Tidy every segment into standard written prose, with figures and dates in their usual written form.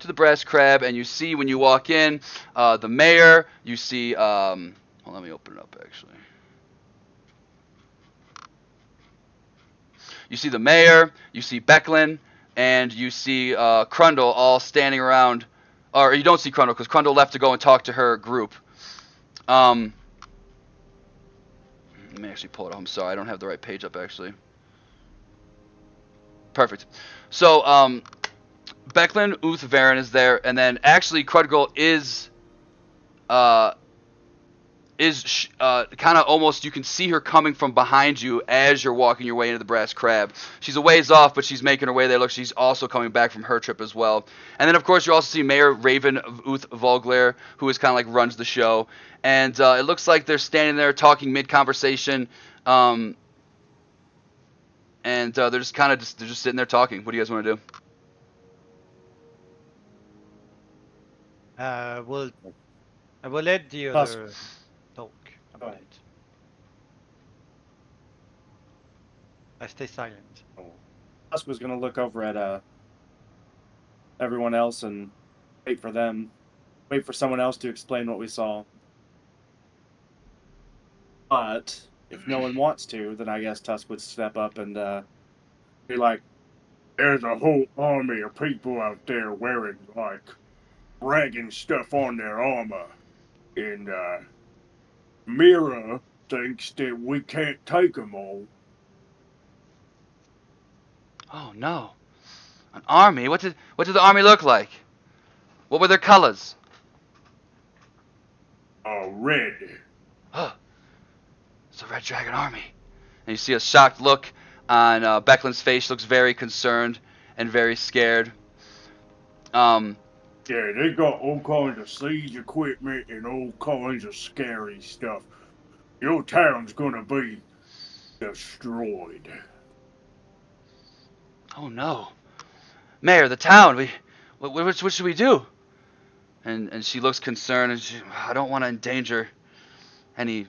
the Brass Crab, and you see when you walk in, the mayor. You see, well, let me open it up actually. You see the mayor, you see Becklin, and you see Crundle all standing around. Or you don't see Crundle because Crundle left to go and talk to her group. Let me actually pull it up. I'm sorry, I don't have the right page up actually. Perfect. So, Becklin, Uth, Varen is there, and then actually Crudgle is kind of almost, you can see her coming from behind you as you're walking your way into the Brass Crab. She's a ways off, but she's making her way there. Look, she's also coming back from her trip as well. And then, of course, you also see Mayor Raven Uth Volgler, who is kind of like runs the show. And it looks like they're standing there talking mid-conversation. And they're just kind of they're just sitting there talking. What do you guys want to do? Well, I will let the Tusk. other talk about ahead. it. I stay silent. Tusk was gonna look over at everyone else and wait for someone else to explain what we saw. But if no one wants to, then I guess Tusk would step up and be like, There's a whole army of people out there wearing, like, dragon stuff on their armor. And, Mira thinks that we can't take them all. Oh no, an army. What did the army look like? What were their colors? Red. It's a Red Dragon army. And you see a shocked look on Becklin's face. She looks very concerned and very scared. Yeah, they got all kinds of siege equipment and all kinds of scary stuff. Your town's gonna be destroyed. Oh no, Mayor, the town. What should we do? And she looks concerned, and I don't want to endanger any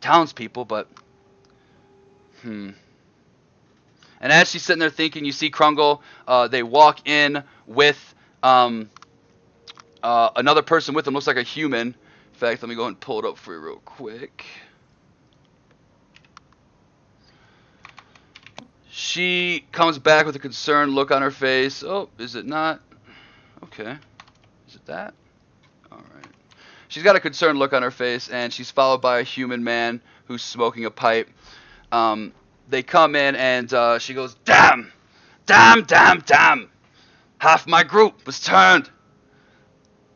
townspeople, but And as she's sitting there thinking, you see Krungle. They walk in with another person with them. Looks like a human. In fact, let me go and pull it up for you real quick. She comes back with a concerned look on her face. Oh, is it not? Okay. Is it that? Alright. She's got a concerned look on her face, and she's followed by a human man who's smoking a pipe. They come in, and she goes, Damn! Damn, damn, damn! Half my group was turned.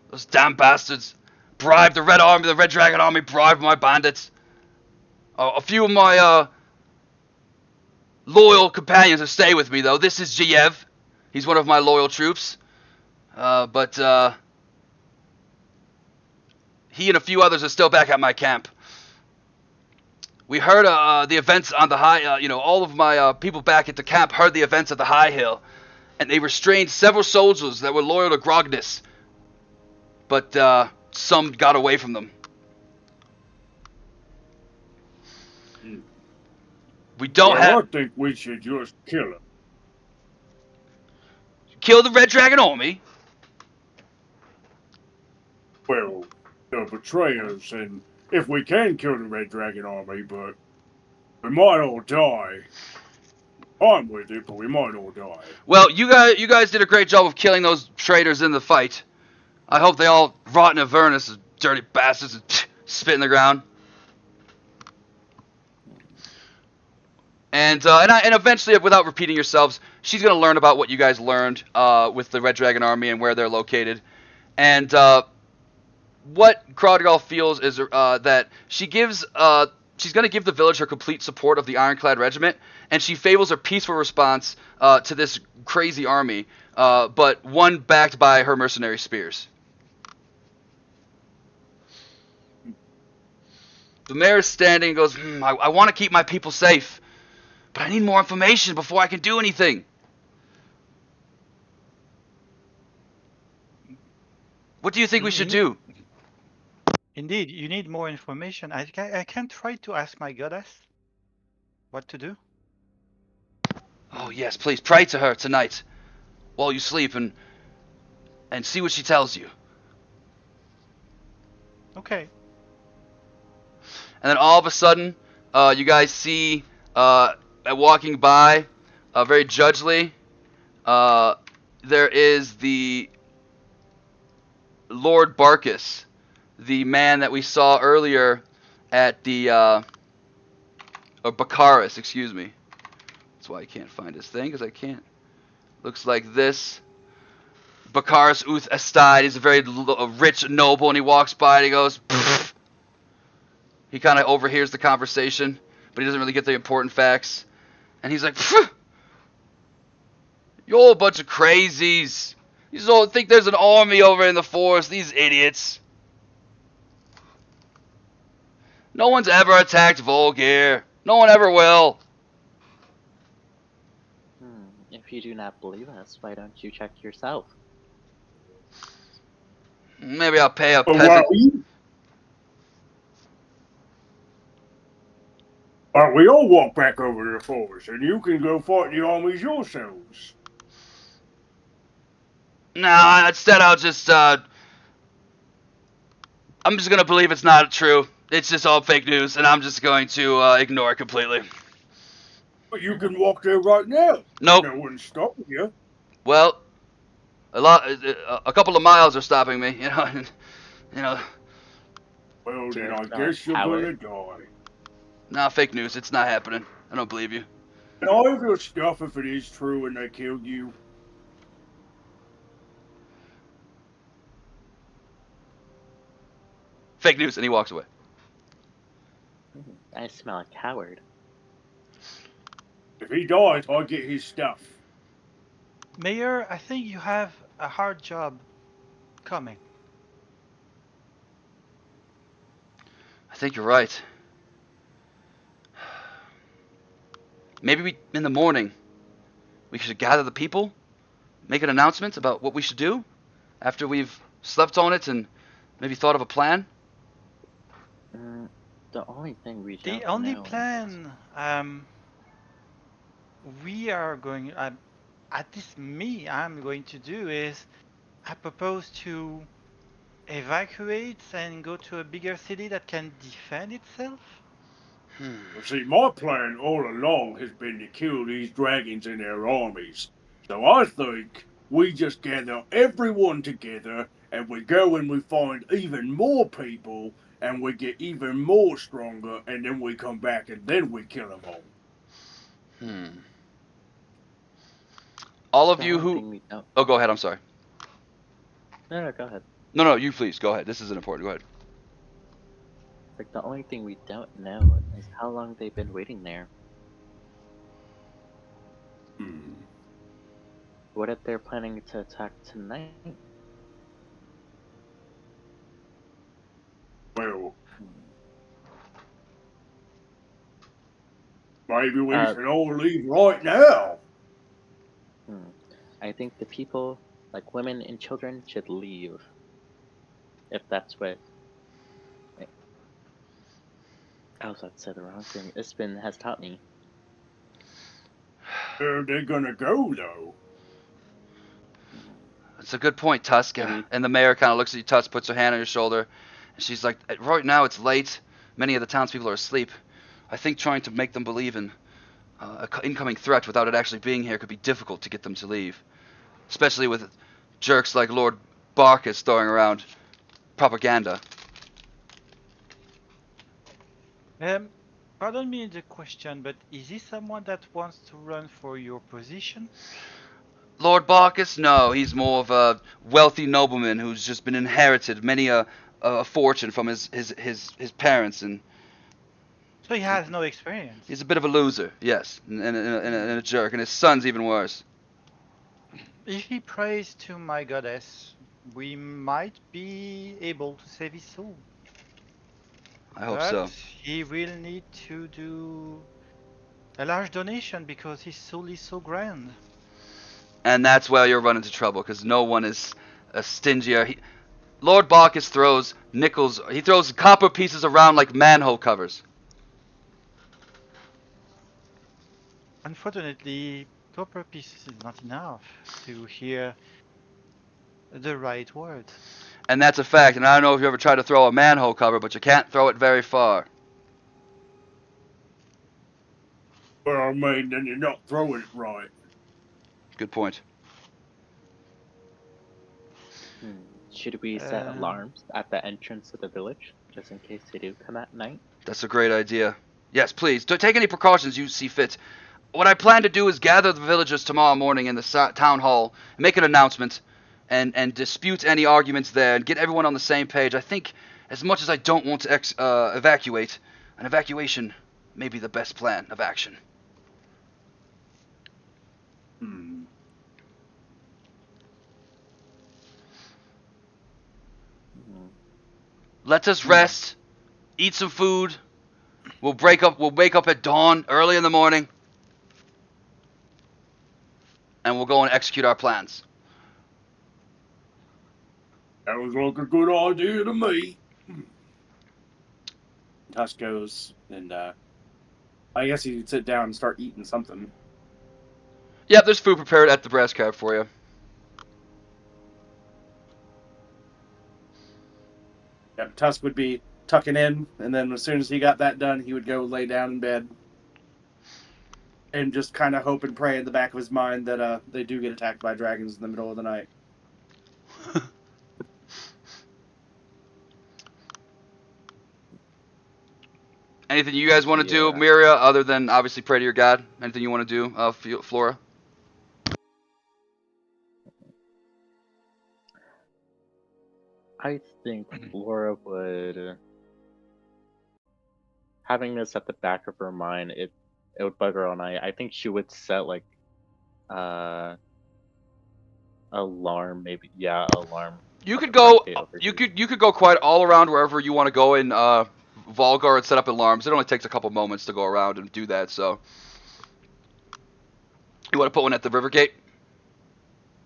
Those damn bastards bribed the Red Dragon Army bribed my bandits. A few of my loyal companions have stayed with me, though. This is Giev. He's one of my loyal troops. But he and a few others are still back at my camp. We heard the events on the high, all of my people back at the camp heard the events at the High Hill. And they restrained several soldiers that were loyal to Grognus. But some got away from them. We don't I think we should just kill him. Kill the Red Dragon Army? Well, the betrayers, and if we can kill the Red Dragon Army, but we might all die. I'm with it, but we might all die. Well, you guys did a great job of killing those traitors in the fight. I hope they all rot in Avernus, dirty bastards, and spit in the ground. And eventually, without repeating yourselves, she's gonna learn about what you guys learned with the Red Dragon Army and where they're located. And what Crodgal feels is that she's gonna give the village her complete support of the Ironclad Regiment, and she favors a peaceful response to this crazy army, but one backed by her mercenary spears. The mayor is standing and goes, I want to keep my people safe. But I need more information before I can do anything. What do you think we should do? Indeed, you need more information. I can try to ask my goddess what to do. Oh, yes, please pray to her tonight while you sleep and and see what she tells you. Okay. And then all of a sudden, you guys see, walking by, very judgely, there is the Lord Barkus, the man that we saw earlier at the, or Baccharis, excuse me. That's why I can't find his thing, because I can't. Looks like this. Baccharis Uth Estide. He's a very rich noble, and he walks by and he goes, pfft. He kind of overhears the conversation, but he doesn't really get the important facts. And he's like, pfft. You're all a bunch of crazies. You just all think there's an army over in the forest, these idiots. No one's ever attacked Volgir. No one ever will. If you do not believe us, why don't you check yourself? Maybe I'll pay a But peasant. Alright, we all walk back over to the forest, and you can go fight the armies yourselves. No, instead I'll just, I'm just gonna believe it's not true. It's just all fake news, and I'm just going to ignore it completely. But you can walk there right now. Nope. No one's stopping you. Well, a couple of miles are stopping me, you know. And, you know, Well, then I Jared, guess you're coward. gonna die. nah, fake news. It's not happening. I don't believe you. And all of your stuff if it is true and they killed you. Fake news, and he walks away. I smell a coward. If he dies, I get his stuff. Mayor, I think you have a hard job coming. I think you're right. Maybe in the morning, we should gather the people, make an announcement about what we should do after we've slept on it and maybe thought of a plan. The only thing we don't The only know plan we are going, at least me, I'm going to do is I propose to evacuate and go to a bigger city that can defend itself. Well, see, my plan all along has been to kill these dragons and their armies. So I think we just gather everyone together and we go and we find even more people and we get even more stronger and then we come back and then we kill them all. All of The you only who... thing we don't... Oh, go ahead, I'm sorry. No, go ahead. No, you please, go ahead. This isn't important, go ahead. Like, the only thing we don't know is how long they've been waiting there. What if they're planning to attack tonight? Well, maybe we should all leave right now. I think the people, like women and children, should leave. If that's what... I was about to say the wrong thing. Isbin has taught me. Where are they gonna go, though? That's a good point, Tusk. And the mayor kind of looks at you, Tusk, puts her hand on your shoulder, and she's like, right now it's late. Many of the townspeople are asleep. I think trying to make them believe in an incoming threat without it actually being here could be difficult to get them to leave. Especially with jerks like Lord Barkus throwing around propaganda. Pardon me the question, but is he someone that wants to run for your position? Lord Barkus? No, he's more of a wealthy nobleman who's just been inherited many a fortune from his parents, and So he has no experience. he's a bit of a loser, yes, and a jerk, and his son's even worse. If he prays to my goddess, we might be able to save his soul. I hope so. But he will need to do a large donation because his soul is so grand. And that's where you'll run into trouble, because no one is stingier. Lord Barkus throws nickels, he throws copper pieces around like manhole covers. Unfortunately, copper pieces is not enough to hear the right word. And that's a fact. And I don't know if you ever tried to throw a manhole cover, but you can't throw it very far. Well, I mean, then you're not throwing it right. Good point. Should we set Uh, alarms at the entrance of the village, just in case they do come at night? That's a great idea. Yes, please. Don't take any precautions you see fit. What I plan to do is gather the villagers tomorrow morning in the town hall, make an announcement, and dispute any arguments there, and get everyone on the same page. I think, as much as I don't want to evacuate, an evacuation may be the best plan of action. Hmm. Hmm. Let us rest, eat some food. We'll wake up at dawn, early in the morning, and we'll go and execute our plans. Sounds like a good idea to me. Tusk goes, and I guess you could sit down and start eating something. Yep, there's food prepared at the brass cab for you. Yep, Tusk would be tucking in, and then as soon as he got that done, he would go lay down in bed and just kind of hope and pray in the back of his mind that they do get attacked by dragons in the middle of the night. Anything you guys want to do, Yeah. Miria, other than obviously pray to your god? Anything you want to do, Flora? I think Flora would, having this at the back of her mind, it would bug her all night. I think she would set like alarm, maybe. Yeah, alarm. You at could the front go. gate over You here. could go quite all around wherever you want to go in Volgar and set up alarms. It only takes a couple moments to go around and do that. So, you want to put one at the river gate?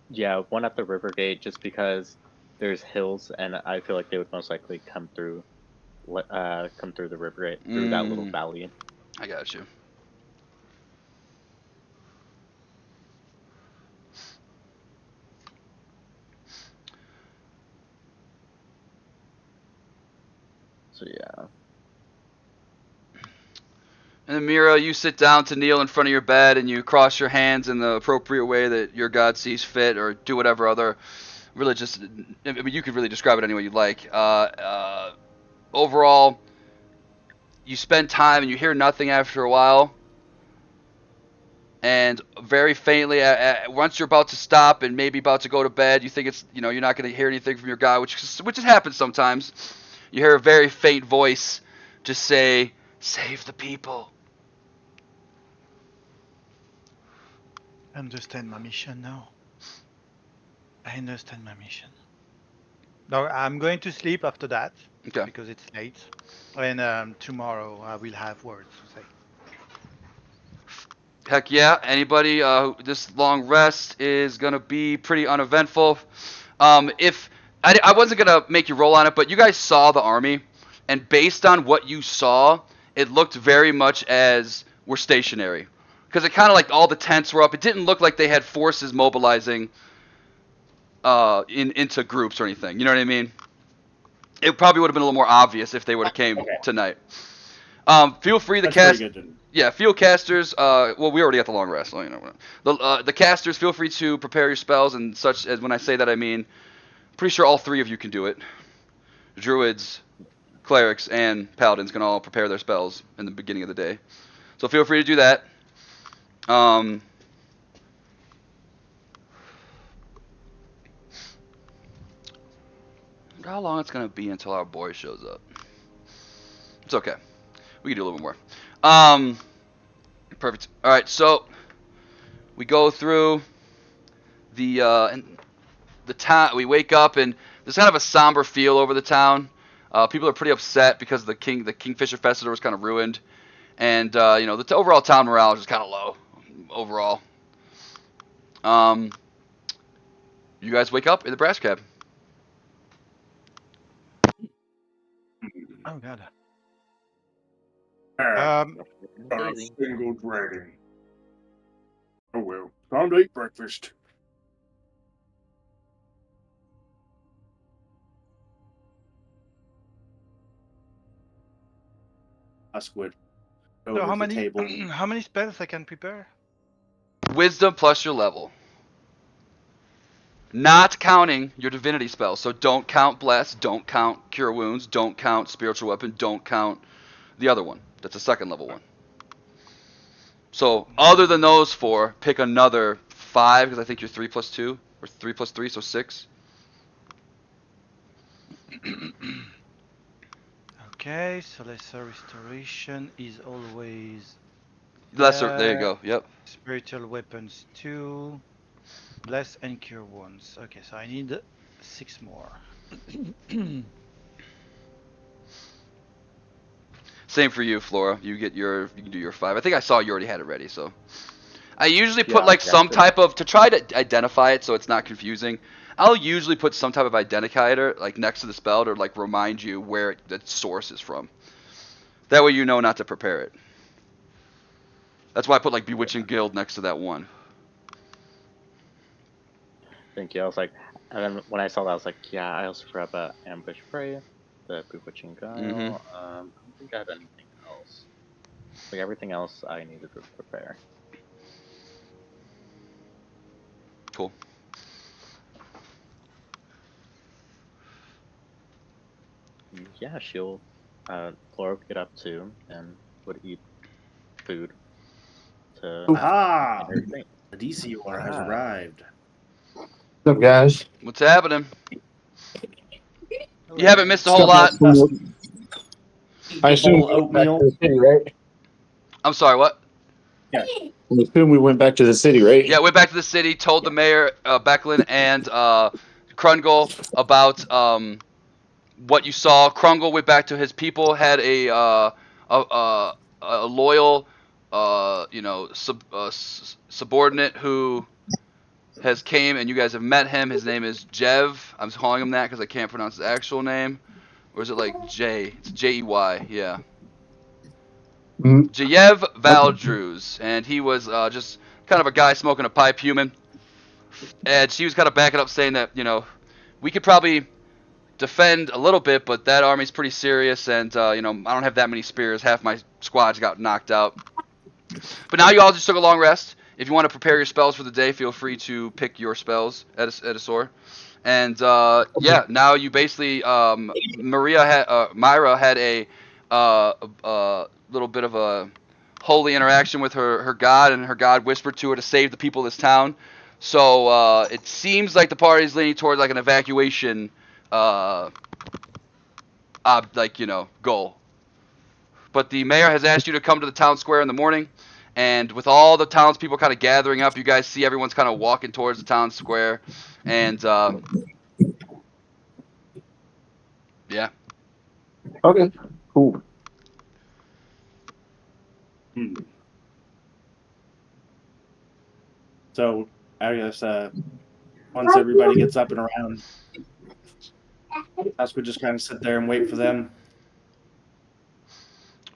Yeah, one at the river gate, just because there's hills, and I feel like they would most likely come through the river gate through that little valley. I got you. So yeah. And then Mira, you sit down to kneel in front of your bed and you cross your hands in the appropriate way that your god sees fit, or do whatever other religious. I mean, you could really describe it any way you'd like. Overall, you spend time and you hear nothing after a while. And very faintly, once you're about to stop and maybe about to go to bed, you think it's you're not going to hear anything from your god, which happens sometimes. You hear a very faint voice just say, "Save the people." I understand my mission now. I understand my mission. No, I'm going to sleep after that Okay. because it's late, and tomorrow I will have words to say. Heck yeah. Anybody, this long rest is going to be pretty uneventful. If I wasn't going to make you roll on it, but you guys saw the army, and based on what you saw, it looked very much as we're stationary. Because it kind of like all the tents were up. It didn't look like they had forces mobilizing into groups or anything. You know what I mean? It probably would have been a little more obvious if they would have came tonight. Feel free to That's cast. pretty good. Yeah, field casters. Well, we already got the long rest. So, the casters. Feel free to prepare your spells and such. As when I say that, I mean, pretty sure all three of you can do it. Druids, clerics, and paladins can all prepare their spells in the beginning of the day. So feel free to do that. How long it's gonna be until our boy shows up? It's okay. We can do a little bit more. Perfect. All right, so we go through the town. We wake up and there's kind of a somber feel over the town. People are pretty upset because the Kingfisher Festival was kind of ruined, and the overall town morale is just kind of low overall. You guys wake up in the brass cab. Oh God. Ah, Um, got a Daisy. single dragon. Oh well, time to eat breakfast. Tusk would go So over how to the many table. how many spells I can prepare? Wisdom plus your level. Not counting your divinity spells. So don't count Bless, don't count Cure Wounds, don't count Spiritual Weapon, don't count the other one. That's a second level one. So other than those four, pick another 5, because I think you're 3 plus 2, or 3 plus 3, so 6. Okay, so lesser restoration is always Lesser, there you go, yep. spiritual weapons 2, bless and cure wounds. Okay, so I need 6 more. Same for you, Flora. You can do your 5. I think I saw you already had it ready, so. I usually put Yeah, like yeah, some sure. type of, to try to identify it so it's not confusing, I'll usually put some type of identifier like next to the spell to like remind you where the source is from. That way you know not to prepare it. That's why I put like Bewitching Guild next to that one. Thank you. I was like, and then when I saw that, I was like, yeah, I also forgot about Ambush Prey, the Bewitching Guile. Mhm. I don't think I have anything else. Like everything else I needed to prepare. Cool. Yeah, she'll, Flora would get up too and would eat food to Aha! her thing. The DC order has Ah. arrived. What's up, guys? What's happening? You Hello. haven't missed a whole Stuff lot. I assume Bowl we of went back to oatmeal. the city, right? I'm sorry, what? I assume we went back to the city, right? Yeah, went back to the city, told the mayor, Becklin, and Krungel about what you saw. Krungel went back to his people, had a loyal, subordinate who has came, and you guys have met him. His name is Jev. I'm calling him that because I can't pronounce his actual name. Or is it like J? It's Jey, yeah. Mhm. Jayev Valdruz, and he was just kind of a guy smoking a pipe, human. And she was kind of backing up, saying that we could probably defend a little bit, but that army's pretty serious, and I don't have that many spears. Half my squads got knocked out. But now you all just took a long rest. If you want to prepare your spells for the day, feel free to pick your spells at a sword. And yeah, now you basically Myra had a little bit of a holy interaction with her god, and her god whispered to her to save the people of this town. So it seems like the party's leaning towards like an evacuation, goal. But the mayor has asked you to come to the town square in the morning, and with all the townspeople kind of gathering up, you guys see everyone's kind of walking towards the town square, and yeah. Okay, cool. So I guess once everybody gets up and around, us would just kind of sit there and wait for them.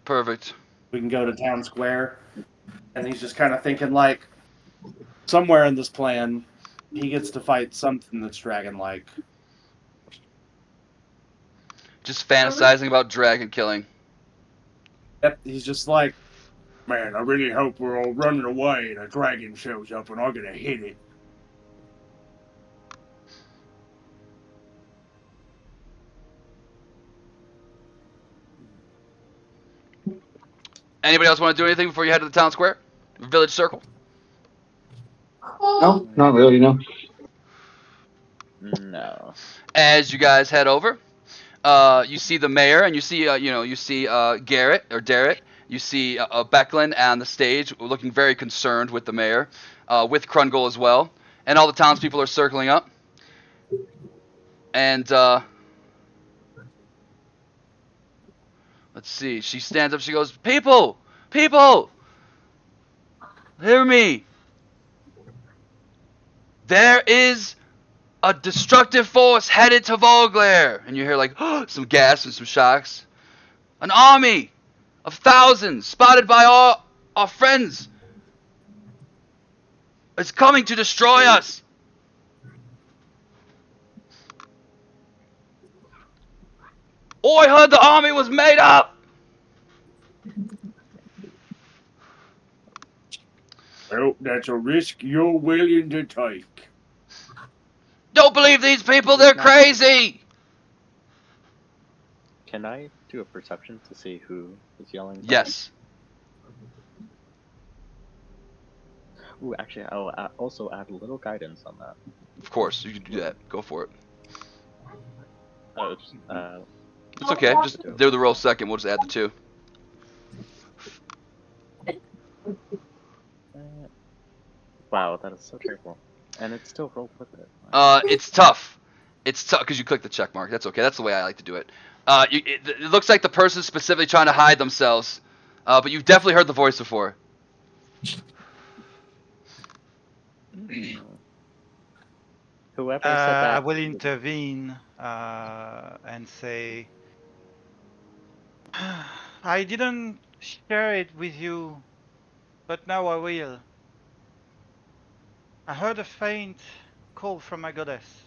Perfect. We can go to town square, and he's just kind of thinking like, somewhere in this plan, he gets to fight something that's dragon-like. Just fantasizing about dragon killing. Yep, he's just like, Man, I really hope we're all running away and a dragon shows up and I'm gonna hit it. Anybody else want to do anything before you head to the town square? Village circle? No, not really, no. No. As you guys head over, you see the mayor, and you see Garrett or Darrett. You see Becklin on the stage, looking very concerned with the mayor, with Krungel as well, and all the townspeople are circling up. And let's see. She stands up. She goes, "People, people, hear me. There is a destructive force headed to Volglair." And you hear like some gasps and some shocks. An army of thousands, spotted by all our friends, is coming to destroy us. I heard the army was made up Well, that's a risk you're willing to take. Don't believe these people, they're crazy! Can I do a perception to see who is yelling? Yes. Ooh, actually, I'll also add a little guidance on that. Of course, you can do that. Go for it. Oh, it's, It's okay. Just do the roll second. We'll just add the 2. Wow, that is so terrible. And it still rolled with it. It's tough. It's tough because you click the check mark. That's okay. That's the way I like to do it. It looks like the person's specifically trying to hide themselves, but you've definitely heard the voice before. Whoever said that. I will intervene and say, I didn't share it with you, but now I will. I heard a faint call from my goddess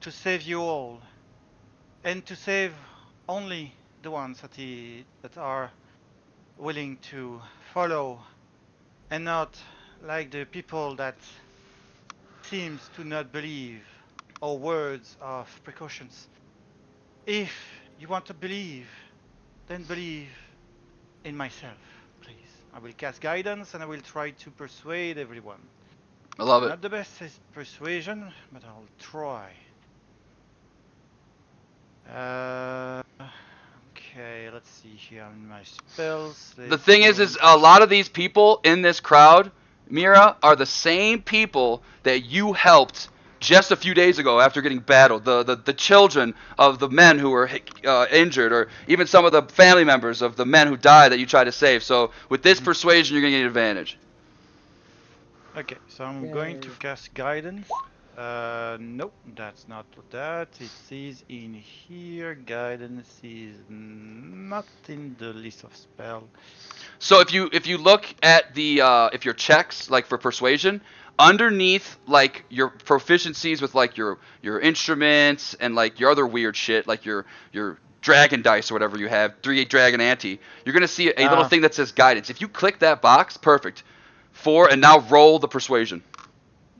to save you all, and to save only the ones that are willing to follow, and not like the people that seems to not believe our words of precautions. If you want to believe, then believe in myself, please. I will cast guidance and I will try to persuade everyone. I love it. Not the best at persuasion, but I'll try. Okay, let's see here on my spells. The thing is a lot of these people in this crowd, Mira, are the same people that you helped just a few days ago after getting battled. The children of the men who were injured, or even some of the family members of the men who died that you tried to save. So with this persuasion, you're going to get advantage. Okay, so I'm going to cast guidance. Nope, that's not that. It says in here, guidance is not in the list of spell. So if you look at the if your checks like for persuasion, underneath like your proficiencies with like your instruments and like your other weird shit like your dragon dice or whatever you have, 3 dragon ante, you're gonna see a little thing that says guidance. If you click that box, perfect. 4 and now roll the persuasion.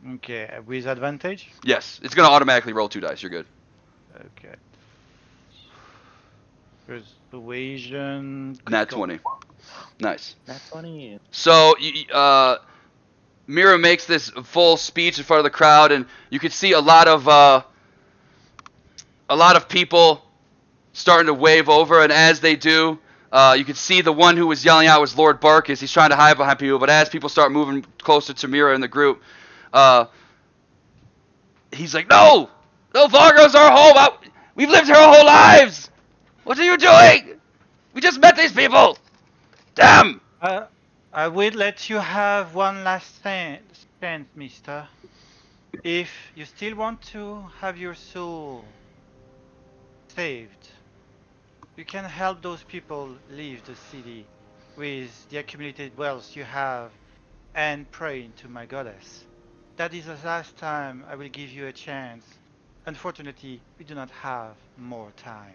Okay, with advantage? Yes, it's gonna automatically roll 2 dice. You're good. Okay. Persuasion. Nat 20. Nice. Nat 20. So Mira makes this full speech in front of the crowd, and you can see a lot of people starting to wave over, and as they do, you can see the one who was yelling out was Lord Barkus. He's trying to hide behind people, but as people start moving closer to Mira in the group, he's like, No, Vargo's our home. We've lived here our whole lives. What are you doing? We just met these people. Damn. I will let you have one last chance, mister. If you still want to have your soul saved, you can help those people leave the city with the accumulated wealth you have and pray to my goddess. That is the last time I will give you a chance. Unfortunately, we do not have more time.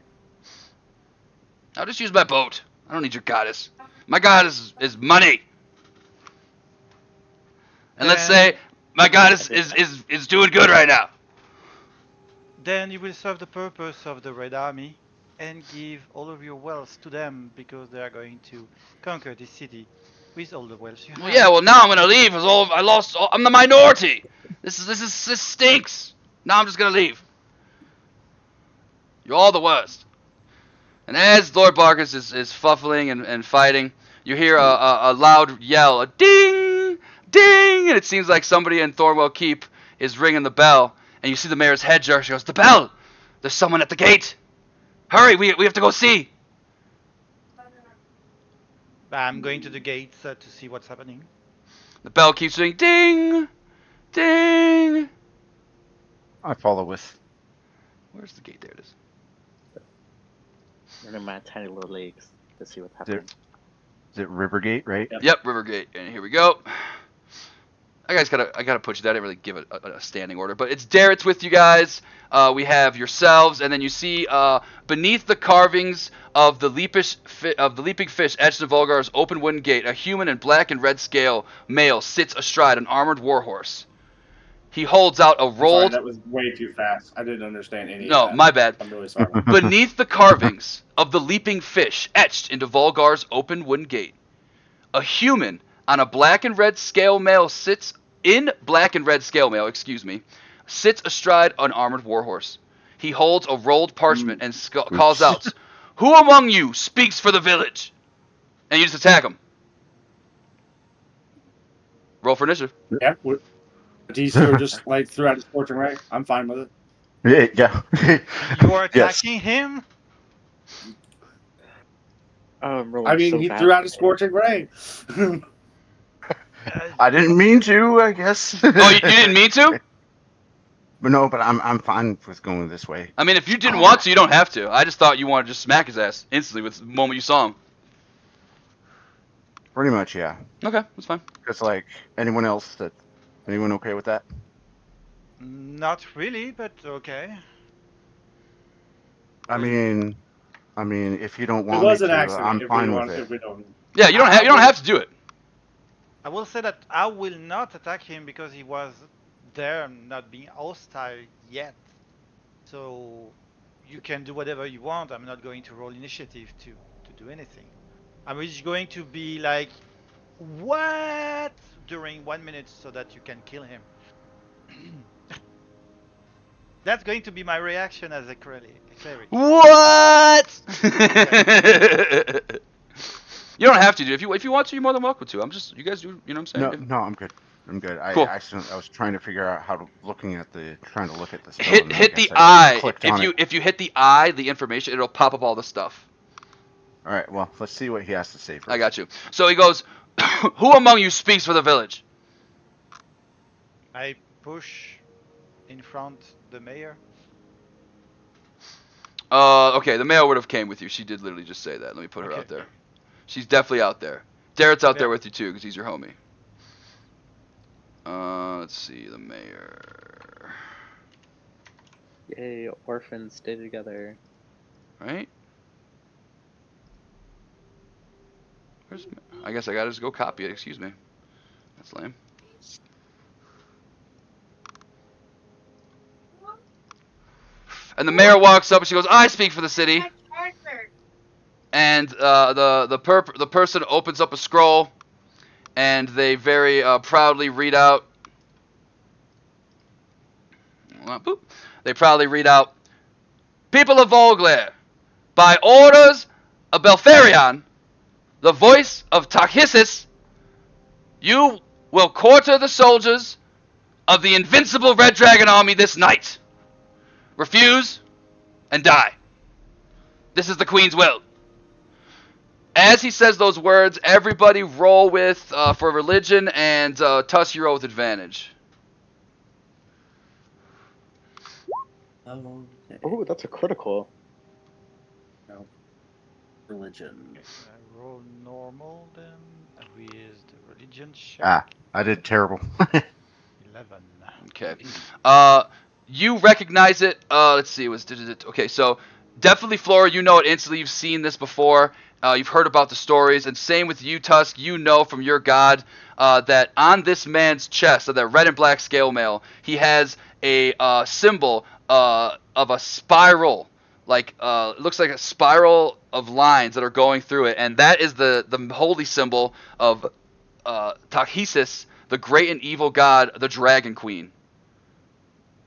I'll just use my boat. I don't need your goddess. My goddess is money. And let's say my goddess is doing good right now. Then you will serve the purpose of the Red Army and give all of your wealth to them because they are going to conquer this city with all the wealth you have. Well, yeah. Well, now I'm gonna leave. I'm the minority. This stinks. Now I'm just gonna leave. You're all the worst. And as Lord Barkus is fuffling and fighting, you hear a loud yell, a ding, ding, and it seems like somebody in Thornwell Keep is ringing the bell. And you see the mayor's head jerk. She goes, "The bell! There's someone at the gate! Hurry, we have to go see!" I'm going to the gates to see what's happening. The bell keeps ringing, ding, ding. I follow with. Where's the gate? There it is. Running my tiny little legs to see what's happening. Is it Rivergate, right? Yep, Rivergate. And here we go. I gotta put you there. I didn't really give it a standing order, but it's Darrett's with you guys. We have yourselves, and then you see beneath the carvings of the leaping fish etched in Volgar's open wooden gate, a human in black and red scale male sits astride an armored warhorse. He holds out a I'm sorry, rolled. that was way too fast. I didn't understand any of No, that. my bad. I'm really sorry. Beneath the carvings of the leaping fish etched into Volgar's open wooden gate, a human on a black and red scale mail sits astride an armored warhorse. He holds a rolled parchment and calls out, "Who among you speaks for the village?" And you just attack him. Roll for initiative. Yeah. DC just like threw out his scorching ray. I'm fine with it. Yeah. You are Yes. attacking him? Oh, I'm rolling I mean, so he fast threw out his today. scorching ray. I didn't mean to, I guess. Oh, you didn't mean to? But no, but I'm fine with going this way. I mean, if you didn't want to, you don't have to. I just thought you wanted to just smack his ass instantly with the moment you saw him. Pretty much, yeah. Okay, that's fine. Because like anyone okay with that? Not really, but okay. I mean, if you don't It want was me an to, accident. I'm If fine we with want, it. if we don't. Yeah, you don't have to do it. I will say that I will not attack him because he was there, not being hostile yet. So you can do whatever you want. I'm not going to roll initiative to do anything. I'm just going to be like, what? During 1 minute so that you can kill him. That's going to be my reaction as a cleric. What? You don't have to do it. If you want to, you're more than welcome to. You guys do. You know what I'm saying? No, I'm good. Cool. I was trying to figure out trying to look at the spell. Hit and I hit the guess I eye. clicked on it. If you hit the eye, the information, it'll pop up all the stuff. All right, well, let's see what he has to say first. I got you. So he goes, "Who among you speaks for the village?" I push in front the mayor. Okay, the mayor would have came with you. She did literally just say that. Let me put her Okay. out there. She's definitely out there. Darrett's out there Yeah. with you too, because he's your homie. Let's see, the mayor. Yay, orphans stay together. Right? I guess I gotta just go copy it. Excuse me. That's lame. And the mayor walks up and she goes, "I speak for the city." And the person opens up a scroll, and they very proudly read out. Boop. They proudly read out, "People of Volglair, by orders of Belferion, the voice of Tachissis, you will quarter the soldiers of the invincible Red Dragon army this night. Refuse and die. This is the Queen's will." As he says those words, everybody roll with for religion and Tusk, you roll with advantage. Oh, that's a critical. Religion. I roll normal then with the religion check. I did terrible. 11. Okay. You recognize it. Let's see. Okay? So definitely, Flora. You know it instantly. You've seen this before. You've heard about the stories, and same with you, Tusk. You know from your god that on this man's chest, of that red and black scale mail, he has a symbol of a spiral, like it looks like a spiral of lines that are going through it, and that is the holy symbol of Tachissis, the great and evil god, the Dragon Queen.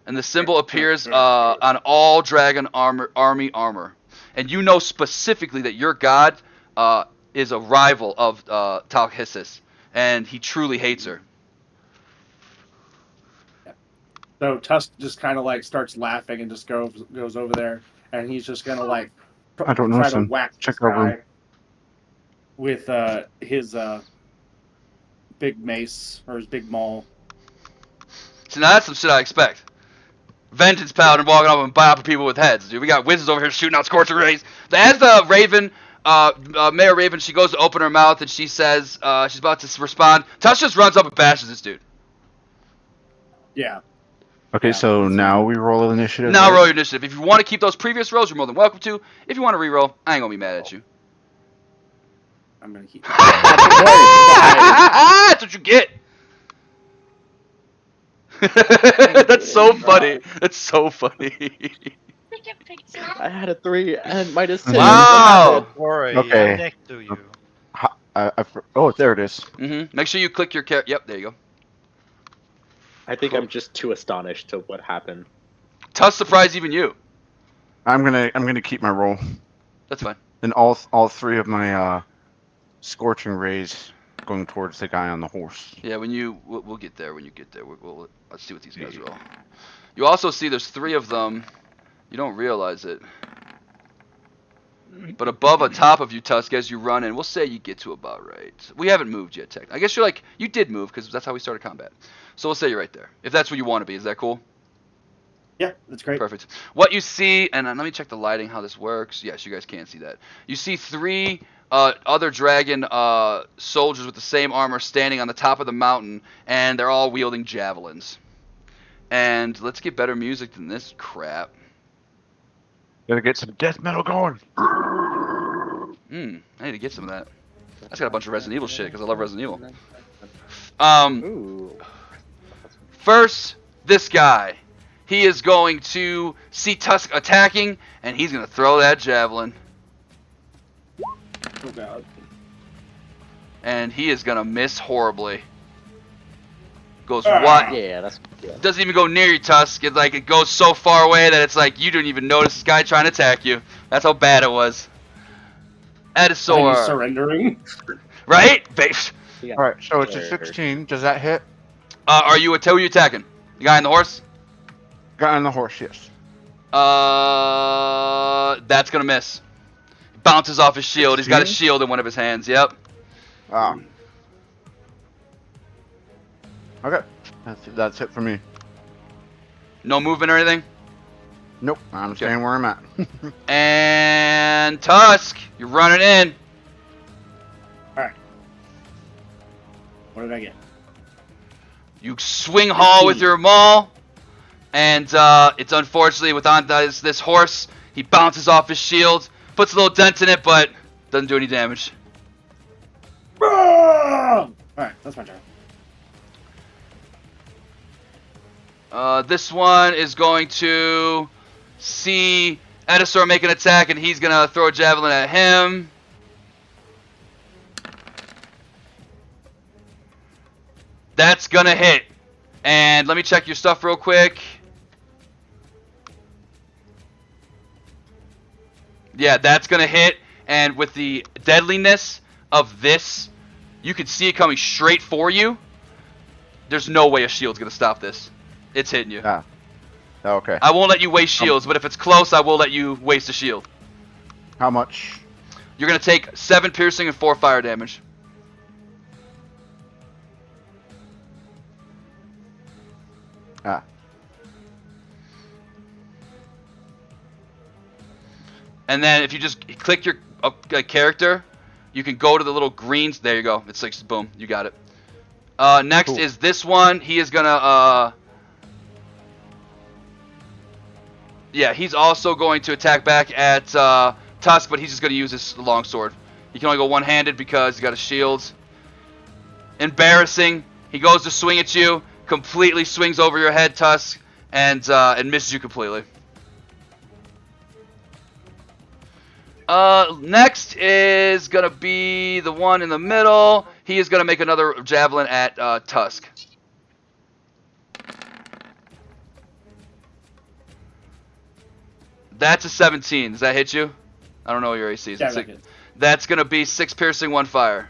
And the symbol appears on all dragon army armor. And you know specifically that your god is a rival of Tachissis, and he truly hates her. So Tusk just kind of like starts laughing and just goes over there, and he's just gonna like I don't know, try to son. whack Check this our room. guy with his big mace or his big maul. So now that's some shit I expect. Vengeance Paladin walking up and bopping people with heads, dude. We got wizards over here shooting out scorching rays. As the Raven, Mayor Raven, she goes to open her mouth and she says, she's about to respond. Tusk just runs up and bashes this dude. Yeah. Okay, Yeah, so that's now fine. we roll initiative. Now right? roll your initiative. If you want to keep those previous rolls, you're more than welcome to. If you want to re-roll, I ain't gonna be mad at you. I'm gonna keep. That's what you get. That's so funny. That's so funny. I had a 3 and -6. Wow. Don't worry, Okay. I'm next to you. Oh, there it is. Make sure you click your character. Yep, there you go. I think I'm just too astonished to what happened. Tusk surprised even you. I'm gonna keep my roll, That's fine. and all three of my scorching rays going towards the guy on the horse. Yeah, we'll get there when you get there. Let's see what these guys roll. You also see there's 3 of them. You don't realize it. But above on top of you, Tusk, as you run in, we'll say you get to about right. We haven't moved yet, technically. I guess you did move because that's how we started combat. So we'll say you're right there. If that's where you want to be, is that cool? Yeah, that's great. Perfect. What you see, and let me check the lighting, how this works. Yes, you guys can see that. You see 3 other dragon soldiers with the same armor standing on the top of the mountain, and they're all wielding javelins. And let's get better music than this crap. Gotta get some death metal going. I need to get some of that. I just got a bunch of Resident Evil shit because I love Resident Evil. Ooh. First, this guy. He is going to see Tusk attacking, and he's going to throw that javelin. Oh god. And he is going to miss horribly. Goes what? Yeah, that's. Yeah. Doesn't even go near you, Tusk. It goes so far away that it's like you didn't even notice this guy trying to attack you. That's how bad it was. Are you Edisor. surrendering? Right? Yeah. All right, so it's a Scared. 16. Does that hit? Who are you attacking? The guy on the horse? Guy on the horse, yes. That's gonna miss. Bounces off his shield. He's got his 16? shield in one of his hands. Yep. Okay, that's it for me. No movement or anything. Nope, I'm staying where I'm at. And Tusk, you're running in. Alright. What did I get? You swing haul with your maul, and it's unfortunately with this horse. He bounces off his shield, puts a little dent in it, but doesn't do any damage. Alright, that's my turn. This one is going to see Edisor make an attack, and he's gonna throw a javelin at him. That's gonna hit. And let me check your stuff real quick. Yeah, that's gonna hit. And with the deadliness of this, you can see it coming straight for you. There's no way a shield's gonna stop this. It's hitting you. Ah. Okay. I won't let you waste shields, but if it's close, I will let you waste a shield. How much? You're gonna take 7 piercing and 4 fire damage. Ah. And then if you just click your character, you can go to the little greens. There you go. It's like boom, you got it. Next Cool. is this one. He is gonna yeah, he's also going to attack back at Tusk, but he's just gonna use his longsword. He can only go one-handed because he's got a shield. Embarrassing. He goes to swing at you, completely swings over your head, Tusk, and misses you completely. Next is gonna be the one in the middle. He is gonna make another javelin at Tusk. That's a 17. Does that hit you? I don't know what your AC is. Yeah, It's that like- hits. that's gonna be 6 piercing, 1 fire.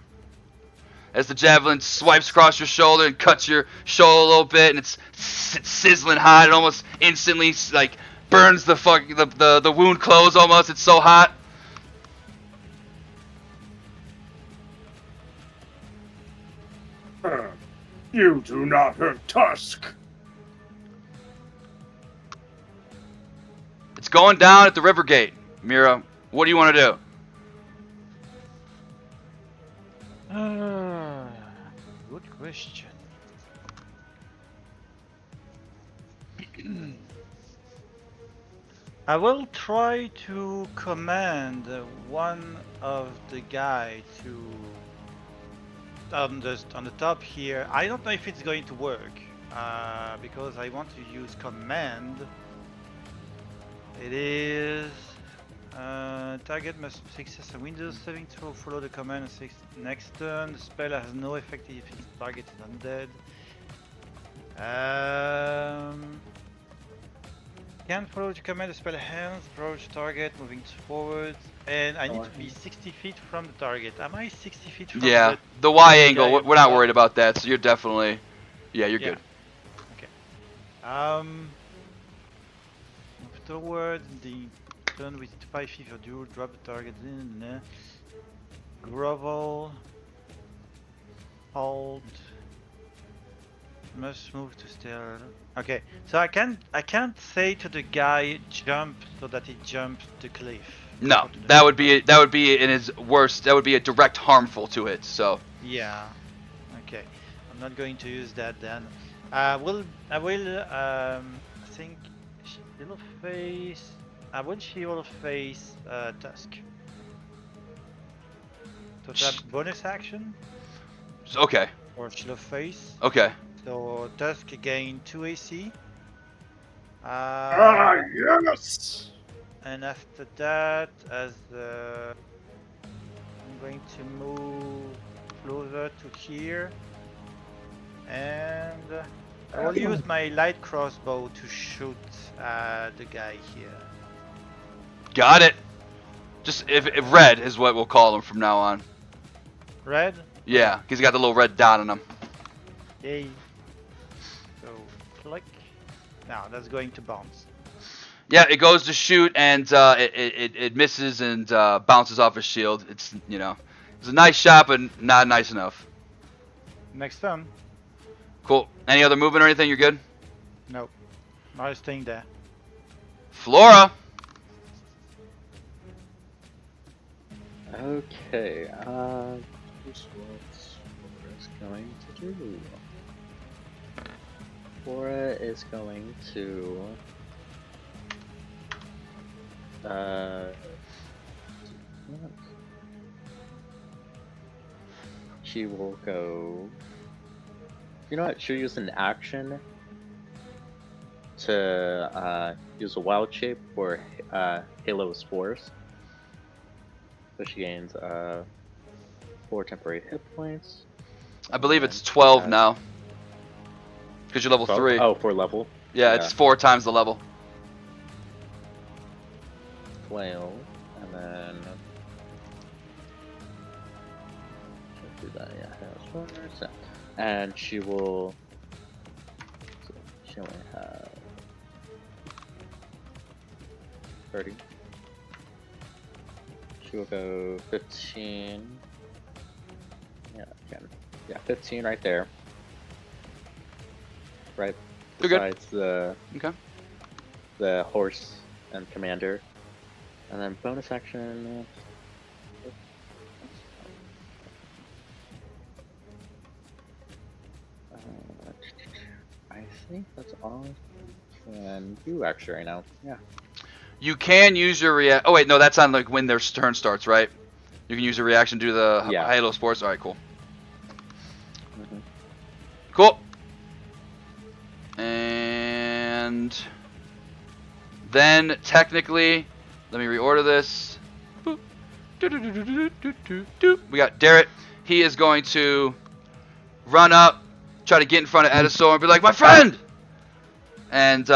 As the javelin swipes across your shoulder and cuts your shoulder a little bit, and it's sizzling hot. It almost instantly like burns the wound close almost. It's so hot. You do not hurt Tusk. It's going down at the river gate. Mira, what do you want to do? Good question. I will try to command one of the guy to on the top here. I don't know if it's going to work because I want to use command. It is target must success a Windows saving throw. Follow the command next turn. The spell has no effect if its target is undead. Can follow the command. The spell hands approach target moving forward, and I need to be 60 feet from the target. Am I 60 feet from Yeah, the Y angle. guy We're not above? worried about that. So you're definitely. Yeah, you're good. Okay. Move forward. The turn with 5 feet for duel. Drop the target in. Grovel. Hold. Must move to steer. Okay, so I can't say to the guy jump so that he jumps the cliff. No, that would be in his worst. That would be a direct harmful to it. So. Yeah. Okay. I'm not going to use that then. I will. I think she will face. She will face Tusk. So that bonus action Okay. or she'll face. Okay. So Tusk gain 2 AC. Yes! And after that, I'm going to move closer to here, and I will use my light crossbow to shoot the guy here. Got it. Just if red is what we'll call him from now on. Red? Yeah, he's got the little red dot on him. Yay. So click. Now that's going to bounce. Yeah, it goes to shoot and it misses and bounces off his shield. It's it's a nice shot, but not nice enough. Next turn. Cool. Any other movement or anything? You're good. Nope. I'm staying there. Flora. Okay, here's what Flora's going to do. Flora is going to she will go. You know what? She'll use an action to use a wild shape for Halo of Spores. So she gains 4 temporary hit points. I believe it's 12 now. Because you're level 3. Oh, for level? Yeah, it's 4 times the level. 12, and then she'll do that. Yeah, that's 100%. And she will. So she only has 30. She will go 15. Yeah, again. Yeah, 15 right there. Right You're good. besides the horse and commander. And then bonus action. I think that's all I can do actually right now. Yeah. You can use your react. Oh wait, no, that's on like when their turn starts, right? You can use your reaction to the Halo Sports. All right, cool. Mm-hmm. Cool. And then technically, let me reorder this. Boop. We got Derek. He is going to run up, try to get in front of Edisor and be like, "My friend!" And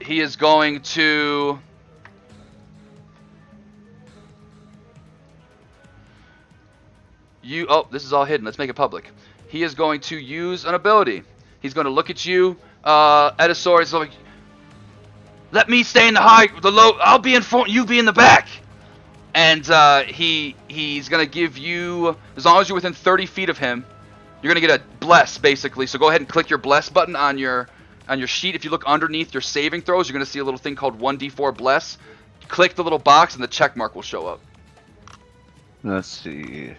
he is going to. Oh, this is all hidden. Let's make it public. He is going to use an ability. He's going to look at you, Edisor. He's like, "Let me stay in the low. I'll be in front. You be in the back." And he's going to give you, as long as you're within 30 feet of him, you're going to get a bless basically. So go ahead and click your bless button on your sheet. If you look underneath your saving throws, you're going to see a little thing called 1d4 bless. Click the little box and the check mark will show up. Let's see.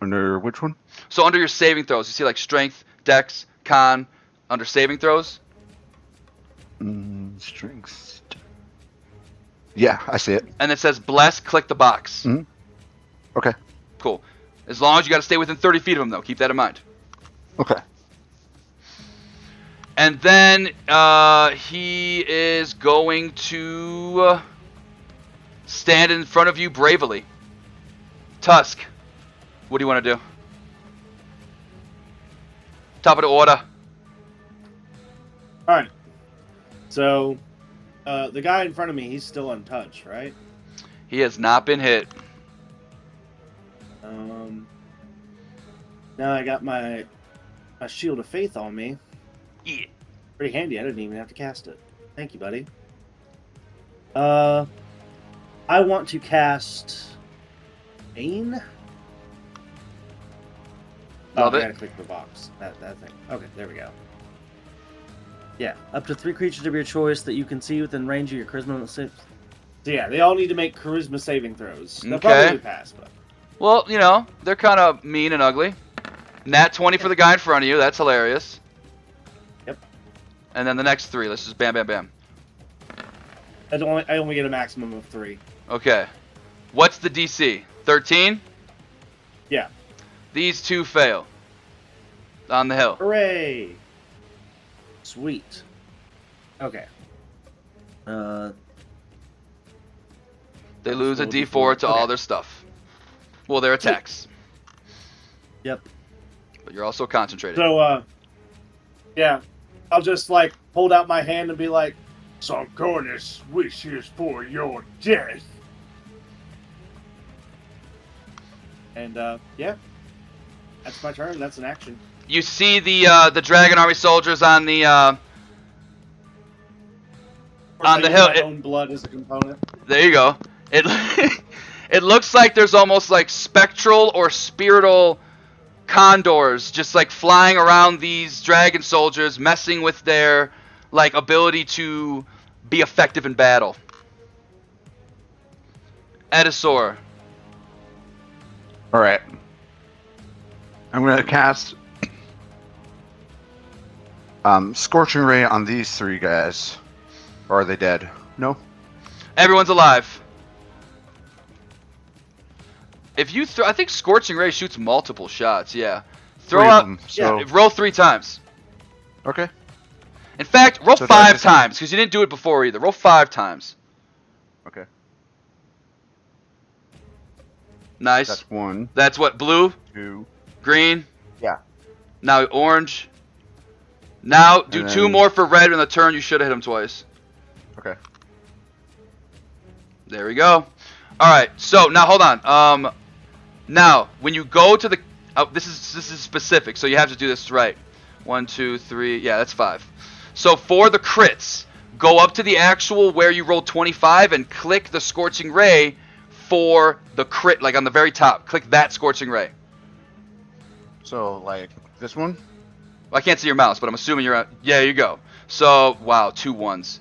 Under which one? So under your saving throws, you see like strength, dex, con, under saving throws. Strength. Yeah, I see it. And it says bless, click the box. Mhm. Okay. Cool. As long as you got to stay within 30 feet of him, though. Keep that in mind. Okay. And then he is going to stand in front of you bravely. Tusk, what do you want to do? Top of the order. All right. So, the guy in front of me, he's still untouched, right? He has not been hit. Now I got my shield of faith on me. Yeah. Pretty handy. I didn't even have to cast it. Thank you, buddy. I want to cast Bane. Love I it. gotta click the box. That thing. Okay, there we go. Yeah, up to 3 creatures of your choice that you can see within range of your charisma. So yeah, they all need to make charisma saving throws. They'll Okay. probably pass, but Well, you know, they're kind of mean and ugly. Nat 20 for the guy in front of you. That's hilarious. Yep. And then the next 3. Let's just bam, bam, bam. I only get a maximum of 3. Okay. What's the DC? 13? Yeah. These 2 fail. On the hill. Hooray! Sweet. Okay. They lose a Roll D4 to all Okay. their stuff. Well, their attacks. Yep. But you're also concentrated. So, yeah, I'll just like hold out my hand and be like, Sarkonis wishes for your death. and yeah, that's my turn. That's an action. You see the Dragon Army soldiers on the Of course, On I the use hill, my it- own blood as a component. There you go. It it looks like there's almost like spectral or spiritual condors just like flying around these dragon soldiers, messing with their like ability to be effective in battle. Edisor. All right. I'm gonna cast Scorching Ray on these 3 guys. Or are they dead? No. Everyone's alive. If you throw, I think Scorching Ray shoots multiple shots. Yeah. Throw 3 of out. them, so Roll 3 times. okay. In fact, roll So do I 5 just- times because you didn't do it before either. Roll 5 times. Okay. Nice. That's 1, That's what, blue, 2. green. Yeah. Now orange. Now do And 2 then- more for red in the turn. You should have hit him twice. Okay. There we go. All right. So now hold on. Now when you go to the, this is specific, so you have to do this right. 1, 2, 3. Yeah, that's 5. So for the crits, go up to the actual where you rolled 25 and click the Scorching Ray for the crit, like on the very top. Click that Scorching Ray. So like this one? Well, I can't see your mouse, but I'm assuming you're at, yeah, you go. So, wow, 2 1s.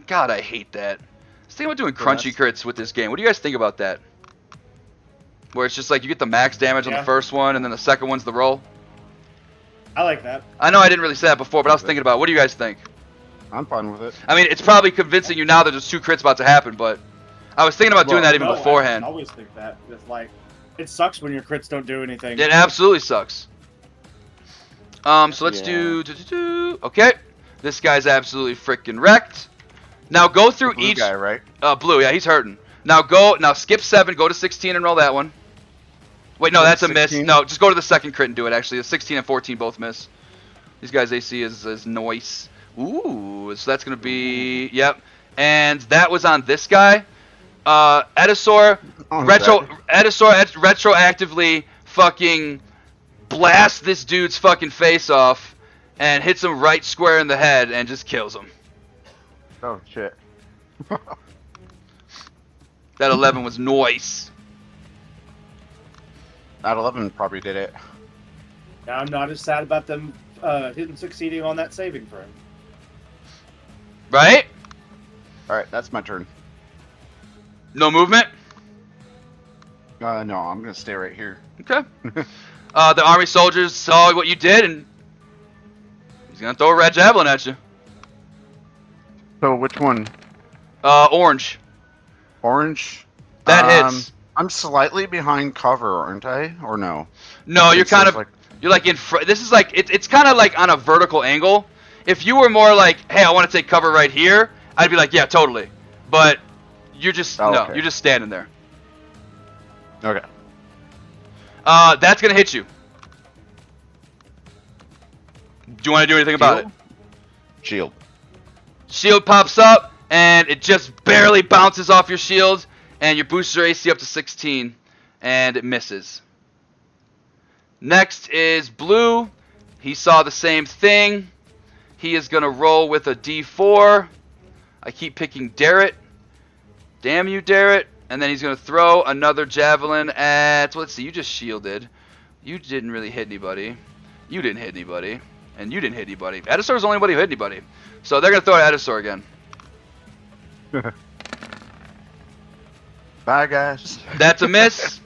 God, I hate that. I was thinking about doing crunchy crits with this game. What do you guys think about that? Where it's just like you get the max damage on the Yeah. first one, and then the second one's the roll. I like that. I know I didn't really say that before, but I was thinking about it. What do you guys think? I'm fine with it. I mean, it's probably convincing you now that there's 2 crits about to happen, but I was thinking about doing that even No, beforehand. I always think that. It's like, it sucks when your crits don't do anything. It absolutely sucks. So let's Yeah. do. Okay, this guy's absolutely freaking wrecked. Now go through Blue each. guy, right? Blue, yeah, he's hurting. Now skip 7, go to 16 and roll that one. Wait, no, Go to that's a miss. 16? No, just go to the second crit and do it, actually. The 16 and 14 both miss. These guys' AC is nice. Ooh, so that's going to be, yep. And that was on this guy. Edisor, Oh, he's back. retroactively fucking blasts this dude's fucking face off and hits him right square in the head and just kills him. Oh shit. That 11 was nice. That 11 probably did it. Now I'm not as sad about them succeeding on that saving throw. Right? Alright, that's my turn. No movement? No, I'm gonna stay right here. Okay. The army soldiers saw what you did and He's gonna throw a red javelin at you. So which one? Orange. Orange? That hits. I'm slightly behind cover, aren't I? Or no? No, you're Since kind there's, of you're like in front. This is like it's kind of like on a vertical angle. If you were more like, hey, I want to take cover right here, I'd be like, yeah, totally. But you're just Oh, no, okay. you're just standing there. Okay. That's gonna hit you. Do you want to do anything about it? Shield. Shield pops up, and it just barely bounces off your shield, and your boosts your AC up to 16, and it misses. Next is Blue. He saw the same thing. He is going to roll with a D4. I keep picking Darrett. Damn you, Darrett. And then he's going to throw another javelin at... Let's see, you just shielded. You didn't really hit anybody. You didn't hit anybody. And you didn't hit anybody. Edisor's the only one who hit anybody. So they're going to throw it at Edisor again. Bye, guys. That's a miss.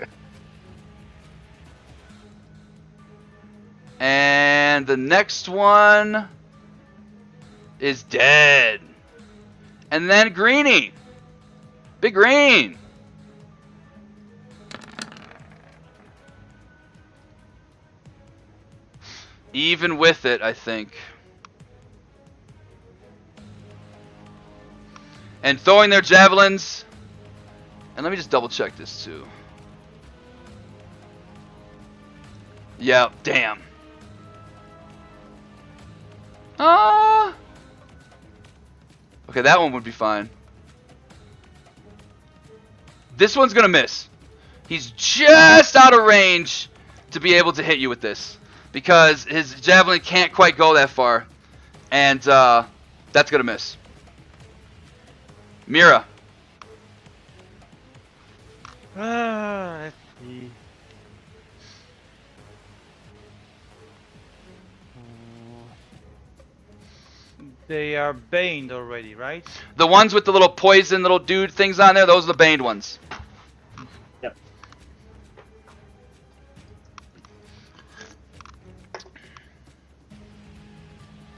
And the next one is dead. And then Greenie. Big Green. Even with it, I think. And throwing their javelins. And let me just double check this too. Yeah, damn. Okay, that one would be fine. This one's gonna miss. He's just out of range to be able to hit you with this. Because his javelin can't quite go that far. And that's gonna miss. Mira. Let's see. They are baned already, right? The ones with the little poison little dude things on there, those are the baned ones. Yep.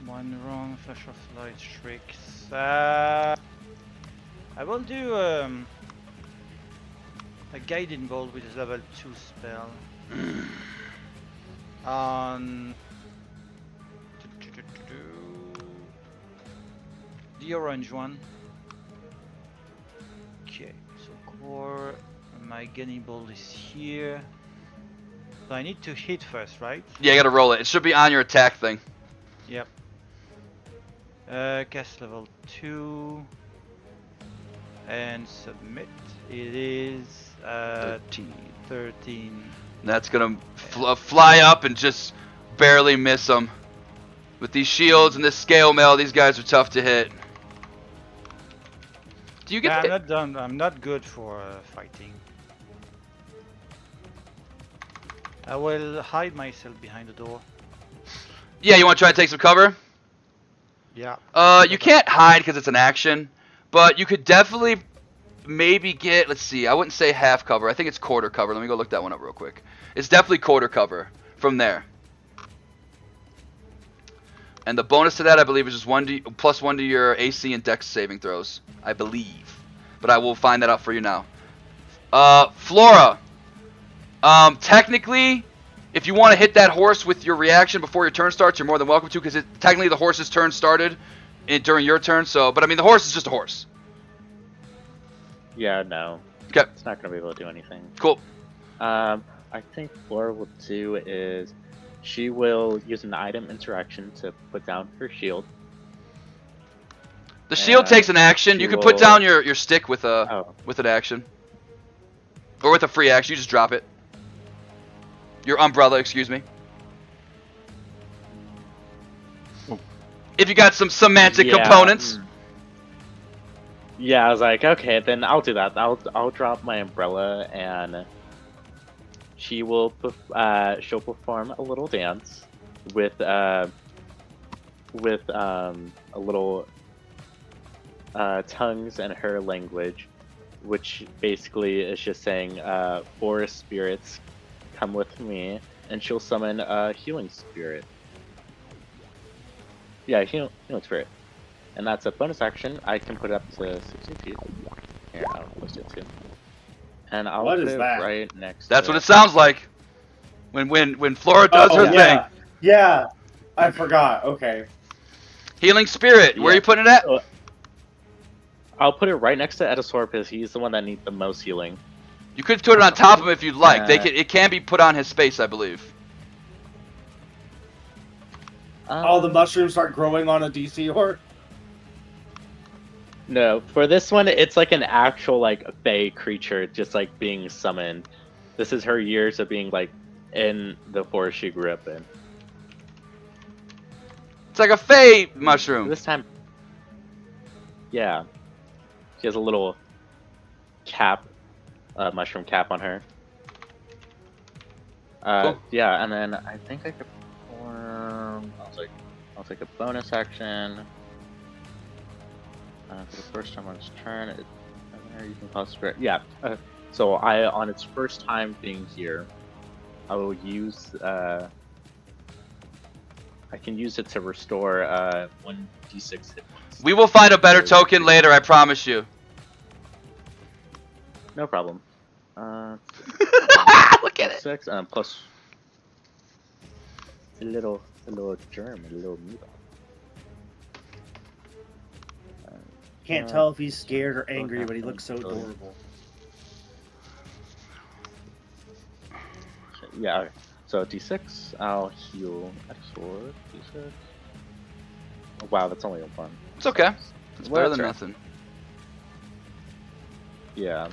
One wrong, flash of light tricks. I will do a guiding bolt with level 2 spell. On the orange one. Okay, so core. My guiding bolt is here. So I need to hit first, right? Yeah, you gotta roll it. It should be on your attack thing. Yep. Cast level 2 and submit. It is 13. That's gonna fly up and just barely miss them. With these shields and this scale mail, these guys are tough to hit. Do you get? Yeah, I'm the- not done. I'm not good for fighting. I will hide myself behind the door. Yeah, you want to try to take some cover? Yeah. You can't hide because it's an action, but you could definitely maybe get. Let's see. I wouldn't say half cover. I think it's quarter cover. Let me go look that one up real quick. It's definitely quarter cover from there. And the bonus to that, I believe, is just plus 1 to your AC and Dex saving throws. I believe, but I will find that out for you now. Flora. Technically, if you want to hit that horse with your reaction before your turn starts, you're more than welcome to, because technically the horse's turn started during your turn. So, but I mean, the horse is just a horse. Yeah, no. Okay. It's not gonna be able to do anything. Cool. I think Flora will do is she will use an item interaction to put down her shield. The shield takes an action. she You can put will- down your stick with Oh. an action, or with a free action. You just drop it. Your umbrella, excuse me. If you got some semantic Yeah, components. Yeah, I was like, okay, then I'll do that. I'll drop my umbrella and she'll perform a little dance with a little tongues in her language, which basically is just saying, forest spirits, come with me, and she'll summon a healing spirit. Yeah, healing spirit. And that's a bonus action. I can put it up to 60 feet. Here, I'll post it too. And I'll What put is it that? right next That's to what it sounds like. When Flora does her yeah. thing. Yeah. I forgot. Okay. Healing spirit. Where are Yeah. you putting it at? So, I'll put it right next to Edisaur because he's the one that needs the most healing. You could put it on top of him if you'd like. It can be put on his space, I believe. All the mushrooms start growing on a DC or? No, for this one, it's like an actual like fey creature, just like being summoned. This is her years of being like in the forest she grew up in. It's like a fey mushroom. This time, yeah, she has a little cap, mushroom cap on her. Cool. Yeah, and then I think I could perform. I'll take a bonus action. For the first time on its turn, you can cause spirit. Yeah. So on its first time being here, I will use. I can use it to restore 1d6 hit points. We will find a better token later, I promise you. No problem. Look at it. 6 plus a little germ, a little amoeba. Can't tell if he's scared or angry, but he looks so adorable. Yeah, okay. So d6, I'll heal Edisaur. D6. Oh, wow, that's only a 1. It's okay. It's Well, better than that's right. nothing. Yeah.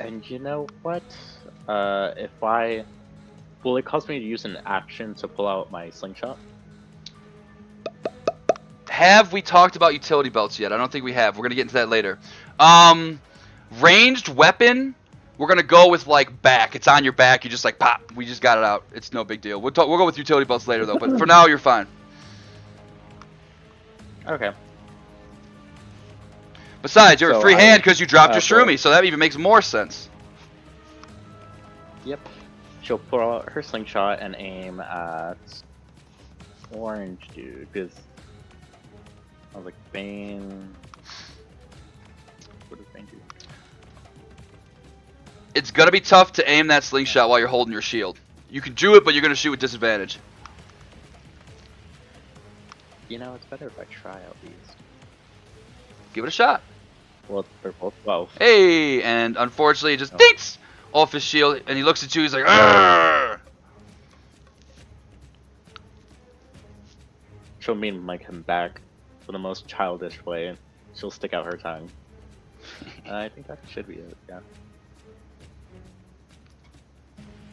And you know what? Will it cause me to use an action to pull out my slingshot? Have we talked about utility belts yet? I don't think we have. We're gonna get into that later. Ranged weapon. We're gonna go with like back. It's on your back. You just like pop. We just got it out. It's no big deal. We'll go with utility belts later though. But for now, you're fine. Okay. Besides, you're a So free I- hand because you dropped your well- shroomy, so that even makes more sense. Yep. She'll pull out her slingshot and aim at orange dude because I was like Bane. What does Bane do? It's gonna be tough to aim that slingshot while you're holding your shield. You can do it, but you're gonna shoot with disadvantage. You know, it's better if I try at least. Give it a shot. Well, they're both 12. Hey, and unfortunately, it just Oh. dinks off his shield, and he looks at you. He's like, "Arrgh!" She'll mean like him back for the most childish way, and she'll stick out her tongue. I think that should be it. Yeah.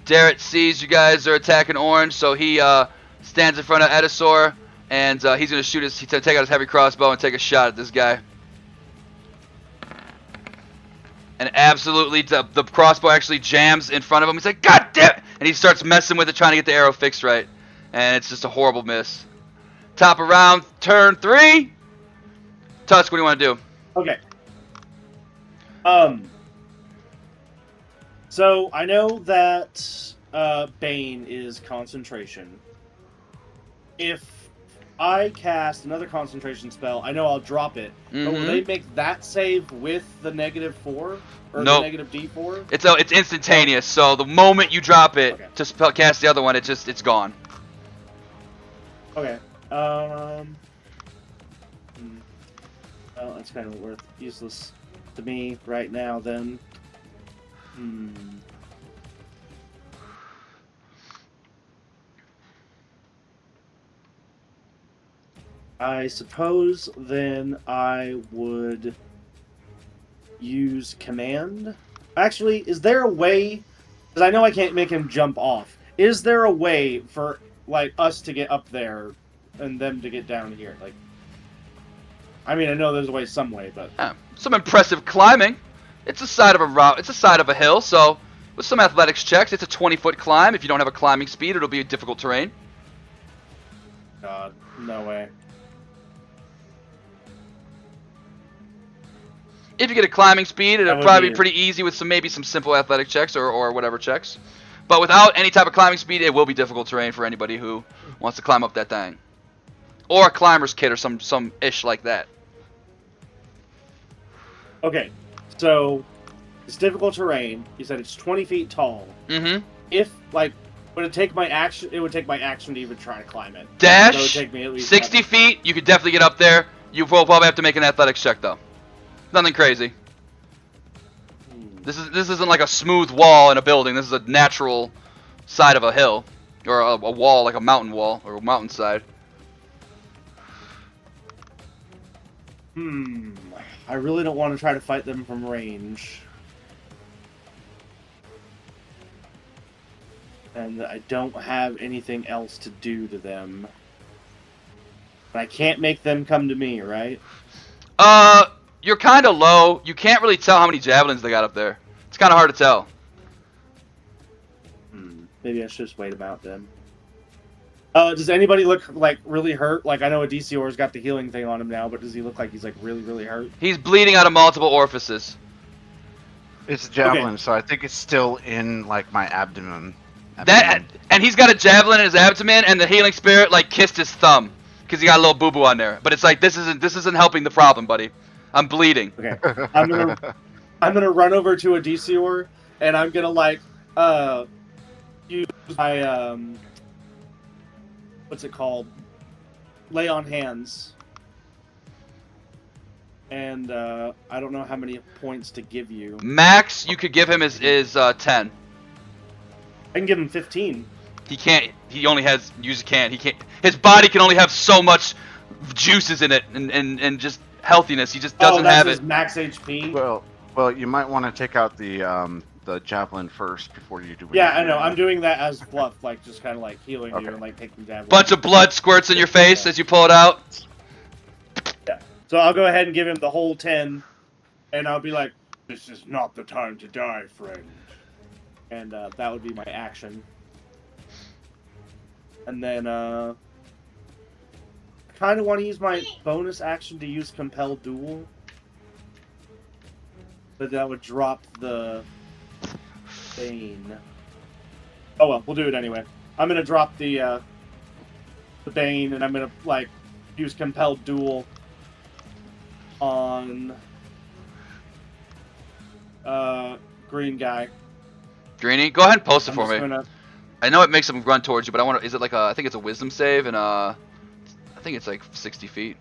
Darrett sees you guys are attacking orange, so he stands in front of Edisaur, and he's gonna shoot take out his heavy crossbow and take a shot at this guy. And absolutely, the crossbow actually jams in front of him. He's like, "God damn it!" And he starts messing with it, trying to get the arrow fixed right, and it's just a horrible miss. Top of round, turn 3. Tusk, what do you want to do? Okay. So I know that Bane is concentration. If I cast another concentration spell, I know I'll drop it. But will they make that save with the -4 or Nope. the -D4? It's instantaneous. So the moment you drop it Okay. to cast the other one, it's gone. Okay. Well, that's kind of useless to me right now. Then. I suppose then I would use command. Actually, is there a way? Because I know I can't make him jump off. Is there a way for like us to get up there and them to get down here? Like, I mean, I know there's a way, some way, but Yeah, some impressive climbing. It's a side of a route. It's a side of a hill. So with some athletics checks, it's a 20-foot climb. If you don't have a climbing speed, it'll be a difficult terrain. God, no way. If you get a climbing speed, it'll would probably be- be pretty easy with maybe some simple athletic checks or whatever checks. But without any type of climbing speed, it will be difficult terrain for anybody who wants to climb up that thing. Or a climber's kit or some ish like that. Okay, so it's difficult terrain. You said it's 20 feet tall. Mm-hmm. If, like, would it take my action? It would take my action to even try to climb it. Dash, So it would take me at least 60 feet, you could definitely get up there. You will probably have to make an athletics check, though. Nothing crazy. This isn't like a smooth wall in a building. This is a natural side of a hill. Or a wall, like a mountain wall, or a mountainside. I really don't want to try to fight them from range. And I don't have anything else to do to them. But I can't make them come to me, right? You're kind of low. You can't really tell how many javelins they got up there. It's kind of hard to tell. Maybe I should just wait about then. Does anybody look like really hurt? Like, I know a DCOR's got the healing thing on him now, but does he look like he's like really, really hurt? He's bleeding out of multiple orifices. It's a javelin, so I think it's still in like my abdomen. And he's got a javelin in his abdomen, and the healing spirit like kissed his thumb because he got a little boo boo on there. But it's like this isn't helping the problem, buddy. I'm bleeding. Okay, I'm gonna run over to a DCOR, and I'm gonna like use my what's it called? Lay on hands. And I don't know how many points to give you. Max, you could give him is 10. I can give him 15. He can't. He only has use a can. He can't. His body can only have so much juices in it and just healthiness. He just doesn't have his it. max HP. Well, you might want to take out the javelin first before you do. Yeah, I know. I'm doing that as bluff, like just kind of like healing you and like taking javelin. Bunch of blood squirts in your face as you pull it out. Yeah. So I'll go ahead and give him the whole 10, and I'll be like, This is not the time to die, friend. and that would be my action. And then I kind of want to use my bonus action to use Compel Duel, but that would drop the Bane. Oh well, we'll do it anyway. I'm gonna drop the Bane, and I'm gonna like use Compel Duel on green guy. Greenie, go ahead and post it I'm for just me. gonna- I know it makes him run towards you, but I want to. Is it like a? I think it's a wisdom save, and I think it's like 60 feet.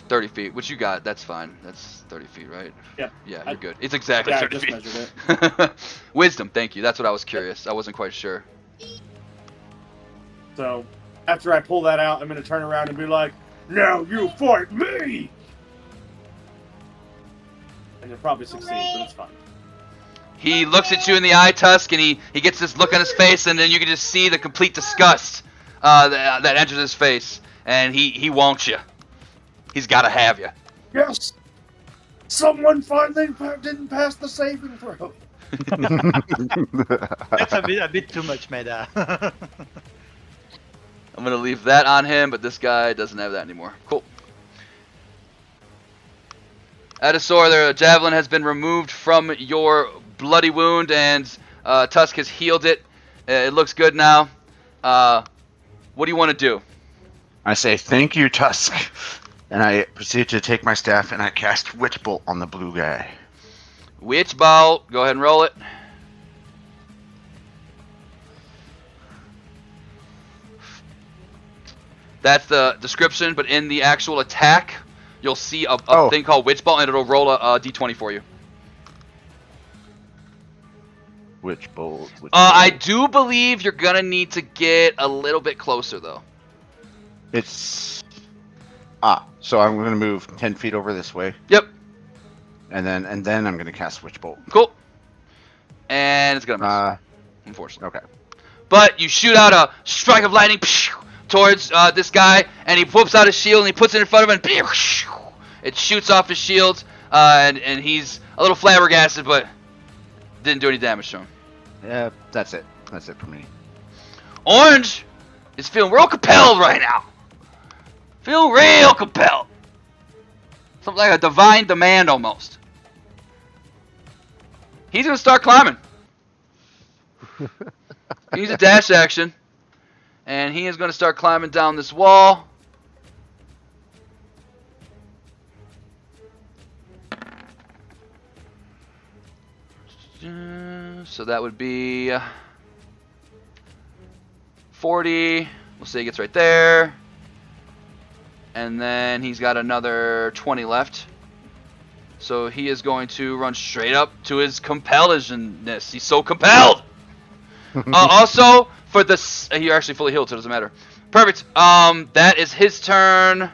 30 feet, which you got. That's fine. That's 30 feet, right? Yep. Yeah, you're good. It's exactly Yeah, I 30 just feet. measured it. Wisdom, thank you. That's what I was curious. I wasn't quite sure. So after I pull that out, I'm gonna turn around and be like, Now you fight me! and you'll probably succeed, but it's fine. He looks at you in the eye, Tusk, and he gets this look on his face, and then you can just see the complete disgust that enters his face, and he wants you. He's got to have you. Yes! Someone finally didn't pass the saving throw. That's a bit too much meta. I'm going to leave that on him, but this guy doesn't have that anymore. Cool. Adisor, the javelin has been removed from your bloody wound, and Tusk has healed it. It looks good now. What do you want to do? I say thank you, Tusk, and I proceed to take my staff and I cast Witch Bolt on the blue guy. Witch Bolt. Go ahead and roll it. That's the description, but in the actual attack, you'll see a thing called Witch Bolt, and it'll roll a d20 for you. Witch Bolt. I do believe you're gonna need to get a little bit closer, though. It's so I'm gonna move 10 feet over this way. Yep. And then I'm gonna cast Witch Bolt. Cool. And it's gonna miss, unfortunately. Okay. But you shoot out a strike of lightning towards this guy, and he whoops out his shield and he puts it in front of him, and it shoots off his shield, and he's a little flabbergasted, but didn't do any damage to him. Yeah, that's it. That's it for me. Orange is feeling real compelled right now. Feeling real compelled. Something like a divine demand almost. He's gonna start climbing. Use a dash action. And he is going to start climbing down this wall. So that would be 40. We'll say he gets right there. And then he's got another 20 left. So he is going to run straight up to his compelledness. He's so compelled! Also, for this, you're actually fully healed, so it doesn't matter. Perfect. That is his turn.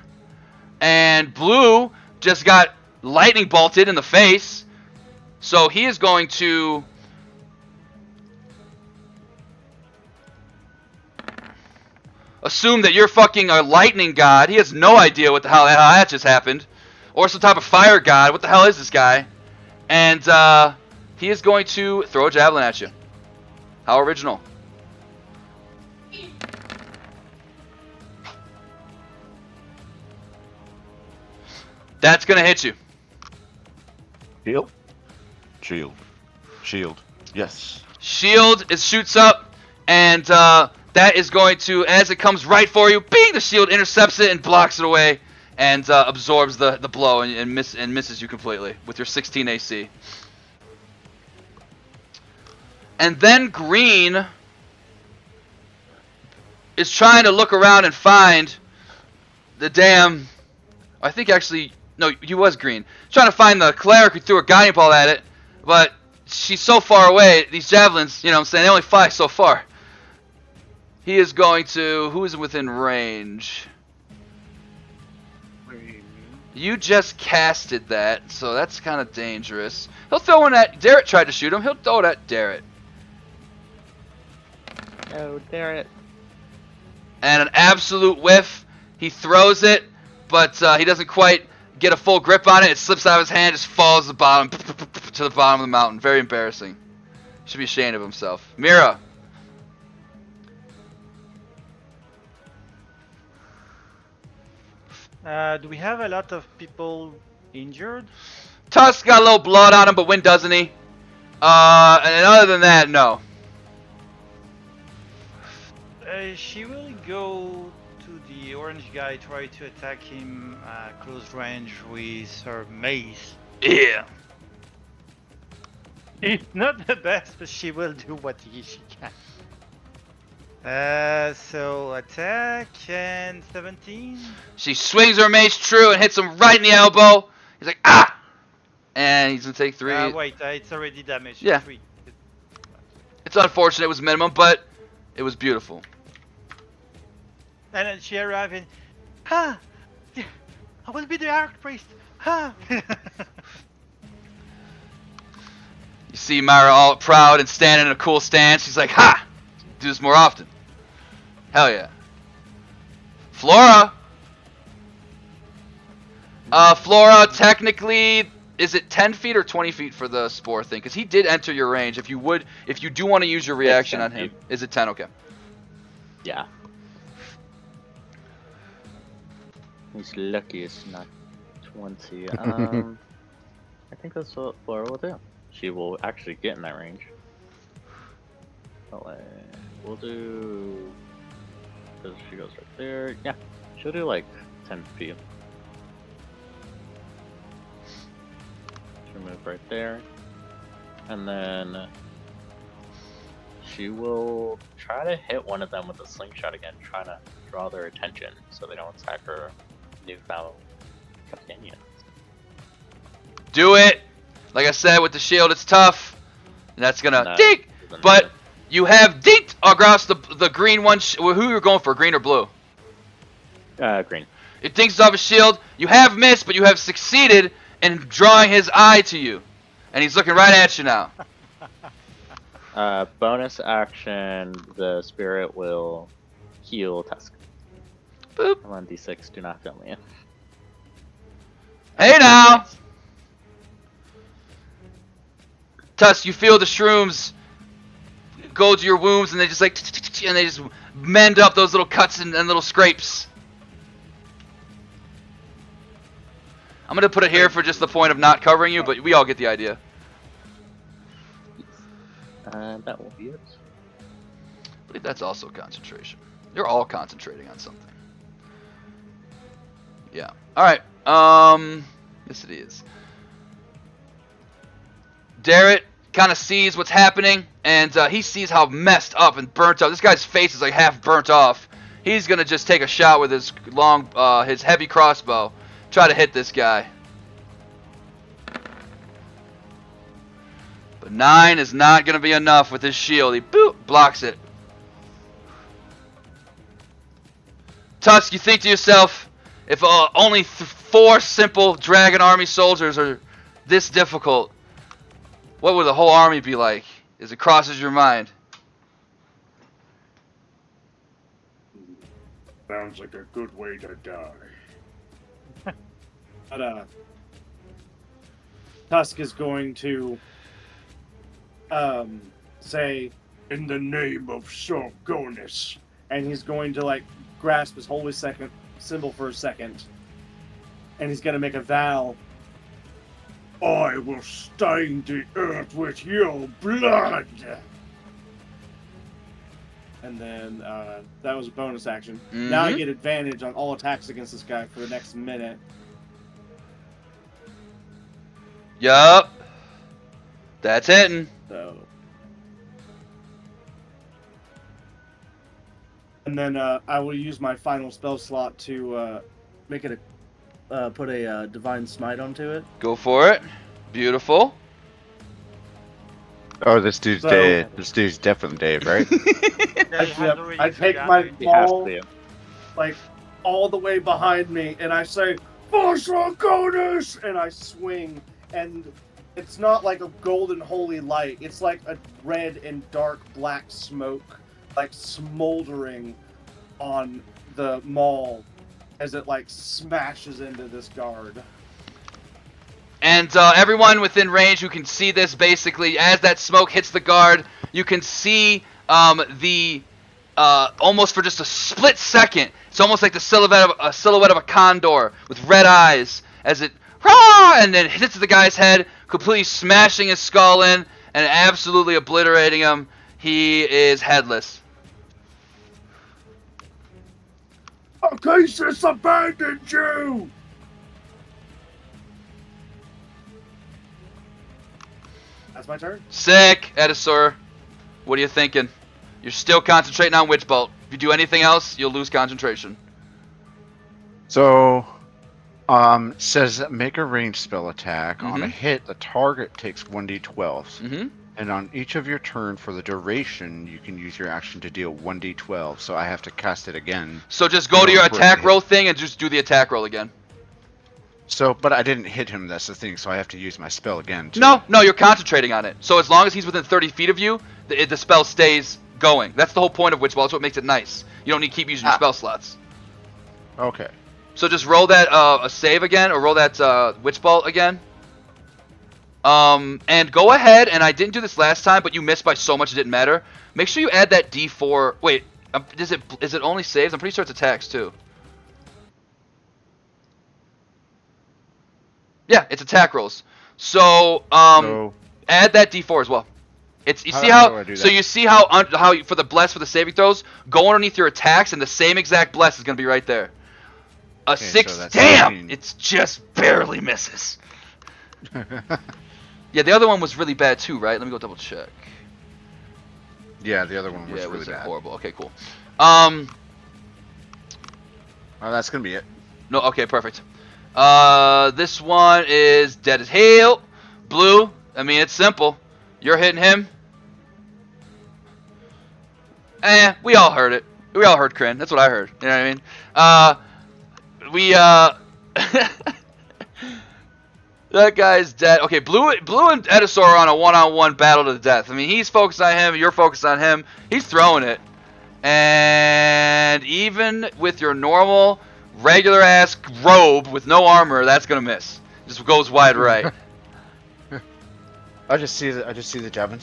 And Blue just got lightning bolted in the face. So he is going to... assume that you're fucking a lightning god. He has no idea what the hell that just happened. Or some type of fire god. What the hell is this guy? And he is going to throw a javelin at you. How original. That's going to hit you. Shield. Shield. Shield. Yes. Shield shoots up, and that is going to, as it comes right for you, bing, the shield intercepts it and blocks it away, and absorbs the blow and misses you completely with your 16 AC. And then Green is trying to look around and find the damn... I think actually... No, he was Green. Trying to find the cleric who threw a guiding ball at it, but she's so far away. These javelins, you know what I'm saying, they only fly so far. He is going to... Who is within range? You just casted that, so that's kind of dangerous. He'll throw one at... Darrett tried to shoot him. He'll throw it at Darrett. Oh, Darrett. And an absolute whiff. He throws it, but he doesn't quite get a full grip on it. It slips out of his hand, just falls to the bottom of the mountain. Very embarrassing. Should be ashamed of himself. Mira. Do we have a lot of people injured? Tusk got a little blood on him, but Win doesn't he? And other than that, no. She will go to the orange guy, try to attack him close range with her mace. Yeah. It's not the best, but she will do what she can. So attack and 17. She swings her mace true and hits him right in the elbow. He's like, ah! And he's going to take 3. Wait, it's already damaged. Yeah. 3. It's unfortunate, it was minimum, but it was beautiful. And then she arrived in, I will be the archpriest. You see Myra all proud and standing in a cool stance. She's like, ha! Do this more often. Hell yeah. Flora! Flora, technically, is it 10 feet or 20 feet for the spore thing? Because he did enter your range. If you do want to use your reaction on him. Is it 10? Okay. Yeah. He's lucky it's not 20. I think that's what Flora will do. She will actually get in that range. We'll do... Because she goes right there. Yeah, she'll do like 10 feet. She'll move right there. And then... she will try to hit one of them with a slingshot again, trying to draw their attention so they don't attack her newfound companions. Do it! Like I said, with the shield, it's tough. And that's gonna dink! But you have dinked across the green one. Who you're going for, green or blue? Green. It dinks off his shield. You have missed, but you have succeeded in drawing his eye to you. And he's looking right at you now. Bonus action, the spirit will heal Tusk. Boop. I'm on D6, do not fill me in. Hey now! Tusk, you feel the shrooms go to your wounds and they just and they just mend up those little cuts and little scrapes. I'm gonna put it here for just the point of not covering you, but we all get the idea. And that will be it. believe that's also concentration. You're all concentrating on something. Yeah. Alright. Yes it is. Darrett kind of sees what's happening, and he sees how messed up and burnt up. This guy's face is like half burnt off. He's gonna just take a shot with his his heavy crossbow. Try to hit this guy. But 9 is not gonna be enough with his shield. He blocks it. Tusk, you think to yourself, if only 4 simple dragon army soldiers are this difficult, what would the whole army be like? As it crosses your mind. Sounds like a good way to die. But Tusk is going to say, In the name of Sargonis. and he's going to like grasp his holy second symbol for a second, and he's going to make a vow. I will stain the earth with your blood. And then that was a bonus action. Now I Mhm. get advantage on all attacks against this guy for the next minute. Yup. That's hitting. So, and then I will use my final spell slot to make it a put a divine smite onto it. Go for it. Beautiful. Oh, this dude's So- dead. This dude's definitely dead, right? Yeah, he has already I take forgotten my it. He has ball to. like all the way behind me, and I say, "For Sargonis!" and I swing, and it's not like a golden holy light. It's like a red and dark black smoke, like smoldering on the maul as it like smashes into this guard. And everyone within range who can see this, basically, as that smoke hits the guard, you can see the almost for just a split second. It's almost like the silhouette of a condor with red eyes as it and then hits the guy's head, completely smashing his skull in and absolutely obliterating him. He is headless. Arcasis abandoned you! That's my turn. Sick, Edisor. What are you thinking? You're still concentrating on Witch Bolt. If you do anything else, you'll lose concentration. So, says make a ranged spell attack. On a Mhm. hit, the target takes 1d12. Mm-hmm. And on each of your turn for the duration, you can use your action to deal 1d12. So I have to cast it again. So just go to your For it to attack hit. roll thing and just do the attack roll again. So, but I didn't hit him. That's the thing. So I have to use my spell again. No, you're concentrating on it. So as long as he's within 30 feet of you, the spell stays going. That's the whole point of Witch Bolt. That's what makes it nice. You don't need to keep using your spell slots. Okay. So just roll that a save again, or roll that Witch Bolt again. And go ahead, and I didn't do this last time, but you missed by so much it didn't matter. Make sure you add that D4. Wait, is it only saves? I'm pretty sure it's attacks too. Yeah, it's attack rolls. So So add that D4 as well. It's you How- see how how do I do so that? you see how for the bless for the saving throws, go underneath your attacks, and the same exact bless is gonna be right there. A Okay, so 6. that's Damn, 16. it's just barely misses. Yeah, the other one was really bad too, right? Let me go double check. yeah, the other one was Yeah, it really was bad. horrible. Okay, cool. Oh, that's gonna be it. No, okay, perfect. This one is dead as hell. Blue. I mean, it's simple. You're hitting him. We all heard it. We all heard Kryn. That's what I heard. You know what I mean? That guy's dead. Okay, Blue and Edisor are on a one-on-one battle to the death. I mean, he's focused on him. You're focused on him. He's throwing it. And even with your normal, regular-ass robe with no armor, that's gonna miss. Just goes wide right. I just see the javelin.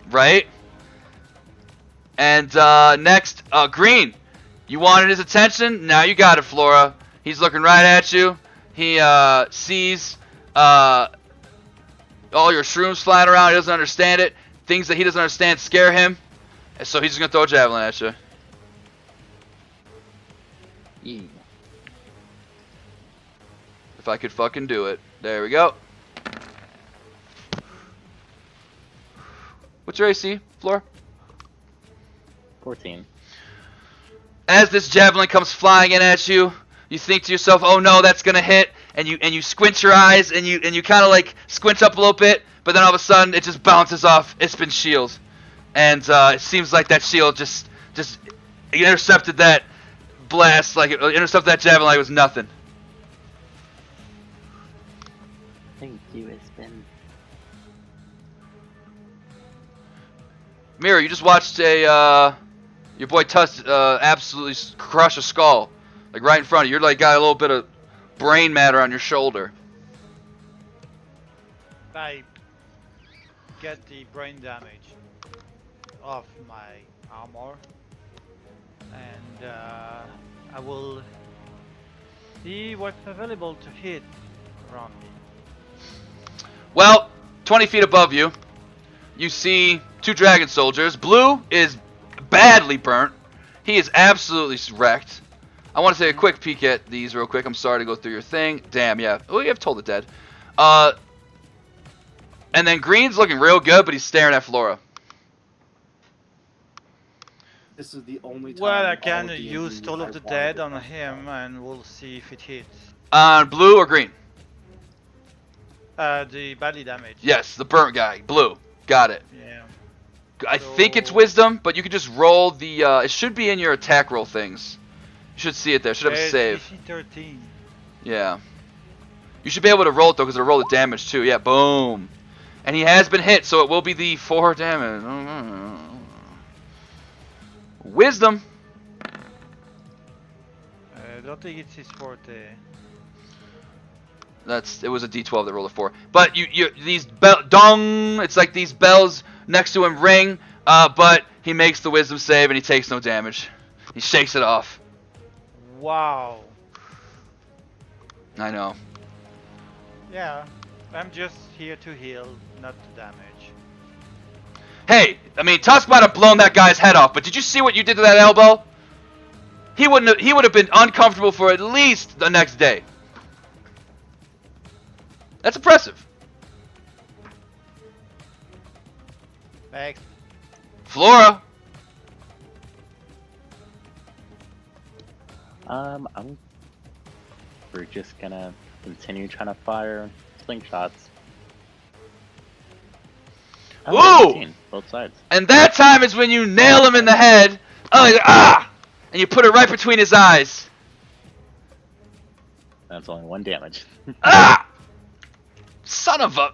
Right? And next, Green. You wanted his attention? Now you got it, Flora. He's looking right at you. He sees all your shrooms flying around. He doesn't understand it. Things that he doesn't understand scare him. And so he's just gonna throw a javelin at you. Yeah. If I could fucking do it. There we go. What's your AC, Floor? 14. As this javelin comes flying in at you, you think to yourself, "Oh no, that's gonna hit," and you squint your eyes and you kind of like squint up a little bit, but then all of a sudden it just bounces off Ispin's shield, and it seems like that shield just intercepted that blast, like it intercepted that javelin like it was nothing. Thank you, Ispin. Mira, you just watched your boy Tusk absolutely crush a skull, like right in front of you. You're like got a little bit of brain matter on your shoulder. I get the brain damage off my armor, and I will see what's available to hit around me. Well, 20 feet above you, you see 2 dragon soldiers. Blue is badly burnt. He is absolutely wrecked. I want to take a quick peek at these real quick. I'm sorry to go through your thing. Damn, yeah. Oh, you have Toll the Dead. And then Green's looking real good, but he's staring at Flora. This is the only time. Well, I in all can of D&D use Toll of the I Dead wanted on to- him, and we'll see if it hits. On blue or green? The badly damaged. Yes, the burnt guy. Blue. Got it. Yeah. I think it's So- wisdom, but you can just roll the. It should be in your attack roll things. You should see it there. Should have a It's save. DC 13. Yeah. You should be able to roll it though, because it'll roll the damage too. Yeah, boom. And he has been hit, so it will be the 4 damage. Wisdom. I don't think it's his forte. It was a D12 that rolled a 4. But these dong. It's like these bells next to him ring. But he makes the wisdom save and he takes no damage. He shakes it off. Wow. I know. Yeah, I'm just here to heal, not to damage. Hey, I mean, Tusk might have blown that guy's head off, but did you see what you did to that elbow? He would have been uncomfortable for at least the next day. That's impressive. Thanks. Flora. We're just gonna continue trying to fire slingshots. Whoa! 18, both sides. And that time is when you nail him in the head. Oh, he's like, ah! And you put it right between his eyes. That's only 1 damage. Ah! Son of a...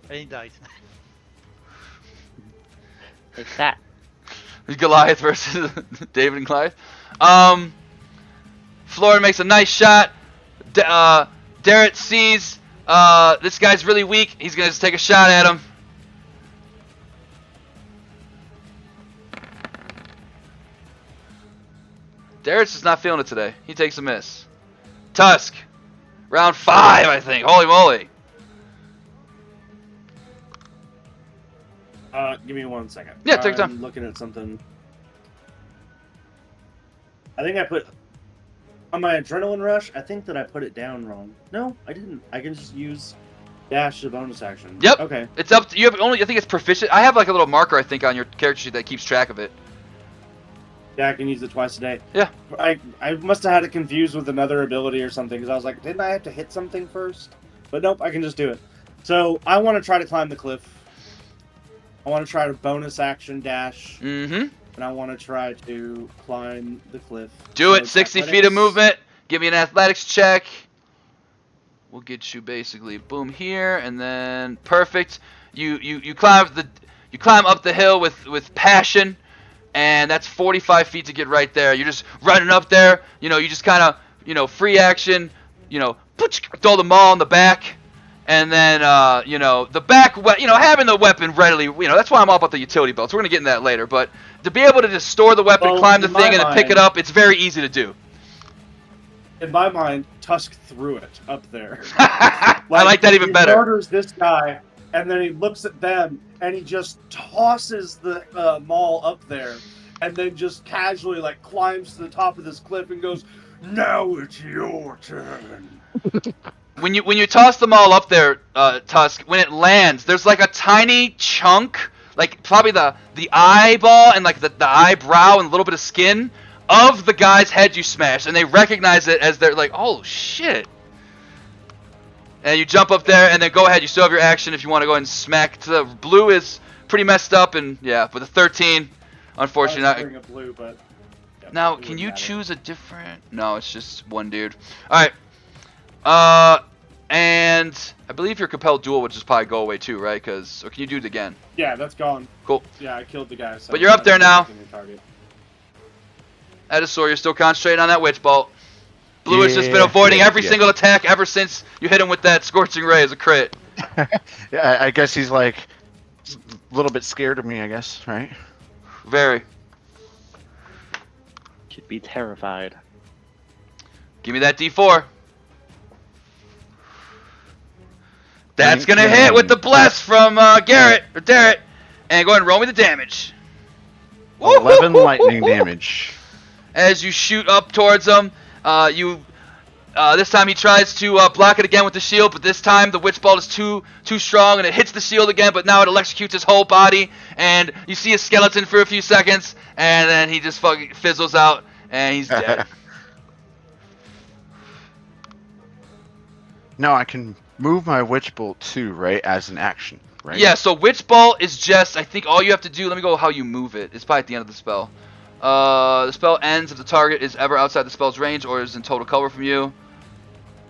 And he dies. Take that. Goliath versus David and Goliath. Flora makes a nice shot. Derek sees this guy's really weak. He's going to take a shot at him. Derek's just not feeling it today. He takes a miss. Tusk. Round 5, I think. Holy moly. Give me 1 second. Yeah, take your I'm time. looking at something. I think I put on my adrenaline rush. I think that I put it down wrong. No, I didn't. I can just use dash as a bonus action. Yep. Okay. It's up to you. Have only, I think it's proficient. I have like a little marker, I think, on your character sheet that keeps track of it. Yeah, I can use it twice a day. Yeah. I must have had it confused with another ability or something because I was like, didn't I have to hit something first? But nope, I can just do it. So I want to try to climb the cliff. I want to try to bonus action dash. Mm-hmm. And I want to try to climb the cliff. Do So it. it's 60 feet of athletics. movement. Give me an athletics check. We'll get you basically boom here, and then perfect. You climb up the hill with passion, and that's 45 feet to get right there. You're just running up there. You just kind of free action. Throw the maul in the back. And then, the back, having the weapon readily, that's why I'm all about the utility belts. We're going to get into that later. But to be able to just store the weapon, Well, climb the in thing, my and then pick it mind- up, it's very easy to do. In my mind, Tusk threw it up there. I like that even he better. murders this guy, and then he looks at them, and he just tosses the maul up there, and then just casually like climbs to the top of this cliff and goes, "Now it's your turn." When you toss them all up there, Tusk, when it lands, there's like a tiny chunk, like probably the eyeball and like the eyebrow and a little bit of skin of the guy's head you smashed, and they recognize it as they're like, oh shit. And you jump up there, and then go ahead. You still have your action if you want to go ahead and smack. The blue is pretty messed up, and yeah, with a 13, unfortunately not. Bring a blue, but yeah, Now, it can wouldn't you matter. choose a different? No, it's just one dude. All right. And I believe your compelled duel would just probably go away too, right? Or can you do it again? Yeah, that's gone. Cool. Yeah, I killed the guy. So But you're up there now. Target. Edisor, you're still concentrating on that witch bolt. Blue has just been Yeah, avoiding every yeah. single attack ever since you hit him with that scorching ray as a crit. Yeah, I guess he's like a little bit scared of me, I guess, right? Very. Should be terrified. Give me that D4. That's gonna 19. hit with the bless from Garrett or Darrett, and go ahead and roll me the damage. 11 Woo-hoo-hoo-hoo-hoo. lightning damage. As you shoot up towards him, this time he tries to block it again with the shield, but this time the witch bolt is too strong, and it hits the shield again. But now it electrocutes his whole body, and you see his skeleton for a few seconds, and then he just fucking fizzles out, and he's dead. No, I can move my witch bolt too, right, as an action, right? Yeah, so Witch Bolt is just, I think all you have to do, let me go how you move it. It's probably at the end of the spell. The spell ends if the target is ever outside the spell's range or is in total cover from you.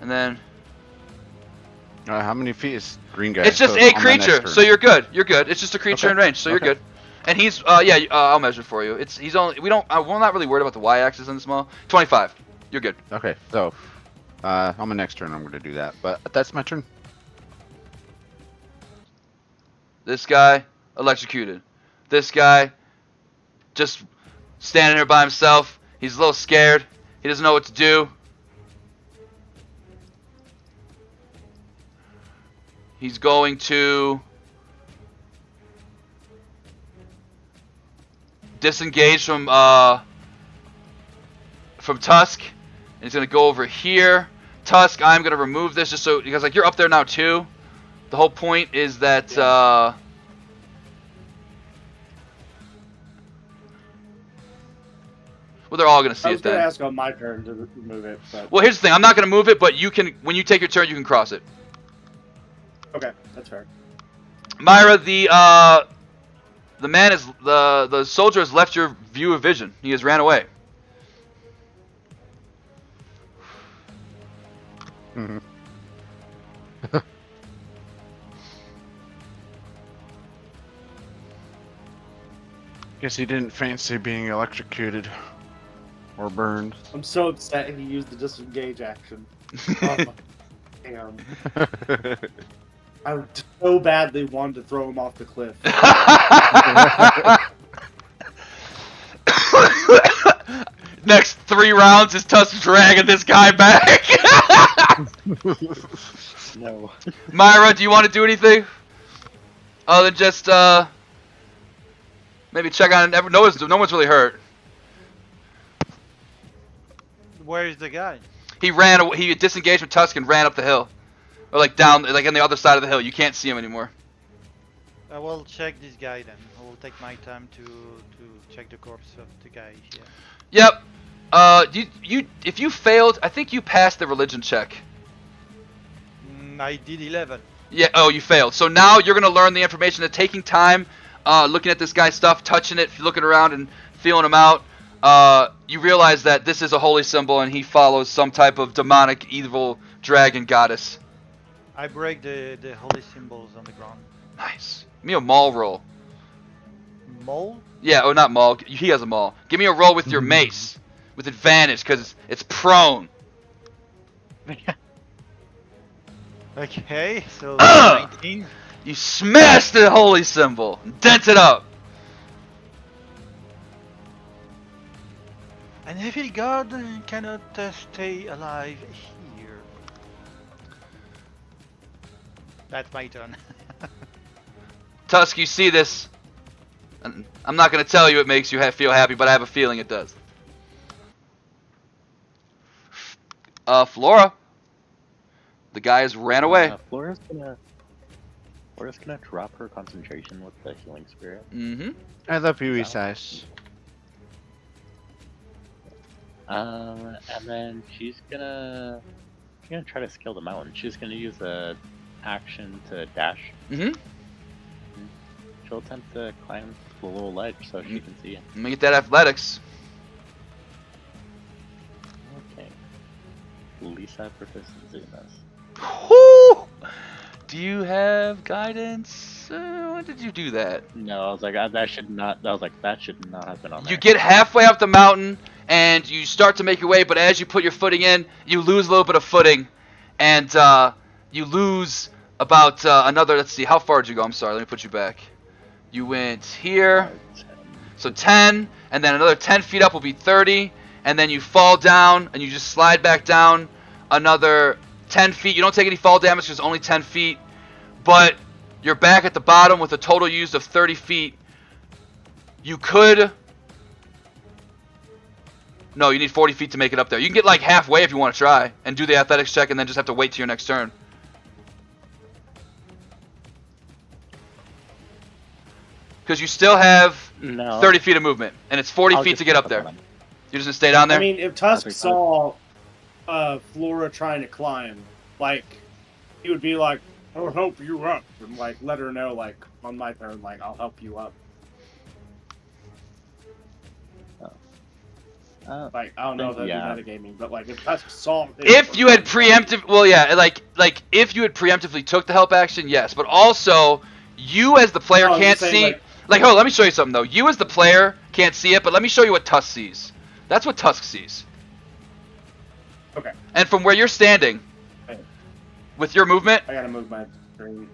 And then... How many feet is green guy? It's just So a on my next creature, turn. so you're good. You're good. It's just a creature Okay. in range, so you're Okay. good. And he's, I'll measure for you. He's only, we're not really worried about the y-axis on the small. 25. You're good. Okay, so on my next turn I'm going to do that, but that's my turn. This guy, electrocuted. This guy, just standing here by himself. He's a little scared. He doesn't know what to do. He's going to disengage from Tusk, and he's gonna go over here. Tusk, I'm gonna remove this just so, because like you're up there now too. The whole point is that well, they're all gonna see I was it going to then. ask on my turn to remove it, but Well, here's the thing. I'm not gonna move it, but you can. When you take your turn, you can cross it. okay, that's fair. Myra, the man is the soldier has left your view of vision. He has ran away. Mm-hmm. Guess he didn't fancy being electrocuted or burned. I'm so upset he used the disengage action. Damn. I so badly wanted to throw him off the cliff. Next 3 rounds is Tusk dragging this guy back. No. Myra, do you want to do anything other than just maybe check on? No one's really hurt. Where is the guy? He ran. He disengaged with Tusk and ran up the hill, or like down, like on the other side of the hill. You can't see him anymore. I will check this guy then. I will take my time to check the corpse of the guy here. Yep. If you failed, I think you passed the religion check. I did 11. Yeah. Oh, you failed. So now you're gonna learn the information that taking time, looking at this guy's stuff, touching it, looking around, and feeling him out. You realize that this is a holy symbol, and he follows some type of demonic, evil dragon goddess. I break the holy symbols on the ground. Nice. Give me a maul roll. Mole? Yeah. Oh, not maul. He has a maul. Give me a roll with your mace, with advantage, because it's prone. Okay, so 19. You smash the holy symbol, dent it up. An evil god cannot stay alive here. That's my turn. Tusk, you see this. And I'm not going to tell you it makes you feel happy, but I have a feeling it does. Flora. The guys ran away. Flora's gonna drop her concentration with the healing spirit. Mm-hmm. I love you, Isais. And then she's gonna try to scale the mountain. She's gonna use a action to dash. Mm-hmm. She'll attempt to climb the little ledge so she can see it. Let me get that athletics. Okay. Lisa proficiency in this. Whoo! Do you have guidance? When did you do that? No, I was like, that should not have been on there. You get halfway up the mountain and you start to make your way, but as you put your footing in, you lose a little bit of footing, and you lose about another. Let's see, how far did you go? I'm sorry, let me put you back. You went here, so 10, and then another 10 feet up will be 30, and then you fall down and you just slide back down another 10 feet. You don't take any fall damage because only 10 feet, but you're back at the bottom with a total used of 30 feet. You could... No, you need 40 feet to make it up there. You can get like halfway if you want to try and do the athletics check and then just have to wait till your next turn. Because you still have 30 feet of movement, and it's 40 feet to get up there. You're just going to stay down there? I mean, if Tusk saw Flora trying to climb, like, he would be like, I'll help you up, and like let her know, like, on my turn, like, I'll help you up. Like, I don't know if that'd be metagaming, but like, if Tusk saw... If you had preemptive... Well, yeah, like if you had preemptively took the help action, yes. But also, you as the player can't see... Like, hold on, let me show you something, though. You as the player can't see it, but let me show you what Tusk sees. That's what Tusk sees. Okay. And from where you're standing, with your movement... I gotta move my screen.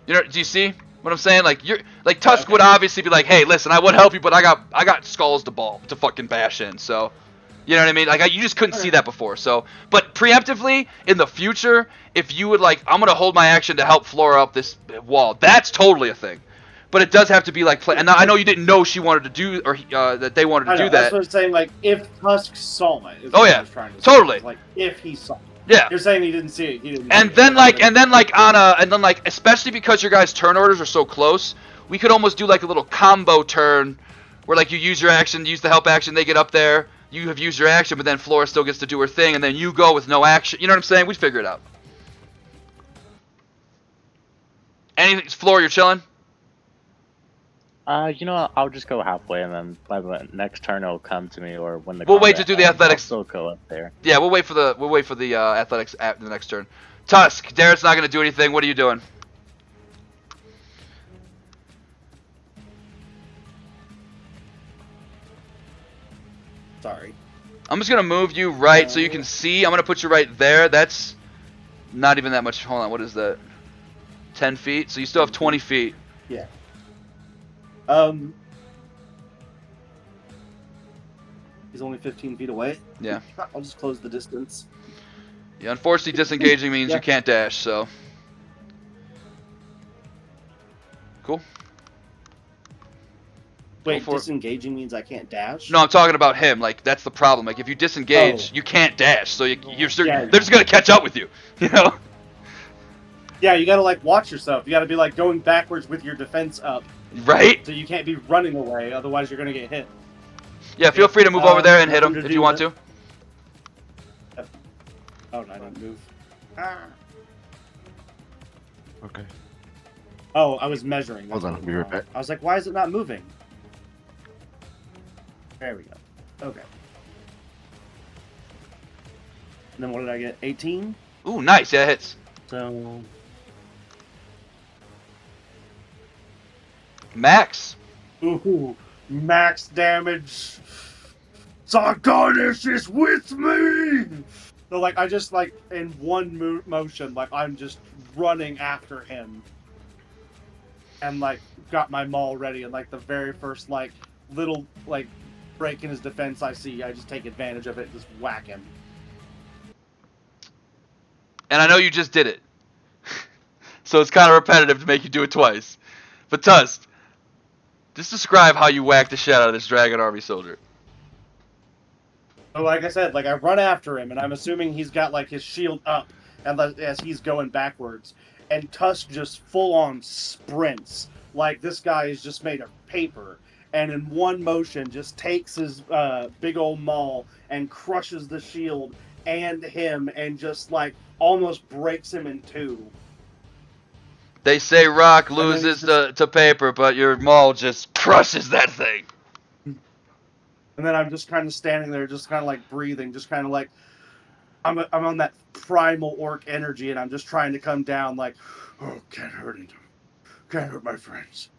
You know, do you see what I'm saying? Like, Tusk would obviously be like, hey, listen, I would help you, but I got skulls to fucking bash in, so... You know what I mean? Like, you just couldn't see that before, so... But preemptively, in the future, if you would, like, I'm gonna hold my action to help Flora up this wall, that's totally a thing. But it does have to be, like... And now, I know you didn't know she wanted to do... Or that they wanted to do that. That's what I'm saying, like, if Tusk saw it... Oh, yeah. Totally. Like, if he saw it. Yeah. You're saying he didn't see it. He didn't and then especially because your guys' turn orders are so close, we could almost do like a little combo turn, where like you use your action, use the help action, they get up there, you have used your action, but then Flora still gets to do her thing, and then you go with no action. You know what I'm saying? We'd figure it out. Anything, Flora, you're chilling? You know what? I'll just go halfway, and then by the next turn it'll come to me, or when the we'll wait to do the athletics. I'll still go up there. Yeah, we'll wait for the athletics at the next turn. Tusk, Darrett's not gonna do anything. What are you doing? Sorry. I'm just gonna move you right so you can see. I'm gonna put you right there. That's not even that much. Hold on, what is that? 10 feet. So you still have 20 feet. Yeah. He's only 15 feet away. Yeah. I'll just close the distance. Yeah, unfortunately, disengaging means you can't dash, so. Cool. Wait, disengaging means I can't dash? No, I'm talking about him. Like, that's the problem. Like, if you disengage, you can't dash, so they're just gonna catch up with you. You know? Yeah, you gotta, like, watch yourself. You gotta be, like, going backwards with your defense up. Right? So you can't be running away, otherwise you're gonna get hit. Yeah, feel free to move over there and hit him if you want to. Oh, no, I didn't move. Okay. Oh, I was measuring. Hold on, I'll be right back. I was like, why is it not moving? There we go. Okay. And then what did I get? 18? Ooh, nice. Yeah, it hits. So... Max. Ooh, max damage. Sarkonis is with me! So, like, I just, like, in one motion, like, I'm just running after him. And, like, got my maul ready, and, like, the very first, like, little, like, break in his defense I see, I just take advantage of it and just whack him. And I know you just did it. So it's kind of repetitive to make you do it twice. But Tusk, just describe how you whack the shit out of this dragon army soldier. So like I said, like I run after him, and I'm assuming he's got like his shield up, and as he's going backwards, and Tusk just full on sprints like this guy is just made of paper, and in one motion just takes his big old maul and crushes the shield and him, and just like almost breaks him in two. They say rock then he's loses just- to paper, but your maul just crushes that thing. And then I'm just kind of standing there, just kind of like breathing, just kind of like I'm on that primal orc energy, and I'm just trying to come down like, oh, can't hurt him. Can't hurt my friends.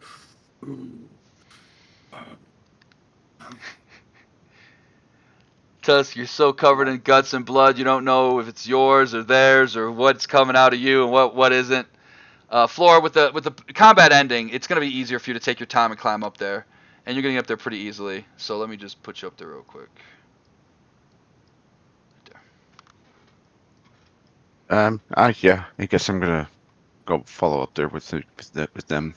Tusk, you're so covered in guts and blood, you don't know if it's yours or theirs or what's coming out of you and what isn't. Flora, with the combat ending, it's gonna be easier for you to take your time and climb up there, and you're gonna get up there pretty easily. So let me just put you up there real quick. Yeah, I guess I'm gonna go follow up there with them.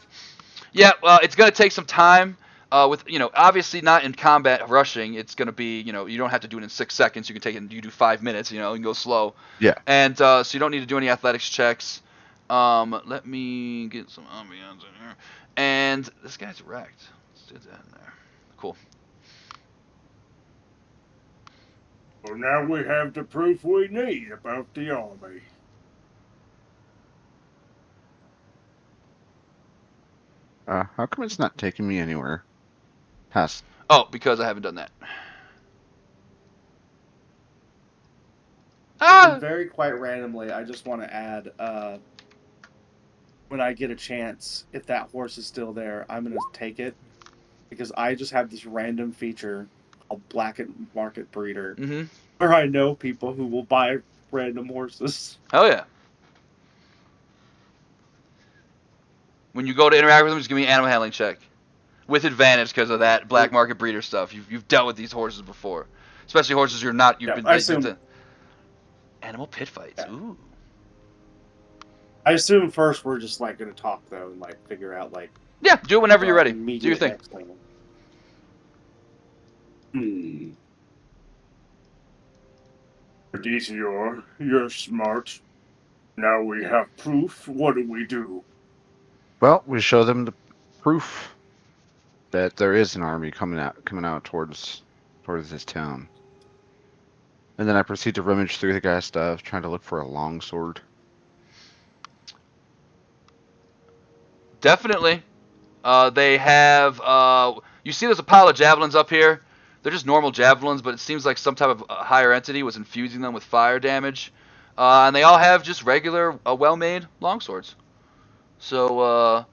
Yeah, well, it's gonna take some time. With obviously not in combat rushing. It's gonna be you don't have to do it in 6 seconds. You can take it. You do 5 minutes. You can go slow. Yeah. And so you don't need to do any athletics checks. Let me get some ambiance in here. And this guy's wrecked. Let's do that in there. Cool. Well, now we have the proof we need about the army. How come it's not taking me anywhere? Past. Oh, because I haven't done that. Ah! Very quite randomly, I just want to add, when I get a chance, if that horse is still there, I'm gonna take it, because I just have this random feature called Black Market Breeder, Mm-hmm. where I know people who will buy random horses. Hell yeah. When you go to interact with them, just give me an animal handling check. With advantage because of that black market breeder stuff. You've dealt with these horses before. Especially horses you're not... I assume... Animal pit fights. Yeah. Ooh. I assume first we're just like gonna talk though and like figure out like... Yeah, do it whenever you're ready. Do your thing. Odysseus, you're smart. Now we have proof. What do we do? Well, we show them the proof that there is an army coming out towards this town. And then I proceed to rummage through the guy's stuff, trying to look for a longsword. Definitely. They have... you see there's a pile of javelins up here. They're just normal javelins, but it seems like some type of higher entity was infusing them with fire damage. And they all have just regular, well-made longswords. So,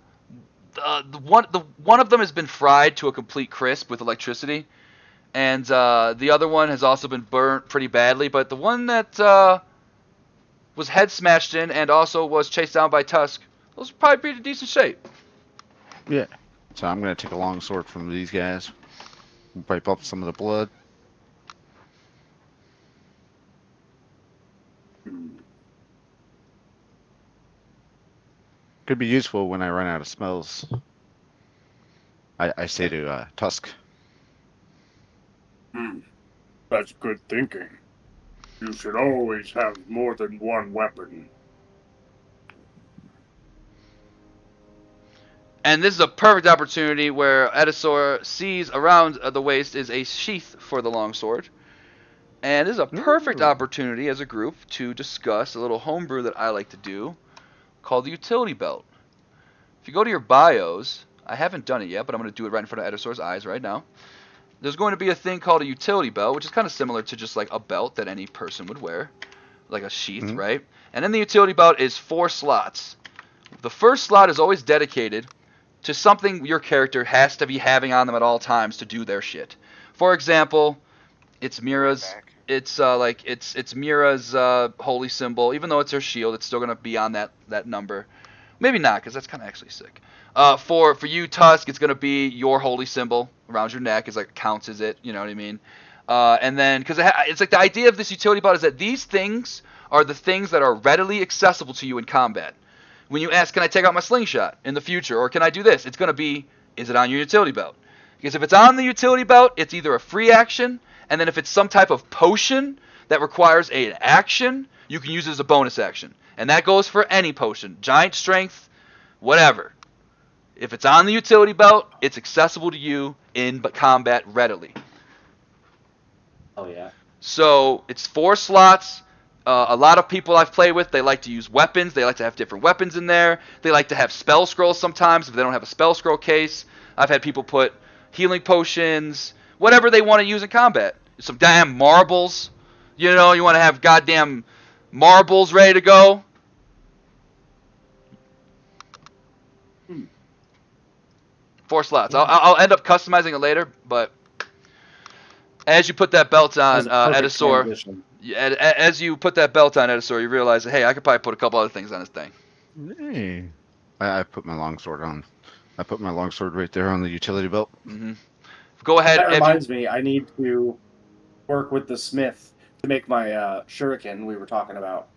one of them has been fried to a complete crisp with electricity. And the other one has also been burnt pretty badly. But the one that was head smashed in and also was chased down by Tusk, those are probably pretty decent shape. Yeah. So I'm going to take a longsword from these guys. Wipe up some of the blood. Could be useful when I run out of smells. I say to Tusk. That's good thinking. You should always have more than one weapon. And this is a perfect opportunity where Edisor sees around the waist is a sheath for the longsword. And this is a perfect opportunity as a group to discuss a little homebrew that I like to do called the utility belt. If you go to your bios, I haven't done it yet, but I'm going to do it right in front of Edisor's eyes right now. There's going to be a thing called a utility belt, which is kind of similar to just like a belt that any person would wear, like a sheath, right? And in the utility belt is 4 slots. The first slot is always dedicated to something your character has to be having on them at all times to do their shit. For example, it's Mira's. It's it's Mira's holy symbol. Even though it's her shield, it's still gonna be on that number. Maybe not, because that's kind of actually sick. For you, Tusk, it's gonna be your holy symbol around your neck. Is like counts as it. You know what I mean? And then because it's like the idea of this utility belt is that these things are the things that are readily accessible to you in combat. When you ask, can I take out my slingshot in the future, or can I do this? It's going to be, is it on your utility belt? Because if it's on the utility belt, it's either a free action, and then if it's some type of potion that requires an action, you can use it as a bonus action. And that goes for any potion, giant strength, whatever. If it's on the utility belt, it's accessible to you in combat readily. Oh yeah. So it's 4 slots. A lot of people I've played with, they like to use weapons. They like to have different weapons in there. They like to have spell scrolls sometimes if they don't have a spell scroll case. I've had people put healing potions, whatever they want to use in combat. Some damn marbles. You know, you want to have goddamn marbles ready to go. 4 slots. I'll end up customizing it later, but as you put that belt on, Edisor, as you put that belt on, Edisor, you realize that, hey, I could probably put a couple other things on this thing. Hey. I put my longsword on. I put my longsword right there on the utility belt. Mm-hmm. Go ahead. That reminds me, I need to work with the smith to make my shuriken we were talking about.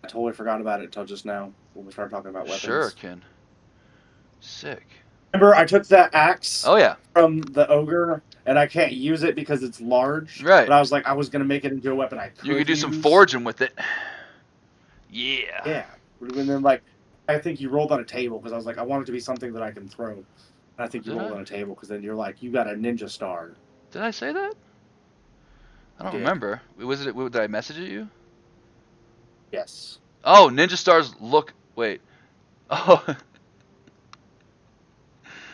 I totally forgot about it until just now when we started talking about weapons. Shuriken. Sick. Remember, I took that axe Oh, yeah. from the ogre, and I can't use it because it's large. Right. But I was like, I was going to make it into a weapon I could You could do use. some forging with it. Yeah. Yeah. And then, like, I think you rolled on a table because I was like, I want it to be something that I can throw. And I think you Did rolled I? on a table because then you're like, you got a ninja star. Did I say that? I don't Did. remember. Did I message it you? Yes. Oh, ninja stars look. Wait. Oh.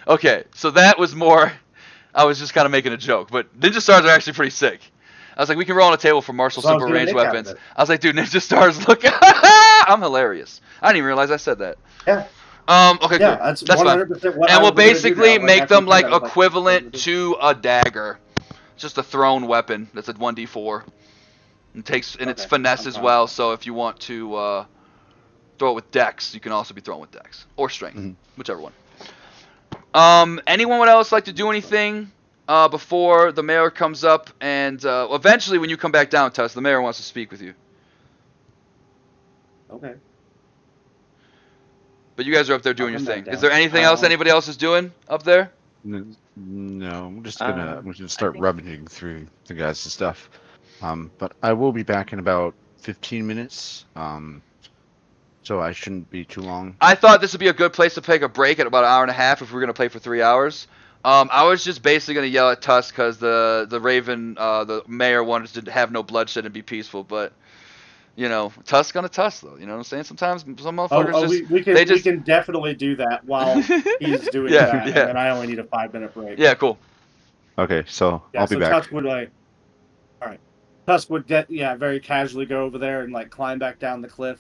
Okay, so that was more. I was just kind of making a joke, but ninja stars are actually pretty sick. I was like, we can roll on a table for martial So I was super gonna range make out of weapons. it. I was like, dude, ninja stars look. I'm hilarious. I didn't even realize I said that. Yeah. Okay, Yeah, cool. that's fine. 100% what I And we'll was gonna do basically now. make after them you like said that, I was equivalent to a dagger. Just a thrown weapon. That's a 1d4. And it's Okay, finesse I'm as fine well. with that. So if you want to throw it with dex, you can also be throwing with dex or strength, Mhm. whichever one. Anyone else like to do anything before the mayor comes up? And eventually, when you come back down, Tuss, the mayor wants to speak with you. Okay. But you guys are up there doing I'll your come thing. back Is there down. anything else anybody else is doing up there? No, I'm just I gonna start think- rummaging through the guys' stuff. But I will be back in about 15 minutes. So I shouldn't be too long. I thought this would be a good place to take a break at about an hour and a half if we were going to play for 3 hours. I was just basically going to yell at Tusk because the Raven, the mayor, wanted to have no bloodshed and be peaceful. But, you know, Tusk on a Tusk, though. You know what I'm saying? Sometimes some motherfuckers we can definitely do that while he's doing Yeah, that, yeah. and then I only need a 5-minute break. Yeah, cool. Okay, so Yeah, I'll be so back. Tusk would all right. Tusk would very casually go over there and like climb back down the cliff,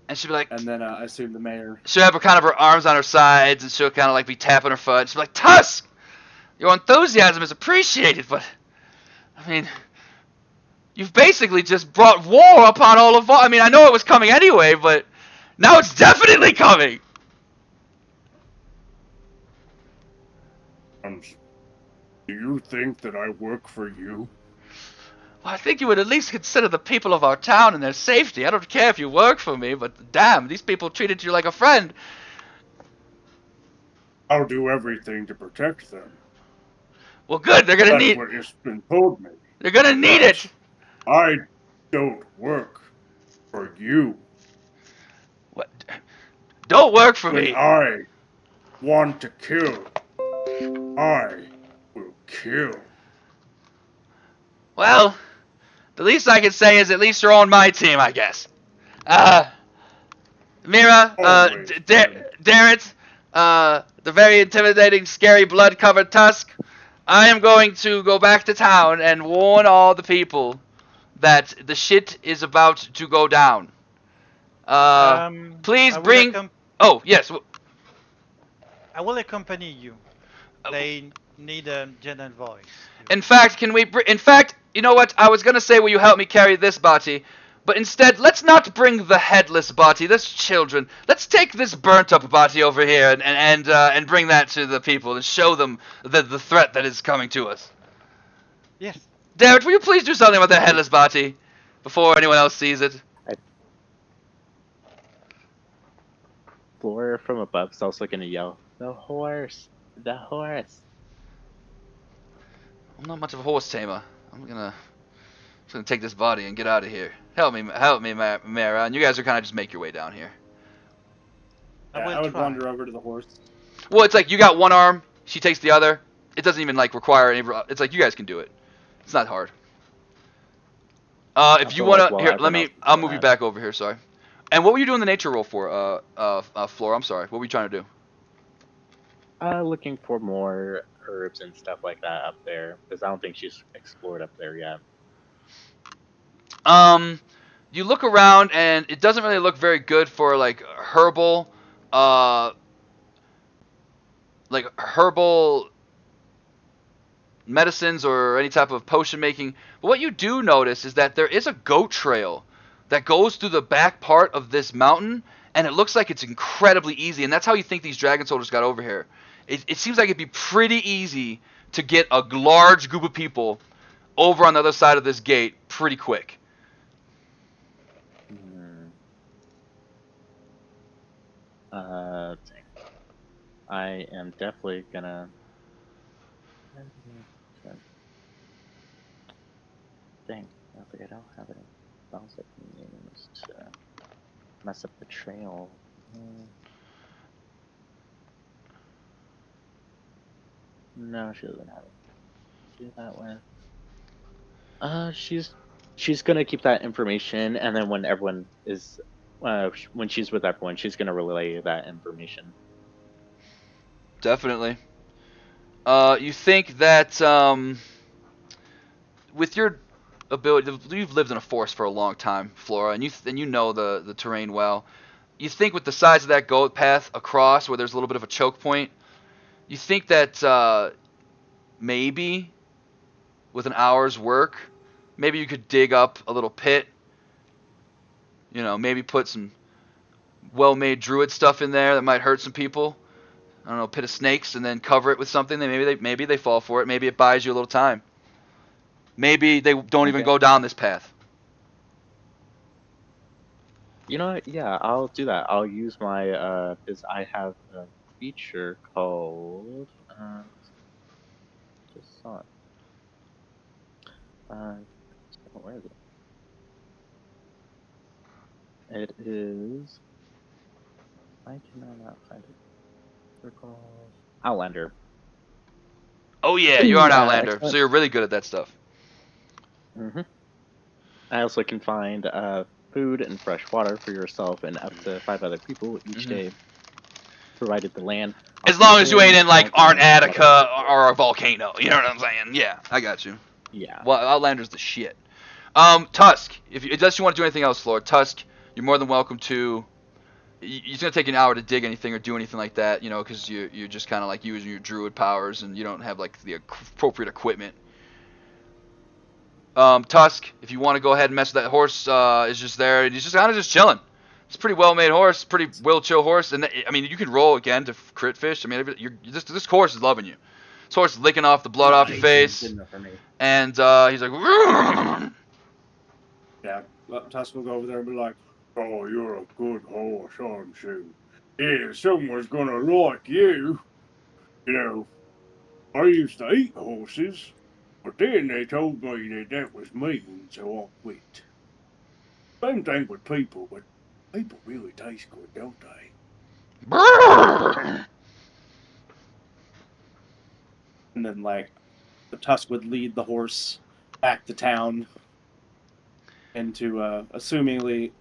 And she'd be like, and then I assume the mayor. she'll have her arms on her sides, and she'll kind of like be tapping her foot. She'll be like, Tusk, your enthusiasm is appreciated, but I mean, you've basically just brought war upon all of. I mean, I know it was coming anyway, but now it's definitely coming. Do you think that I work for you? Well, I think you would at least consider the people of our town and their safety. I don't care if you work for me, but damn, these people treated you like a friend. I'll do everything to protect them. Well, good. They're gonna That's need. what has been told me. They're gonna need it. I don't work for you. What? Don't work for When me. I want to kill, I will kill. Well, the least I can say is at least you're on my team, I guess. Mira, Always, Darrett, the very intimidating, scary, blood-covered Tusk, I am going to go back to town and warn all the people that the shit is about to go down. Please I will bring... Oh, yes. I will accompany you. They need a general voice. In fact, you know what? I was gonna say, will you help me carry this body? But instead, let's not bring the headless body. That's children. Let's take this burnt-up body over here and bring that to the people and show them the threat that is coming to us. Yes. Darrett, will you please do something about that headless body before anyone else sees it? Flora from above is also gonna yell, "The horse! The horse!" I'm not much of a horse tamer. I'm gonna take this body and get out of here. Help me, Mara. And you guys are kind of just make your way down here. Yeah, I would wander over to the horse. Well, it's like you got one arm, she takes the other. It doesn't even like require any. It's like you guys can do it. It's not hard. If you wanna, here, let me. I'll move you back over here. Sorry. And what were you doing the nature roll for, Flora? I'm sorry. What were you trying to do? Looking for more herbs and stuff like that up there, because I don't think she's explored up there yet. You look around and it doesn't really look very good for like herbal medicines or any type of potion making. But what you do notice is that there is a goat trail that goes through the back part of this mountain, and it looks like it's incredibly easy. And that's how you think these dragon soldiers got over here. It seems like it'd be pretty easy to get a large group of people over on the other side of this gate pretty quick. Dang. I am definitely gonna. Dang, I think I don't have any spells I can use to mess up the trail. No, she doesn't have it. Do that with. She's gonna keep that information, and then when everyone is, when she's with everyone, she's gonna relay that information. Definitely. You think that with your ability, you've lived in a forest for a long time, Flora, and you know the terrain well. You think with the size of that goat path across, where there's a little bit of a choke point, you think that maybe with an hour's work, maybe you could dig up a little pit. You know, maybe put some well-made druid stuff in there that might hurt some people. I don't know, pit of snakes, and then cover it with something. Maybe they fall for it. Maybe it buys you a little time. Maybe they don't even go down this path. You know what? Yeah, I'll do that. I'll use my because I have a feature called just saw it. Where is it? It is. I cannot find it. Circle. Outlander. Oh yeah, you're an Outlander, Excellent. so you're really good at that stuff. I also can find food and fresh water for yourself and up to 5 other people each day, provided the land. As long as you ain't in like Antarctica or a volcano, you know what I'm saying? Yeah, I got you. Yeah. Well, Outlander's the shit. Tusk, if you, unless you want to do anything else, Flora, Tusk, you're more than welcome to. It's gonna take an hour to dig anything or do anything like that, you know, because you're just kind of like using your druid powers and you don't have like the appropriate equipment. Tusk, if you want to go ahead and mess with that horse, is just there and he's just kind of just chilling. It's a pretty well-made horse, pretty chill horse, and I mean you can roll again to crit fish. I mean this horse is loving you. This horse is licking off the blood off your face, and he's like. Yeah, Tusk will go over there and be like, Oh, you're a good horse, aren't you? Yeah, someone's gonna like you. You know, I used to eat horses, but then they told me that was mean, so I quit. Same thing with people, but people really taste good, don't they? and then like the Tusk would lead the horse back to town into assumingly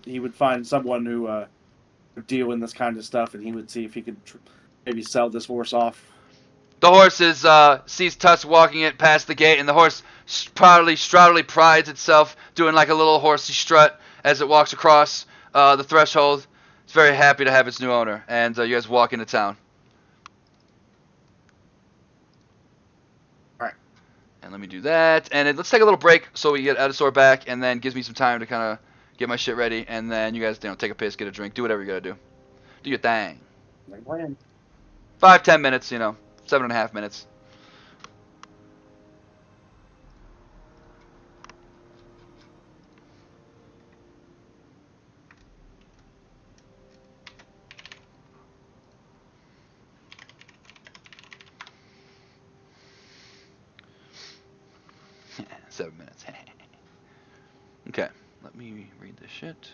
he would find someone who would deal in this kind of stuff, and he would see if he could maybe sell this horse off. The horse sees Tusk walking it past the gate, and the horse proudly prides itself, doing like a little horsey strut as it walks across the threshold. It's very happy to have its new owner, and you guys walk into town. All right. And let me do that, and let's take a little break so we get Edisor back, and then gives me some time to kind of get my shit ready, and then you guys, take a piss, get a drink, do whatever you gotta do. Do your thing. Like plan. 5-10 minutes, 7.5 minutes. 7 minutes. Okay, let me read this shit.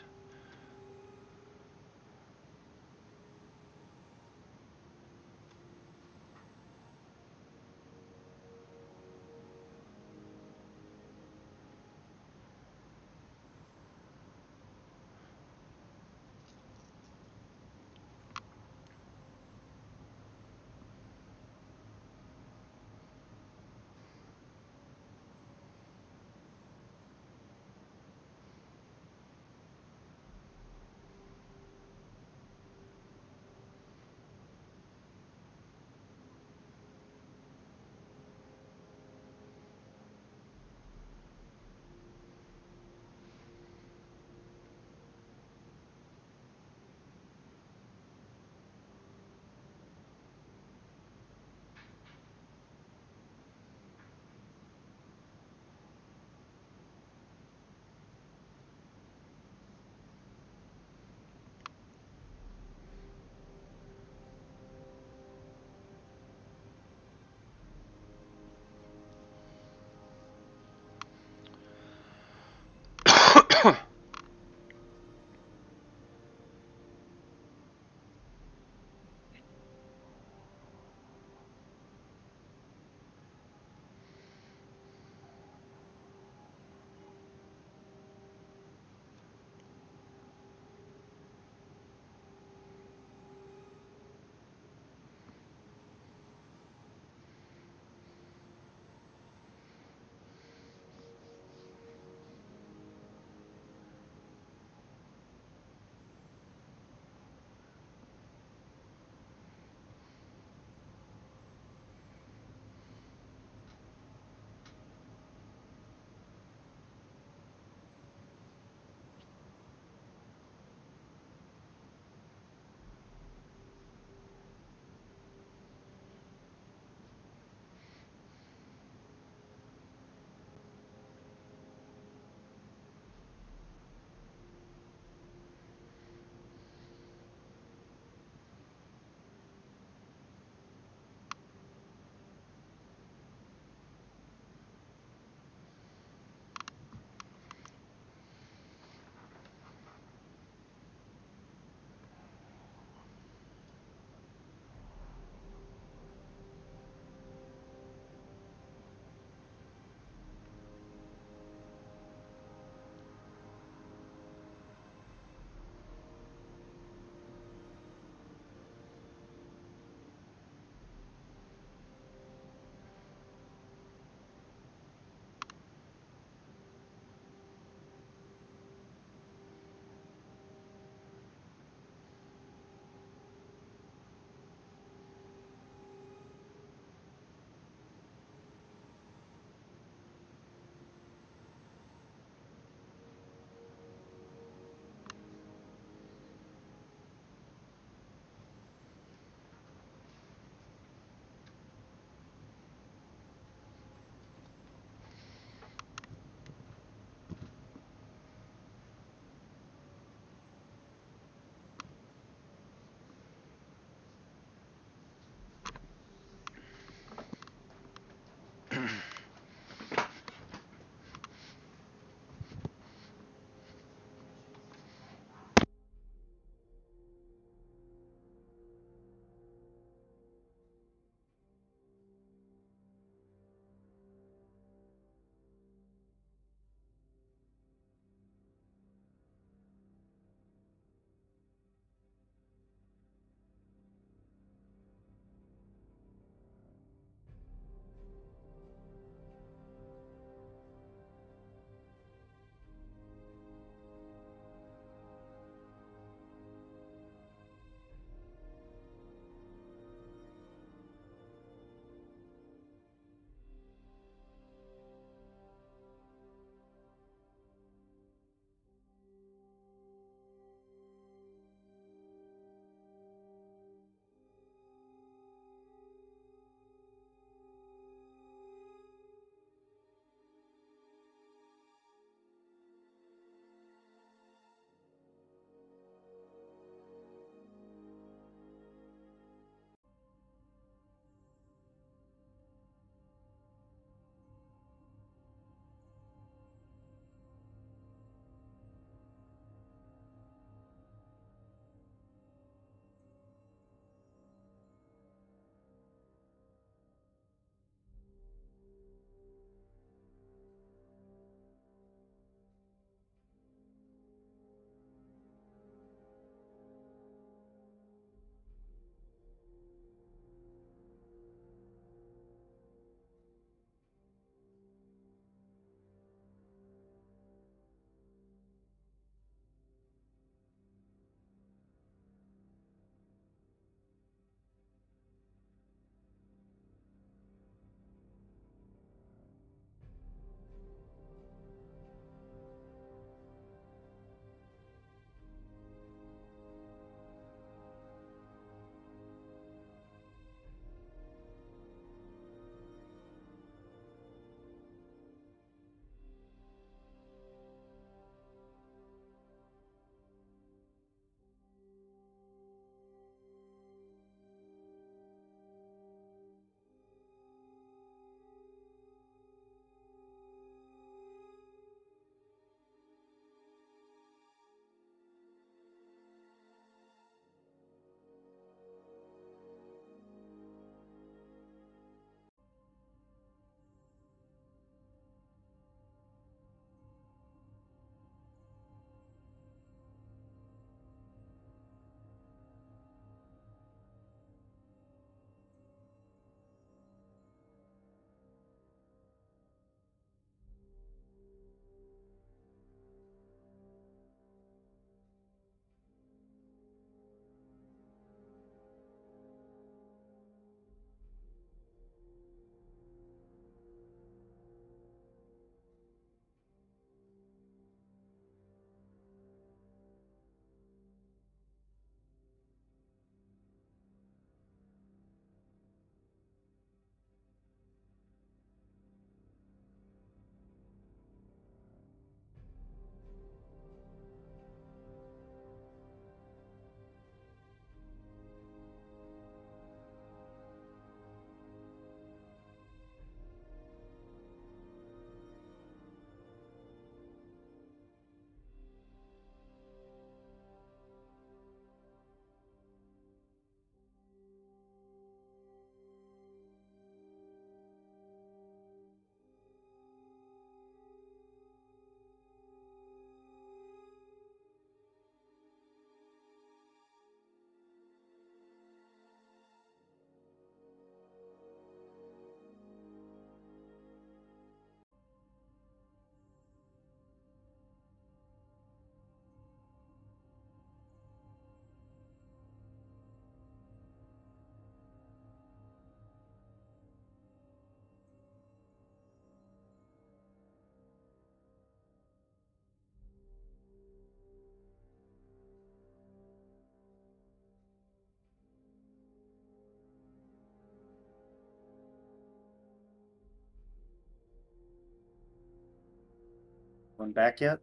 anyone back yet?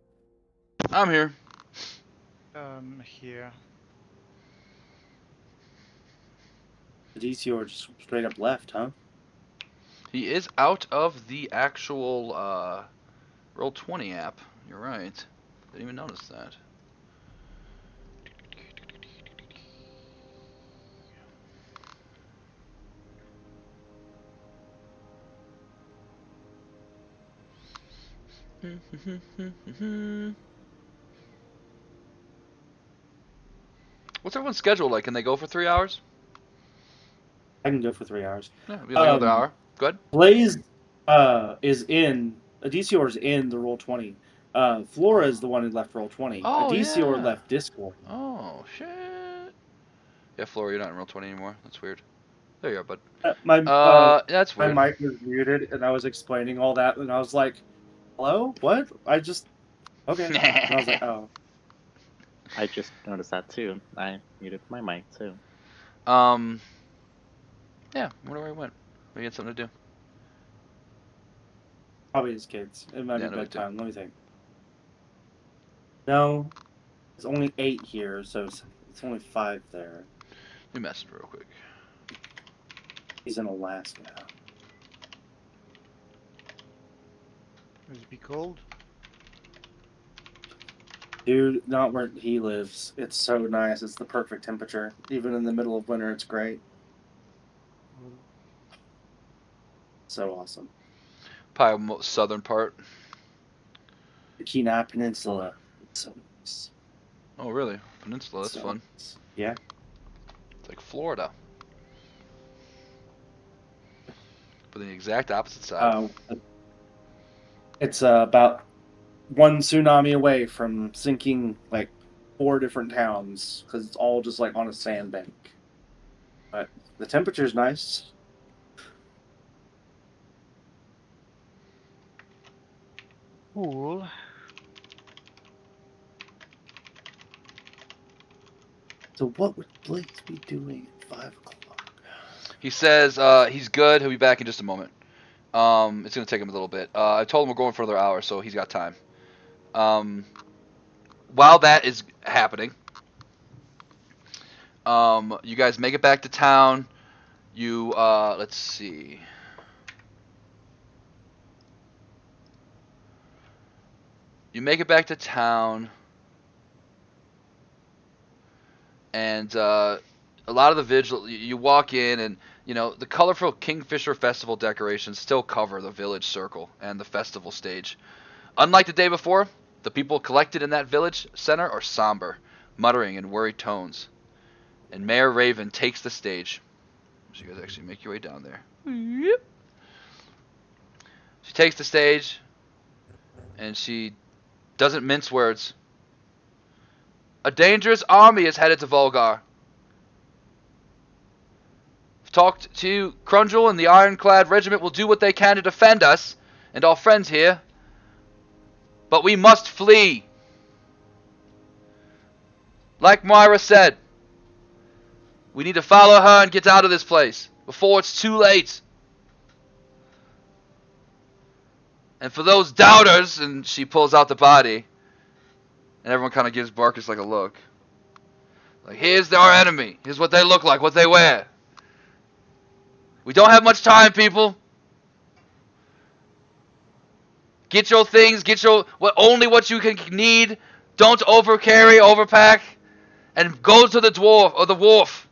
I'm here. Here. The DCO just straight up left, huh? He is out of the actual Roll20 app. You're right. Didn't even notice that. What's everyone's schedule like? Can they go for 3 hours? I can go for 3 hours. Yeah, we have another hour. Go ahead. Blaze is in. A DCO is in the Roll20. Flora is the one who left Roll20. Oh, a DCO yeah. left Discord. Oh, shit. Yeah, Flora, you're not in Roll20 anymore. That's weird. There you are, bud. My That's my weird. mic was muted, and I was explaining all that, and I was like, "Hello, what?" I just okay. And I was like, "Oh, I just noticed that too. I muted my mic too. Yeah, I wonder where he went. Maybe he had something to do. probably his kids. It might Yeah, be no big deal. bedtime. Let me think. No, it's only 8 here, so it's only 5 there. Let me message real quick. He's in Alaska now. Will it be cold? Dude, not where he lives. It's so nice. It's the perfect temperature. Even in the middle of winter, it's great. So awesome. Probably most southern part. The Kenai Peninsula. It's so nice. Oh, really? Peninsula, that's So fun. nice. Yeah. It's like Florida. But the exact opposite side. It's about one tsunami away from sinking like 4 different towns because it's all just like on a sandbank. But the temperature's nice. Cool. So what would Blaze be doing at 5 o'clock? He says he's good. He'll be back in just a moment. It's going to take him a little bit. I told him we're going for another hour, so he's got time. While that is happening, you guys make it back to town. You, let's see. You make it back to town. And a lot of the vigil, you walk in and, you know, the colorful Kingfisher Festival decorations still cover the village circle and the festival stage. Unlike the day before, the people collected in that village center are somber, muttering in worried tones. And Mayor Raven takes the stage. So you guys actually make your way down there. Yep. She takes the stage, and she doesn't mince words. A dangerous army is headed to Volgar. I've talked to Crundle, and the Ironclad Regiment will do what they can to defend us and our friends here. But we must flee. Like Moira said, we need to follow her and get out of this place before it's too late. And for those doubters, and she pulls out the body, and everyone kind of gives Barkus like a look. Like, here's our enemy. Here's what they look like, what they wear. We don't have much time, people. Get your things, only what you can need. Don't overcarry, overpack. And go to the dwarf, or the wharf.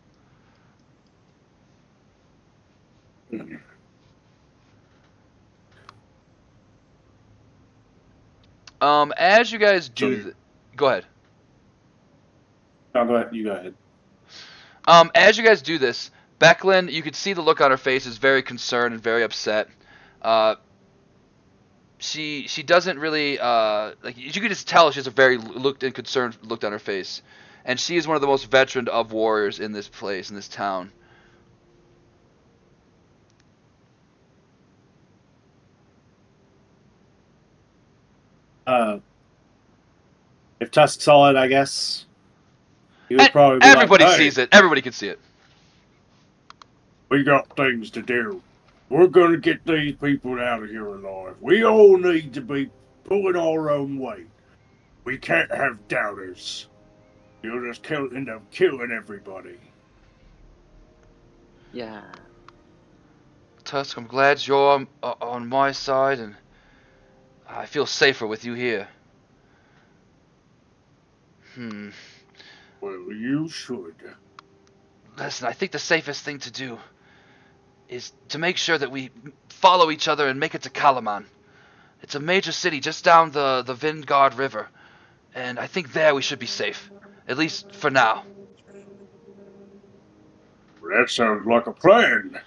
As you guys do... Go ahead. No, go ahead. You go ahead. As you guys do this, Becklin, you can see the look on her face is very concerned and very upset. She doesn't really like, you can just tell she has a very concerned look on her face, and she is one of the most veteran of warriors in this place, in this town. If Tusk saw it, I guess he would probably be Everybody like, "Hey, sees it. Everybody can see it. We got things to do. We're gonna get these people out of here alive. We all need to be pulling our own weight. We can't have doubters. You'll just end up killing everybody. Yeah. Tusk, I'm glad you're on my side, and I feel safer with you here. Well, you should. Listen, I think the safest thing to do is to make sure that we follow each other and make it to Kalaman. It's a major city just down the Vingard River, and I think there we should be safe, at least for now. Well, that sounds like a plan.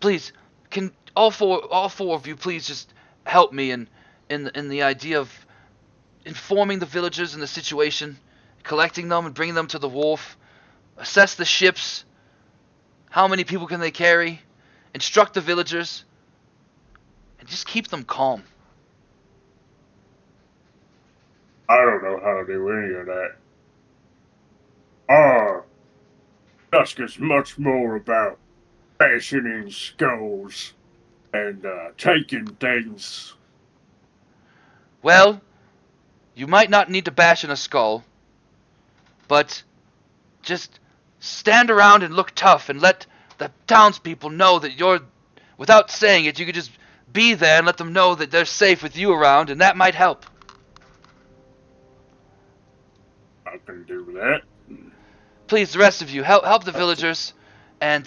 Please, can all four of you please just help me in the idea of informing the villagers in the situation, collecting them and bringing them to the wharf, assess the ships, how many people can they carry, instruct the villagers, and just keep them calm. I don't know how to do any of that. Dusk is much more about fashioning skulls and taking things. Well, you might not need to bash in a skull, but just stand around and look tough and let the townspeople know that you're, without saying it, you could just be there and let them know that they're safe with you around, and that might help. I can do that. Please, the rest of you, help the villagers, and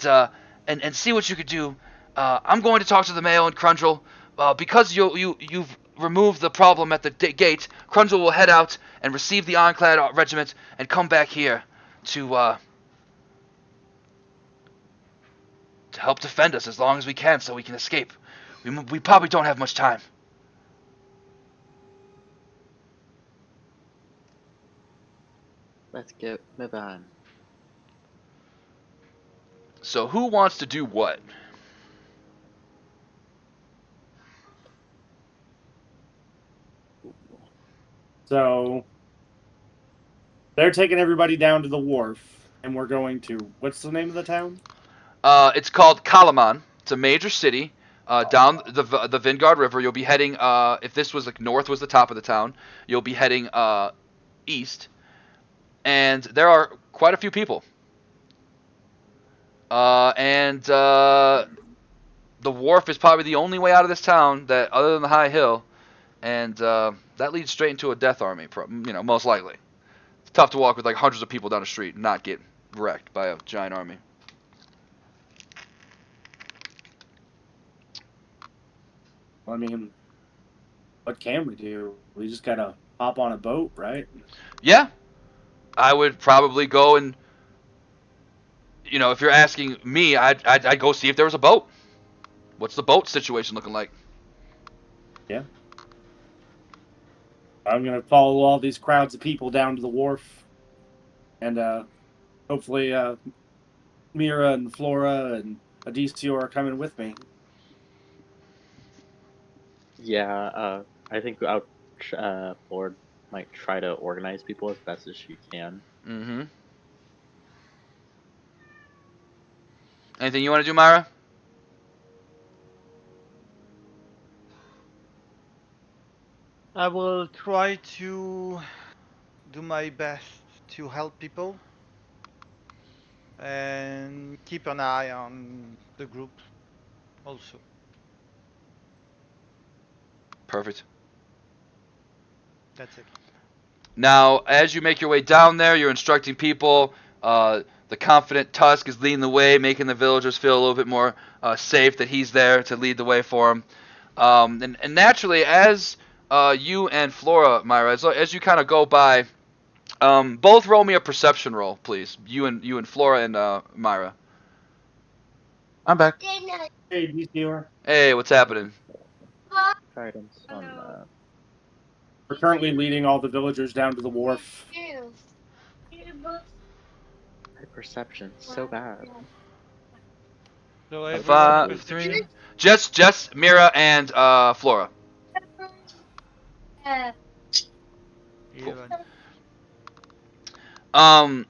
see what you could do. I'm going to talk to the Mayo and Crundle. Because you've removed the problem at the gate, Crundle will head out and receive the Ironclad regiment and come back here to help defend us as long as we can, so we can escape. We probably don't have much time. Let's get move on. So who wants to do what? So they're taking everybody down to the wharf, and we're going to. What's the name of the town? It's called Kalaman. It's a major city down the Vingard River. You'll be heading. If this was like north was the top of the town, you'll be heading east, and there are quite a few people. The wharf is probably the only way out of this town that, other than the high hill, and that leads straight into a death army. Most likely. It's tough to walk with like hundreds of people down the street and not get wrecked by a giant army. I mean, what can we do? We just gotta hop on a boat, right? Yeah, I would probably go and, if you're asking me, I'd go see if there was a boat. What's the boat situation looking like? Yeah. I'm gonna follow all these crowds of people down to the wharf, and hopefully Mira and Flora and Adicio are coming with me. Yeah, I think Ford might try to organize people as best as she can. Mm-hmm. Anything you want to do, Myra? I will try to do my best to help people and keep an eye on the group also. Perfect. That's it. Now, as you make your way down there, you're instructing people. The confident Tusk is leading the way, making the villagers feel a little bit more safe that he's there to lead the way for them. And naturally, as you and Flora, Myra, as you kind of go by, both roll me a perception roll, please. You and Flora and Myra. I'm back. Hey, Adicio. Hey, what's happening? Guidance on that. We're currently leading all the villagers down to the wharf. My perception's so bad. So everyone Five, with three. me? Just Mira and Flora. 11.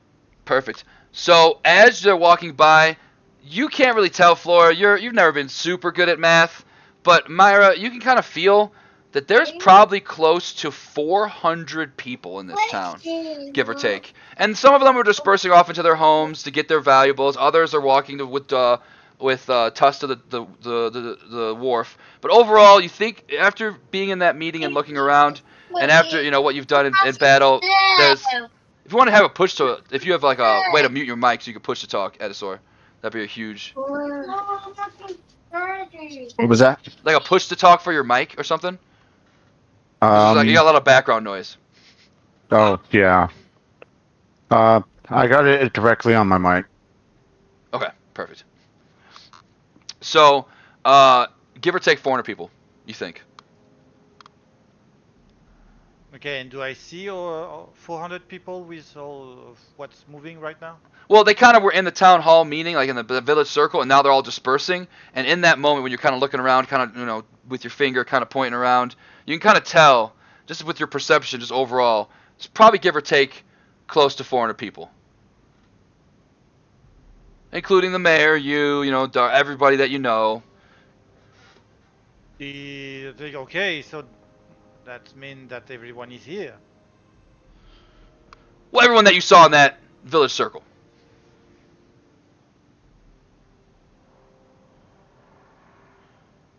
Perfect. So as they're walking by, you can't really tell, Flora. You've never been super good at math, but Myra, you can kind of feel that there's probably close to 400 people in this town, give or take. And some of them are dispersing off into their homes to get their valuables. Others are walking with Tusk to the wharf. But overall, you think after being in that meeting and looking around, and after what you've done in battle, there's if you want to have a push to if you have like a way to mute your mic so you can push to talk, Edisor, that'd be a huge What was that? like a push to talk for your mic or something. It's like you got a lot of background noise. Oh yeah. I got it directly on my mic. Okay, perfect. So, give or take 400 people, you think? Okay, and do I see 400 people with all of what's moving right now? Well, they kind of were in the town hall meeting, like in the village circle, and now they're all dispersing. And in that moment, when you're kind of looking around, kind of with your finger, kind of pointing around, you can kind of tell, just with your perception, just overall, it's probably give or take close to 400 people, including the mayor, everybody that you know. Okay, so that means that everyone is here. Well, everyone that you saw in that village circle.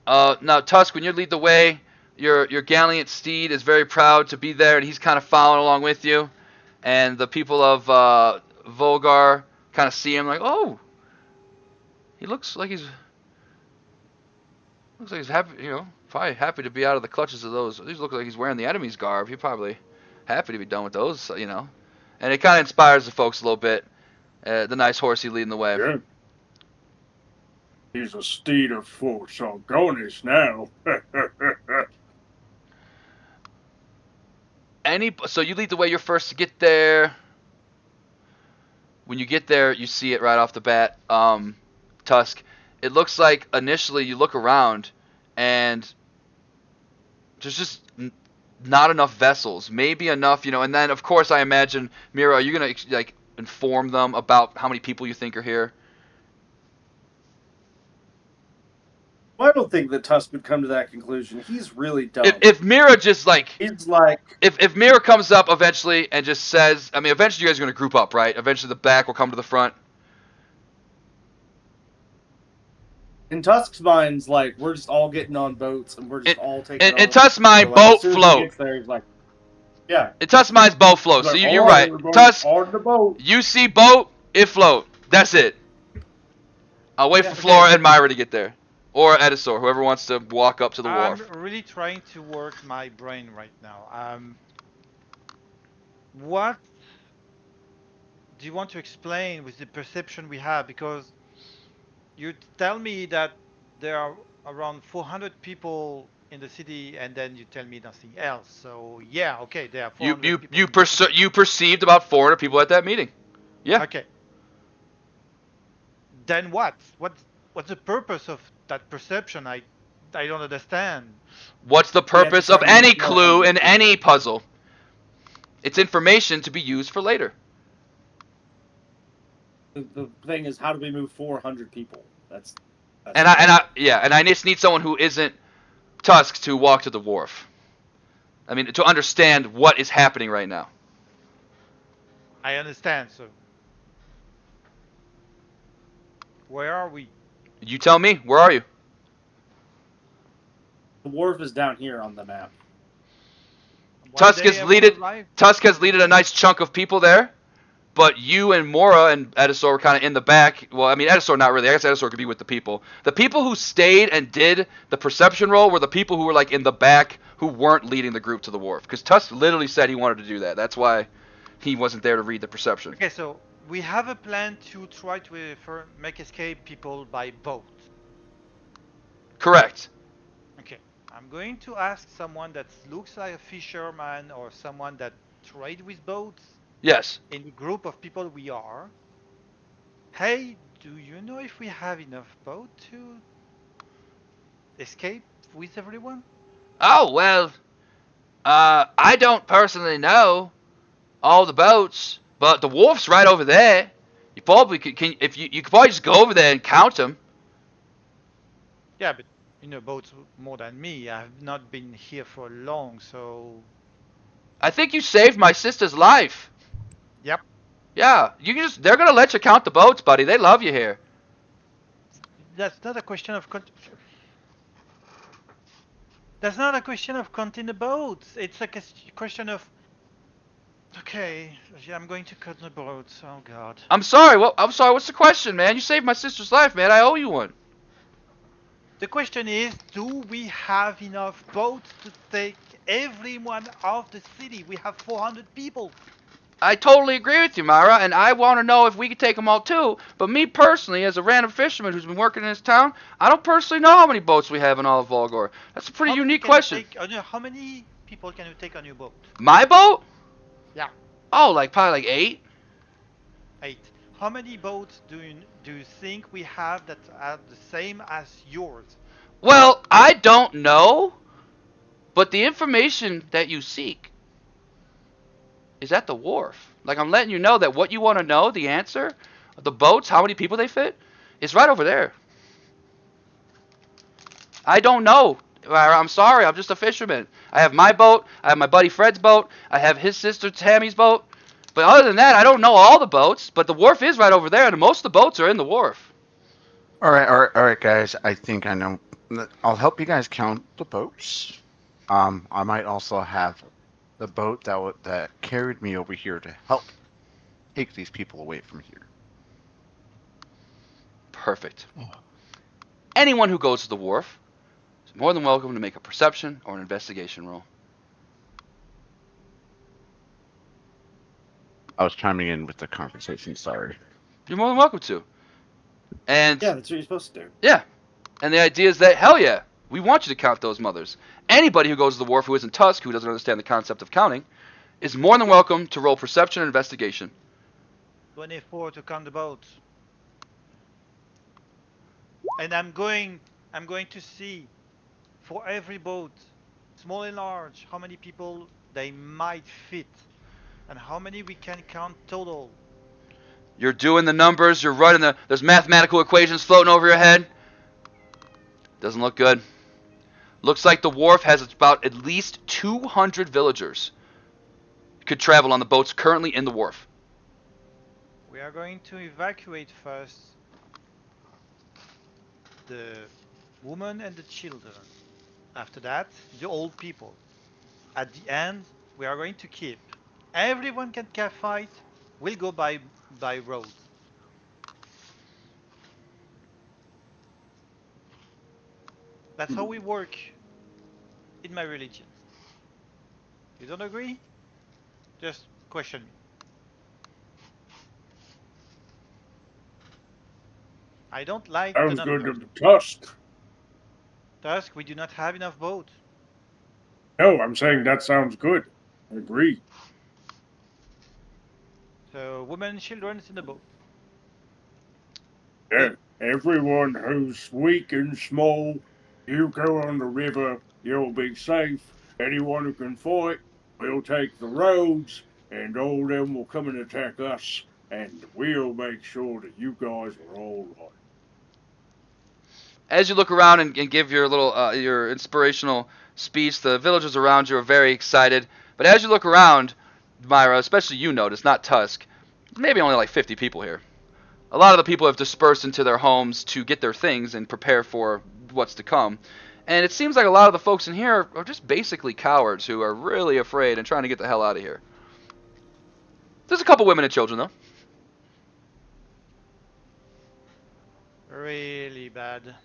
Now, Tusk, when you lead the way, your gallant steed is very proud to be there, and he's kind of following along with you. And the people of Volgar kind of see him like, oh, he looks like he's happy, probably happy to be out of the clutches of those. He looks like he's wearing the enemy's garb. He's probably happy to be done with those, And it kind of inspires the folks a little bit. The nice horsey leading the way. Yeah. He's a steed of full Sargonis now. So you lead the way. You're first to get there. When you get there, you see it right off the bat. Tusk. It looks like initially you look around, and there's just not enough vessels. Maybe enough, And then of course I imagine, Mira, are you gonna inform them about how many people you think are here? Well, I don't think that Tusk would come to that conclusion. He's really dumb. If Mira just he's like, if Mira comes up eventually and just says, eventually you guys are gonna group up, right? Eventually the back will come to the front. in Tusk's mind's like, we're just all getting on boats and we're just all taking. In Tusk's mind, boat float. Gets there, he's like, yeah. In Tusk's mind's boat float. So you're right. Tusk, on the boat. You see boat, it float. That's it. I'll wait for Flora and Myra to get there. Or Edisor, whoever wants to walk up to the wharf. I'm really trying to work my brain right now. What do you want to explain with the perception we have? Because you tell me that there are around 400 people in the city, and then you tell me nothing else. So yeah, okay, there are 400 people. You perceived about 400 people at that meeting. Yeah. Okay. Then what? What's the purpose of that perception? I don't understand. What's the purpose of any clue in any puzzle? It's information to be used for later. The thing is, how do we move 400 people? That's and I just need someone who isn't Tusk to walk to the wharf. To understand what is happening right now. I understand. So where are we? You tell me. Where are you? The wharf is down here on the map. Tusk has leaded a nice chunk of people there, but you and Mora and Edisor were kind of in the back. Well, Edisor not really. I guess Edisor could be with the people. The people who stayed and did the perception roll were the people who were in the back who weren't leading the group to the wharf. Because Tusk literally said he wanted to do that. That's why he wasn't there to read the perception. Okay, so we have a plan to try to make escape people by boat. Correct. Okay, I'm going to ask someone that looks like a fisherman or someone that trade with boats. Yes. In the group of people we are. Hey, do you know if we have enough boat to escape with everyone? Oh, well, I don't personally know all the boats, but the wharf's right over there. You probably could probably just go over there and count them. Yeah, but boats more than me. I've not been here for long, so I think you saved my sister's life. yep. Yeah, they're gonna let you count the boats, buddy. They love you here. That's not a question of that's not a question of counting the boats. It's a question of okay. Yeah, I'm going to count the boats. Oh God. I'm sorry. I'm sorry. What's the question, man? You saved my sister's life, man. I owe you one. The question is, do we have enough boats to take everyone off the city? We have 400 people. I totally agree with you, Myra, and I want to know if we could take them all too. But me personally, as a random fisherman who's been working in this town, I don't personally know how many boats we have in all of Volgor. That's a pretty How many unique can you question. take on your, how many people can you take on your boat? My boat? Yeah, Oh, like probably like 8. 8. How many boats do you think we have that are the same as yours? Well, I don't know, but the information that you seek is at the wharf. Like I'm letting you know that what you want to know, the answer, the boats, how many people they fit, is right over there. I don't know. I'm sorry. I'm just a fisherman. I have my boat. I have my buddy Fred's boat. I have his sister Tammy's boat. But other than that, I don't know all the boats. But the wharf is right over there, and most of the boats are in the wharf. All right, guys. I think I know. I'll help you guys count the boats. I might also have the boat that carried me over here to help take these people away from here. Perfect. Anyone who goes to the wharf is more than welcome to make a perception or an investigation roll. I was chiming in with the conversation. Sorry. You're more than welcome to. And Yeah, that's what you're supposed to do. yeah, and the idea is that hell yeah, we want you to count those mothers. Anybody who goes to the wharf who isn't Tusk, who doesn't understand the concept of counting, is more than welcome to roll perception and investigation. 24 to count the boats. And I'm going to see for every boat, small and large, how many people they might fit and how many we can count total. You're doing the numbers, you're running there's mathematical equations floating over your head. Doesn't look good. Looks like the wharf has about at least 200 villagers could travel on the boats currently in the wharf. We are going to evacuate first the women and the children. After that, the old people. At the end, we are going to keep. Everyone can fight. We'll go by road. That's how we work in my religion. You don't agree? Just question me. I don't like the Sounds good numbers. to Tusk. Tusk, we do not have enough boats. No, I'm saying that sounds good. I agree. So women and children is in the boat. Yeah, everyone who's weak and small, you go on the river, you'll be safe. Anyone who can fight, we'll take the roads, and all them will come and attack us, and we'll make sure that you guys are all right. As you look around and give your little your inspirational speech, the villagers around you are very excited. But as you look around, Myra, especially you notice, not Tusk, maybe only like 50 people here. A lot of the people have dispersed into their homes to get their things and prepare for what's to come. And it seems like a lot of the folks in here are just basically cowards who are really afraid and trying to get the hell out of here. There's a couple women and children, though. Really bad